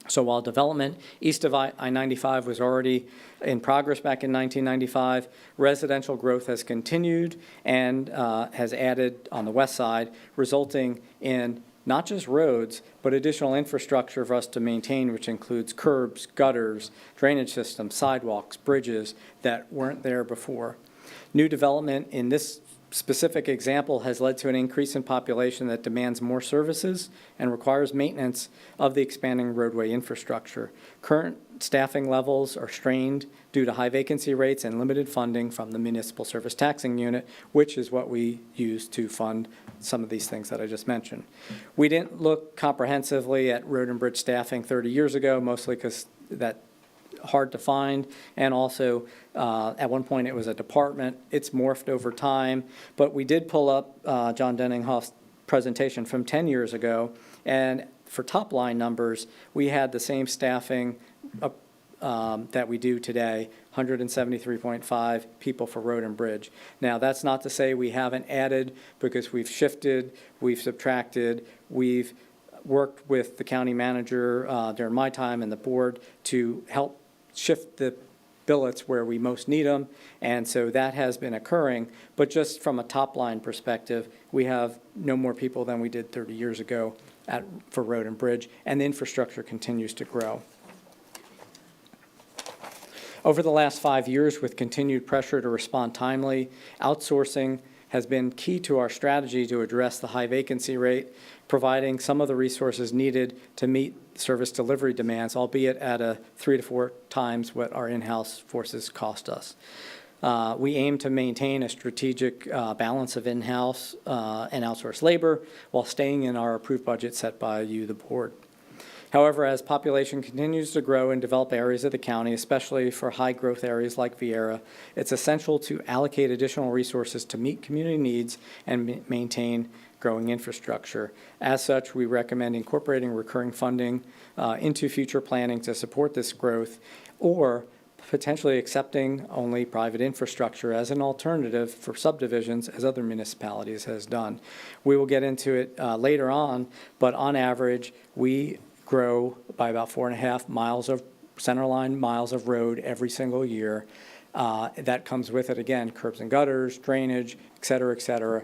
So while development east of I-95 was already in progress back in 1995, residential growth has continued and has added on the west side, resulting in not just roads, but additional infrastructure for us to maintain, which includes curbs, gutters, drainage systems, sidewalks, bridges that weren't there before. New development in this specific example has led to an increase in population that demands more services and requires maintenance of the expanding roadway infrastructure. Current staffing levels are strained due to high vacancy rates and limited funding from the municipal service taxing unit, which is what we use to fund some of these things that I just mentioned. We didn't look comprehensively at road and bridge staffing 30 years ago, mostly because that hard to find, and also at one point it was a department. It's morphed over time, but we did pull up John Denninghoff's presentation from 10 years ago, and for top line numbers, we had the same staffing that we do today, 173.5 people for road and bridge. Now, that's not to say we haven't added, because we've shifted, we've subtracted, we've worked with the county manager during my time and the board to help shift the billets where we most need them, and so that has been occurring. But just from a top-line perspective, we have no more people than we did 30 years ago for road and bridge, and the infrastructure continues to grow. Over the last 5 years, with continued pressure to respond timely, outsourcing has been key to our strategy to address the high vacancy rate, providing some of the resources needed to meet service delivery demands, albeit at a 3 to 4 times what our in-house forces cost us. We aim to maintain a strategic balance of in-house and outsourced labor while staying in our approved budget set by you, the board. However, as population continues to grow in developed areas of the county, especially for high-growth areas like Viera, it's essential to allocate additional resources to meet community needs and maintain growing infrastructure. As such, we recommend incorporating recurring funding into future planning to support this growth, or potentially accepting only private infrastructure as an alternative for subdivisions, as other municipalities has done. We will get into it later on, but on average, we grow by about 4.5 miles of centerline miles of road every single year. That comes with it, again, curbs and gutters, drainage, et cetera,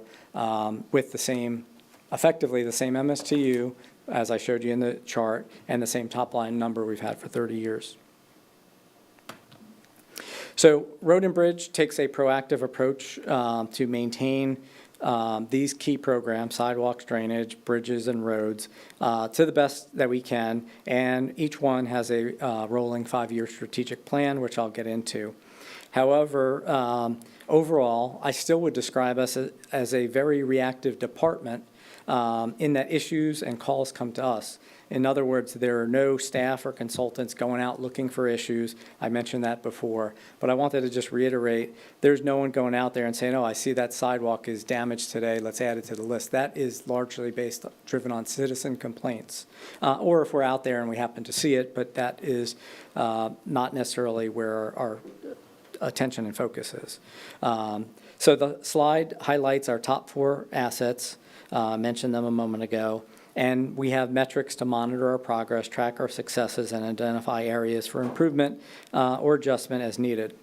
with the same, effectively the same MSTU, as I showed you in the chart, and the same top-line number we've had for 30 years. So Road and Bridge takes a proactive approach to maintain these key programs, sidewalks, drainage, bridges, and roads, to the best that we can. And each one has a rolling 5-year strategic plan, which I'll get into. However, overall, I still would describe us as a very reactive department in that issues and calls come to us. In other words, there are no staff or consultants going out looking for issues. I mentioned that before, but I wanted to just reiterate, there's no one going out there and saying, oh, I see that sidewalk is damaged today, let's add it to the list. That is largely driven on citizen complaints. Or if we're out there and we happen to see it, but that is not necessarily where our attention and focus is. So the slide highlights our top 4 assets. Mentioned them a moment ago. And we have metrics to monitor our progress, track our successes, and identify areas for improvement or adjustment as needed.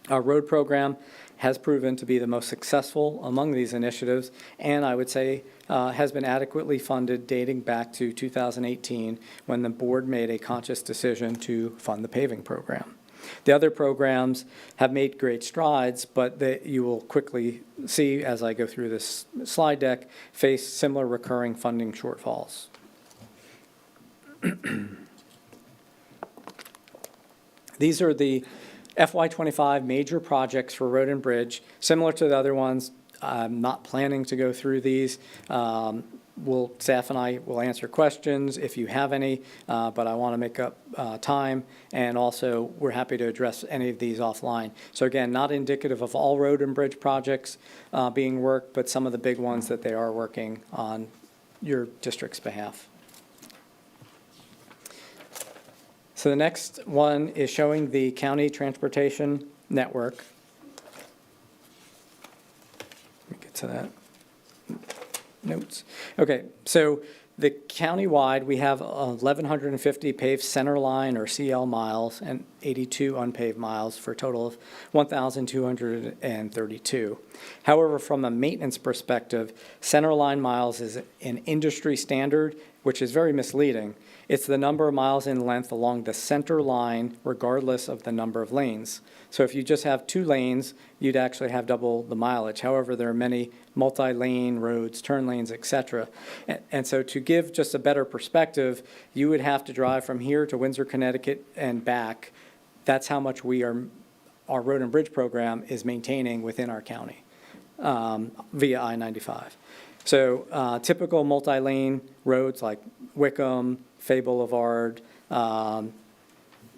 Our road program has proven to be the most successful among these initiatives, and I would say has been adequately funded dating back to 2018 when the board made a conscious decision to fund the paving program. The other programs have made great strides, but you will quickly see as I go through this slide deck, face similar recurring funding shortfalls. These are the FY25 major projects for Road and Bridge. Similar to the other ones, I'm not planning to go through these. Staff and I will answer questions if you have any, but I want to make up time, and also we're happy to address any of these offline. So again, not indicative of all road and bridge projects being worked, but some of the big ones that they are working on your district's behalf. So the next one is showing the county transportation network. Let me get to that. Notes. Okay, so the countywide, we have 1,150 paved center line or CL miles and 82 unpaved miles for a total of 1,232. However, from a maintenance perspective, center line miles is an industry standard, which is very misleading. It's the number of miles in length along the center line, regardless of the number of lanes. So if you just have 2 lanes, you'd actually have double the mileage. However, there are many multi-lane roads, turn lanes, et cetera. And so to give just a better perspective, you would have to drive from here to Windsor, Connecticut and back. That's how much our road and bridge program is maintaining within our county via I-95. So typical multi-lane roads like Wickham, Fay Boulevard,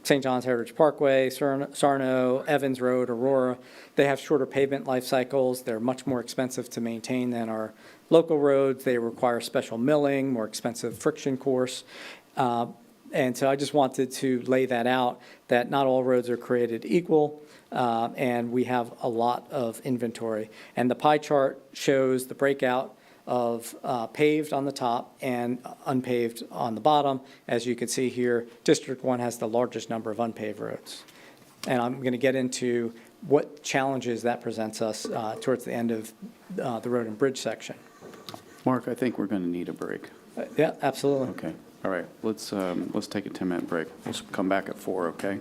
St. John's Heritage Parkway, Sarno, Evans Road, Aurora, they have shorter pavement life cycles. They're much more expensive to maintain than our local roads. They require special milling, more expensive friction course. And so I just wanted to lay that out, that not all roads are created equal, and we have a lot of inventory. And the pie chart shows the breakout of paved on the top and unpaved on the bottom. As you can see here, District 1 has the largest number of unpaved roads. And I'm going to get into what challenges that presents us towards the end of the road and bridge section. Mark, I think we're going to need a break. Yeah, absolutely. Okay. All right. Let's take a 10-minute break. We'll come back at 4, okay?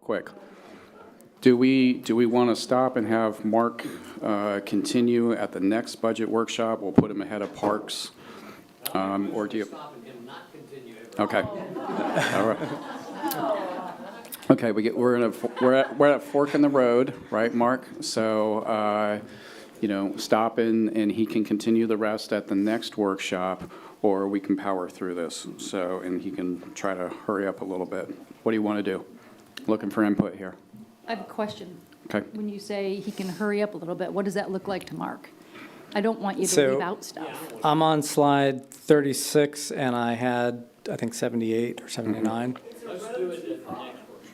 quick. Do we want to stop and have Mark continue at the next budget workshop? We'll put him ahead of Parks. Or do you? Stopping him not continue ever. Okay. All right. Okay, we're at fork in the road, right, Mark? So, stop and he can continue the rest at the next workshop, or we can power through this. So, and he can try to hurry up a little bit. What do you want to do? Looking for input here. I have a question. Okay. When you say he can hurry up a little bit, what does that look like to Mark? I don't want you to So- leave out stuff. I'm on slide 36, and I had, I think, 78 or 79. Let's do it at the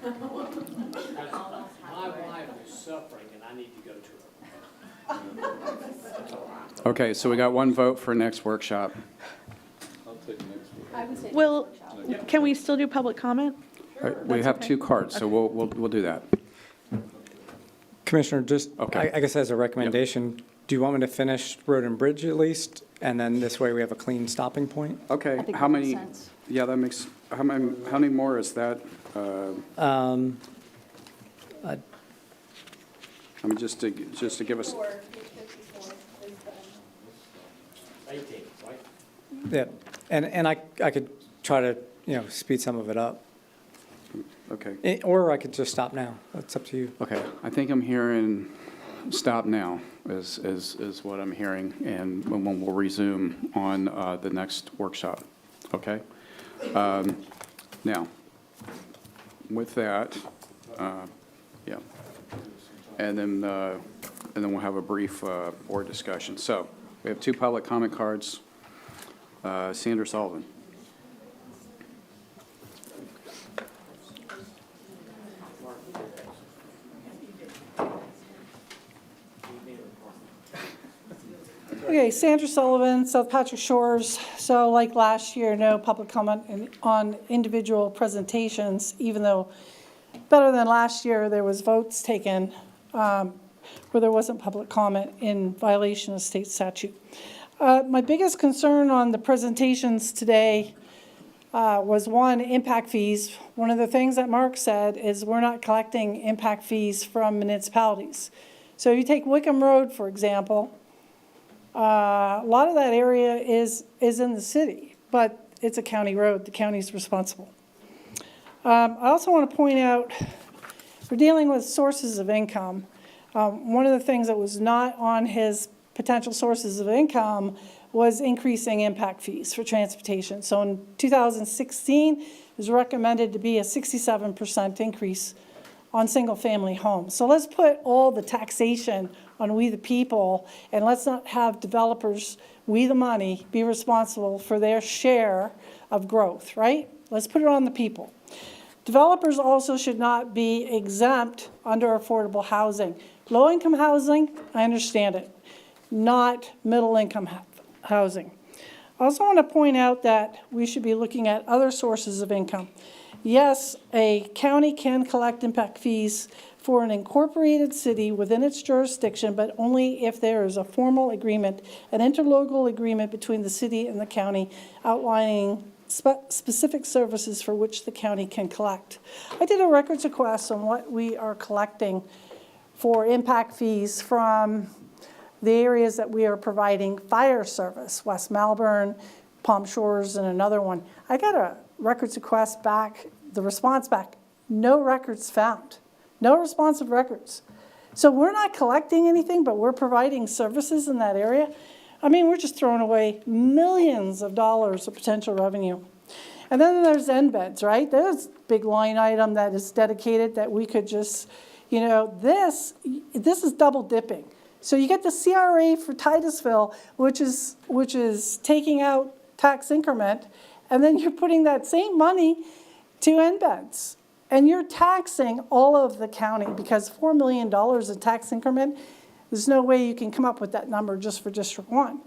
next workshop. My wife is suffering and I need to go to her. Okay, so we got one vote for next workshop. I'll take next one. Will, can we still do public comment? All right, we have two cards, so we'll do that. Commissioner, just, Okay. I guess as a recommendation, do you want me to finish Road and Bridge at least? And then this way we have a clean stopping point? Okay, I think how that makes many? sense. Yeah, that makes, how many more is that? I mean, just to give us, 18, right? Yeah, and I could try to, speed some of it up. okay. Or I could just stop now. That's up to you. Okay, I think I'm hearing stop now is what I'm hearing, and when we'll resume on the next workshop, okay? Now, with that, yeah, and then we'll have a brief board discussion. So, we have two public comment cards. Sandra Sullivan. Okay, Sandra Sullivan, South Patrick Shores. So like last year, no public comment on individual presentations, even though better than last year, there was votes taken where there wasn't public comment in violation of state statute. My biggest concern on the presentations today was one, impact fees. One of the things that Mark said is we're not collecting impact fees from municipalities. So if you take Wickham Road, for example, a lot of that area is in the city, but it's a county road. The county's responsible. I also want to point out, we're dealing with sources of income. One of the things that was not on his potential sources of income was increasing impact fees for transportation. So in 2016, it was recommended to be a 67% increase on single-family homes. So let's put all the taxation on we the people, and let's not have developers, we the money, be responsible for their share of growth, right? Let's put it on the people. Developers also should not be exempt under affordable housing. Low-income housing, I understand it, not middle-income housing. I also want to point out that we should be looking at other sources of income. Yes, a county can collect impact fees for an incorporated city within its jurisdiction, but only if there is a formal agreement, an interlocal agreement between the city and the county outlining specific services for which the county can collect. I did a records request on what we are collecting for impact fees from the areas that we are providing fire service, West Malvern, Palm Shores, and another one. I got a records request back, the response back, no records found, no responsive records. So we're not collecting anything, but we're providing services in that area. I mean, we're just throwing away millions of dollars of potential revenue. And then there's embeds, right? There's a big line item that is dedicated that we could just, this is double dipping. So you get the CRA for Titusville, which is taking out tax increment, and then you're putting that same money to embeds. And you're taxing all of the county because $4 million in tax increment, there's no way you can come up with that number just for District 1.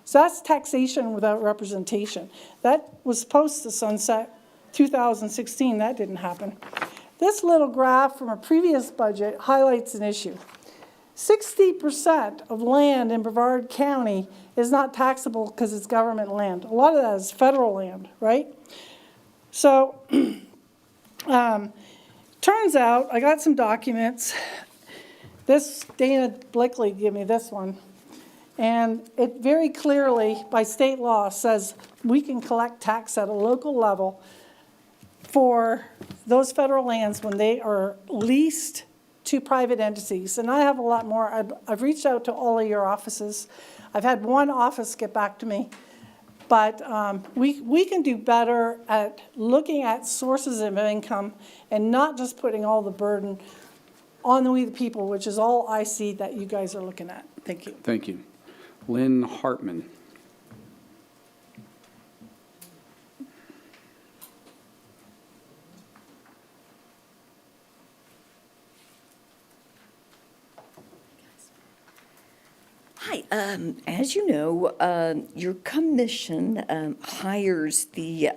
So that's taxation without representation. That was supposed to sunset 2016. That didn't happen. This little graph from a previous budget highlights an issue. 60% of land in Brevard County is not taxable because it's government land. A lot of that is federal land, right? So Turns out, I got some documents. This, Dana Blakely gave me this one. And it very clearly, by state law, says we can collect tax at a local level for those federal lands when they are leased to private entities. And I have a lot more. I've reached out to all of your offices. I've had one office get back to me. But we can do better at looking at sources of income and not just putting all the burden on we the people, which is all I see that you guys are looking at. Thank you. Thank you. Lynn Hartman. Hi, as you know, your commission hires the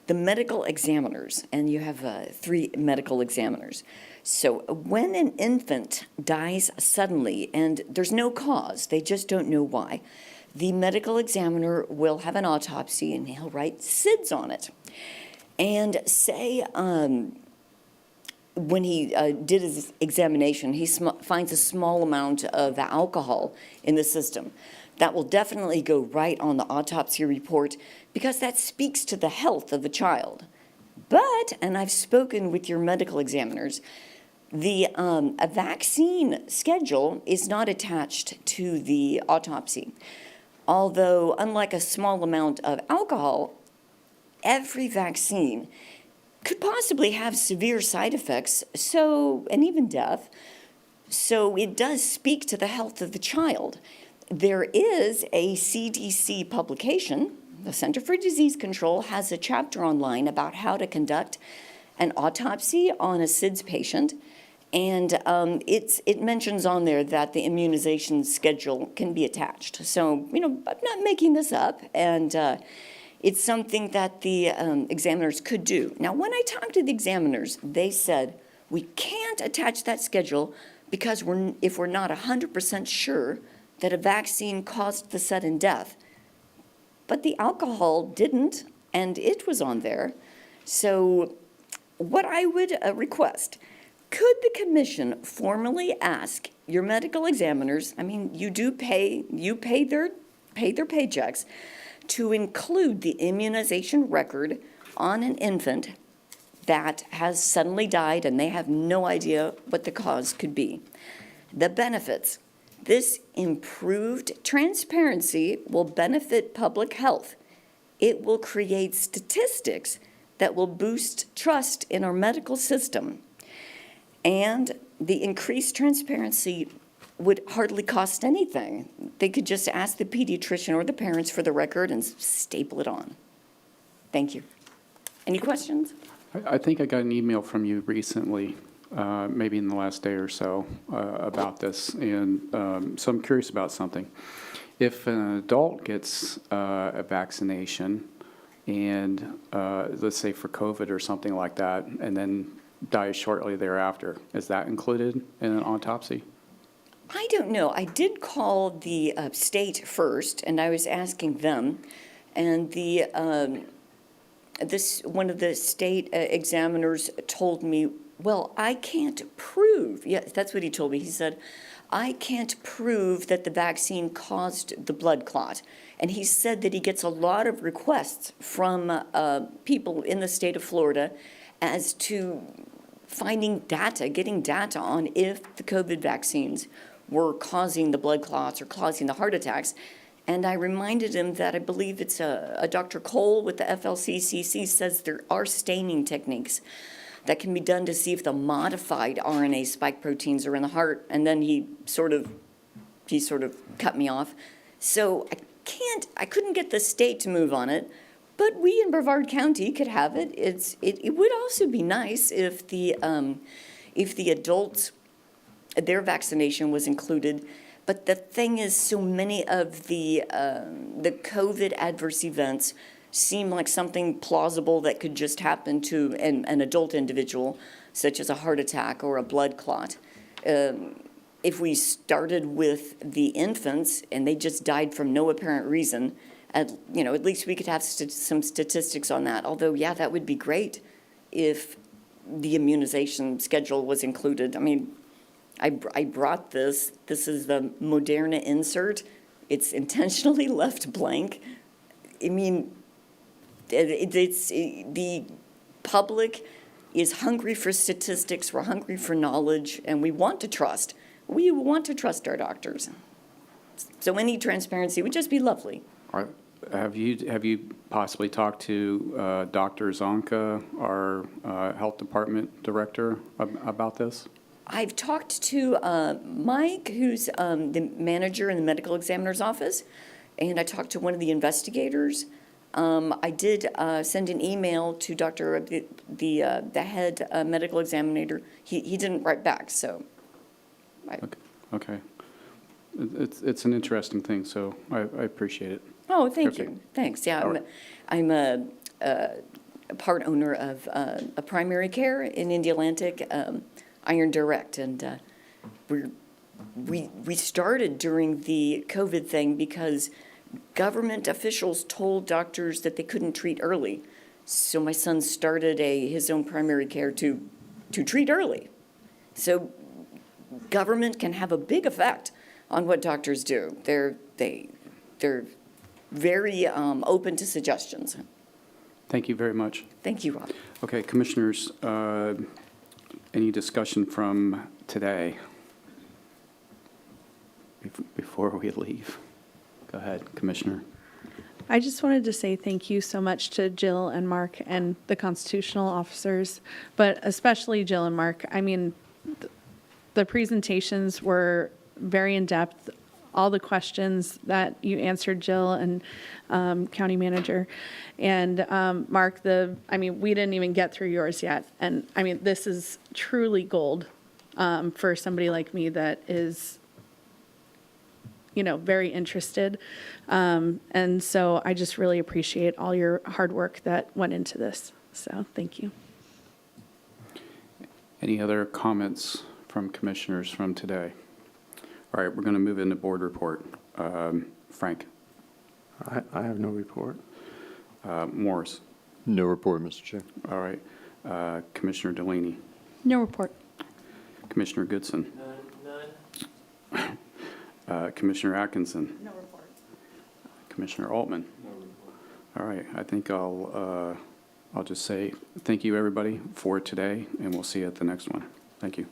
medical examiners, and you have 3 medical examiners. So when an infant dies suddenly, and there's no cause, they just don't know why, the medical examiner will have an autopsy and he'll write SIDS on it. And say, when he did his examination, he finds a small amount of alcohol in the system. That will definitely go right on the autopsy report because that speaks to the health of the child. But, and I've spoken with your medical examiners, a vaccine schedule is not attached to the autopsy. Although, unlike a small amount of alcohol, every vaccine could possibly have severe side effects, and even death. So it does speak to the health of the child. There is a CDC publication, the Center for Disease Control has a chapter online about how to conduct an autopsy on a SIDS patient. And it mentions on there that the immunization schedule can be attached. So, I'm not making this up. And it's something that the examiners could do. Now, when I talked to the examiners, they said, we can't attach that schedule because if we're not 100% sure that a vaccine caused the sudden death. But the alcohol didn't, and it was on there. So what I would request, could the commission formally ask your medical examiners, you pay their paychecks, to include the immunization record on an infant that has suddenly died and they have no idea what the cause could be. The benefits. This improved transparency will benefit public health. It will create statistics that will boost trust in our medical system. And the increased transparency would hardly cost anything. They could just ask the pediatrician or the parents for the record and staple it on. Thank you. Any questions? I think I got an email from you recently, maybe in the last day or so, about this. And so I'm curious about something. If an adult gets a vaccination and let's say for COVID or something like that, and then dies shortly thereafter, is that included in an autopsy? I don't know. I did call the state first, and I was asking them, and one of the state examiners told me, well, I can't prove. Yeah, that's what he told me. He said, I can't prove that the vaccine caused the blood clot. And he said that he gets a lot of requests from people in the state of Florida as to finding data, getting data on if the COVID vaccines were causing the blood clots or causing the heart attacks. And I reminded him that I believe it's a Dr. Cole with the FLCCC says there are staining techniques that can be done to see if the modified RNA spike proteins are in the heart. And then he sort of cut me off. So I couldn't get the state to move on it, but we in Brevard County could have it. It would also be nice if the adults, their vaccination was included. But the thing is, so many of the COVID adverse events seem like something plausible that could just happen to an adult individual, such as a heart attack or a blood clot. If we started with the infants and they just died from no apparent reason, at least we could have some statistics on that. Although, yeah, that would be great if the immunization schedule was included. I mean, I brought this. This is the Moderna insert. It's intentionally left blank. I mean, the public is hungry for statistics. We're hungry for knowledge, and we want to trust. We want to trust our doctors. So any transparency would just be lovely. Have you possibly talked to Dr. Zonka, our health department director, about this? I've talked to Mike, who's the manager in the medical examiner's office, and I talked to one of the investigators. I did send an email to the head medical examiner. He didn't write back, so. Okay. It's an interesting thing, so I appreciate it. Oh, thank Okay. you. Thanks. Yeah, All right. I'm a part owner of a primary care in Indialantic, Iron Direct, and we started during the COVID thing because government officials told doctors that they couldn't treat early. So my son started his own primary care to treat early. So government can have a big effect on what doctors do. They're very open to suggestions. Thank you very much. Thank you, Rob. Okay, Commissioners, any discussion from today before we leave? Go ahead, Commissioner. I just wanted to say thank you so much to Jill and Mark and the constitutional officers, but especially Jill and Mark. I mean, the presentations were very in-depth. All the questions that you answered, Jill and County Manager. And Mark, we didn't even get through yours yet. And I mean, this is truly gold for somebody like me that is, very interested. And so I just really appreciate all your hard work that went into this. So thank you. Any other comments from commissioners from today? All right, we're going to move into board report. Frank? I have no report. Morris? No report, Mr. Chair. All right. Commissioner Delaney? No report. Commissioner Goodson? None. Commissioner Atkinson? No report. Commissioner Altman? No report. All right, I think I'll just say thank you, everybody, for today, and we'll see you at the next one. Thank you.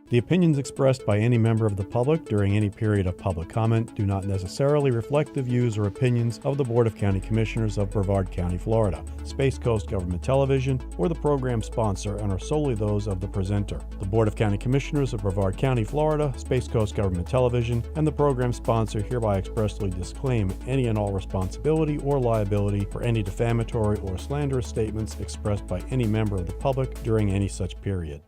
The opinions expressed by any member of the public during any period of public comment do not necessarily reflect the views or opinions of the Board of County Commissioners of Brevard County, Florida, Space Coast Government Television, or the program sponsor, and are solely those of the presenter. The Board of County Commissioners of Brevard County, Florida, Space Coast Government Television, and the program sponsor hereby expressly disclaim any and all responsibility or liability for any defamatory or slanderous statements expressed by any member of the public during any such period.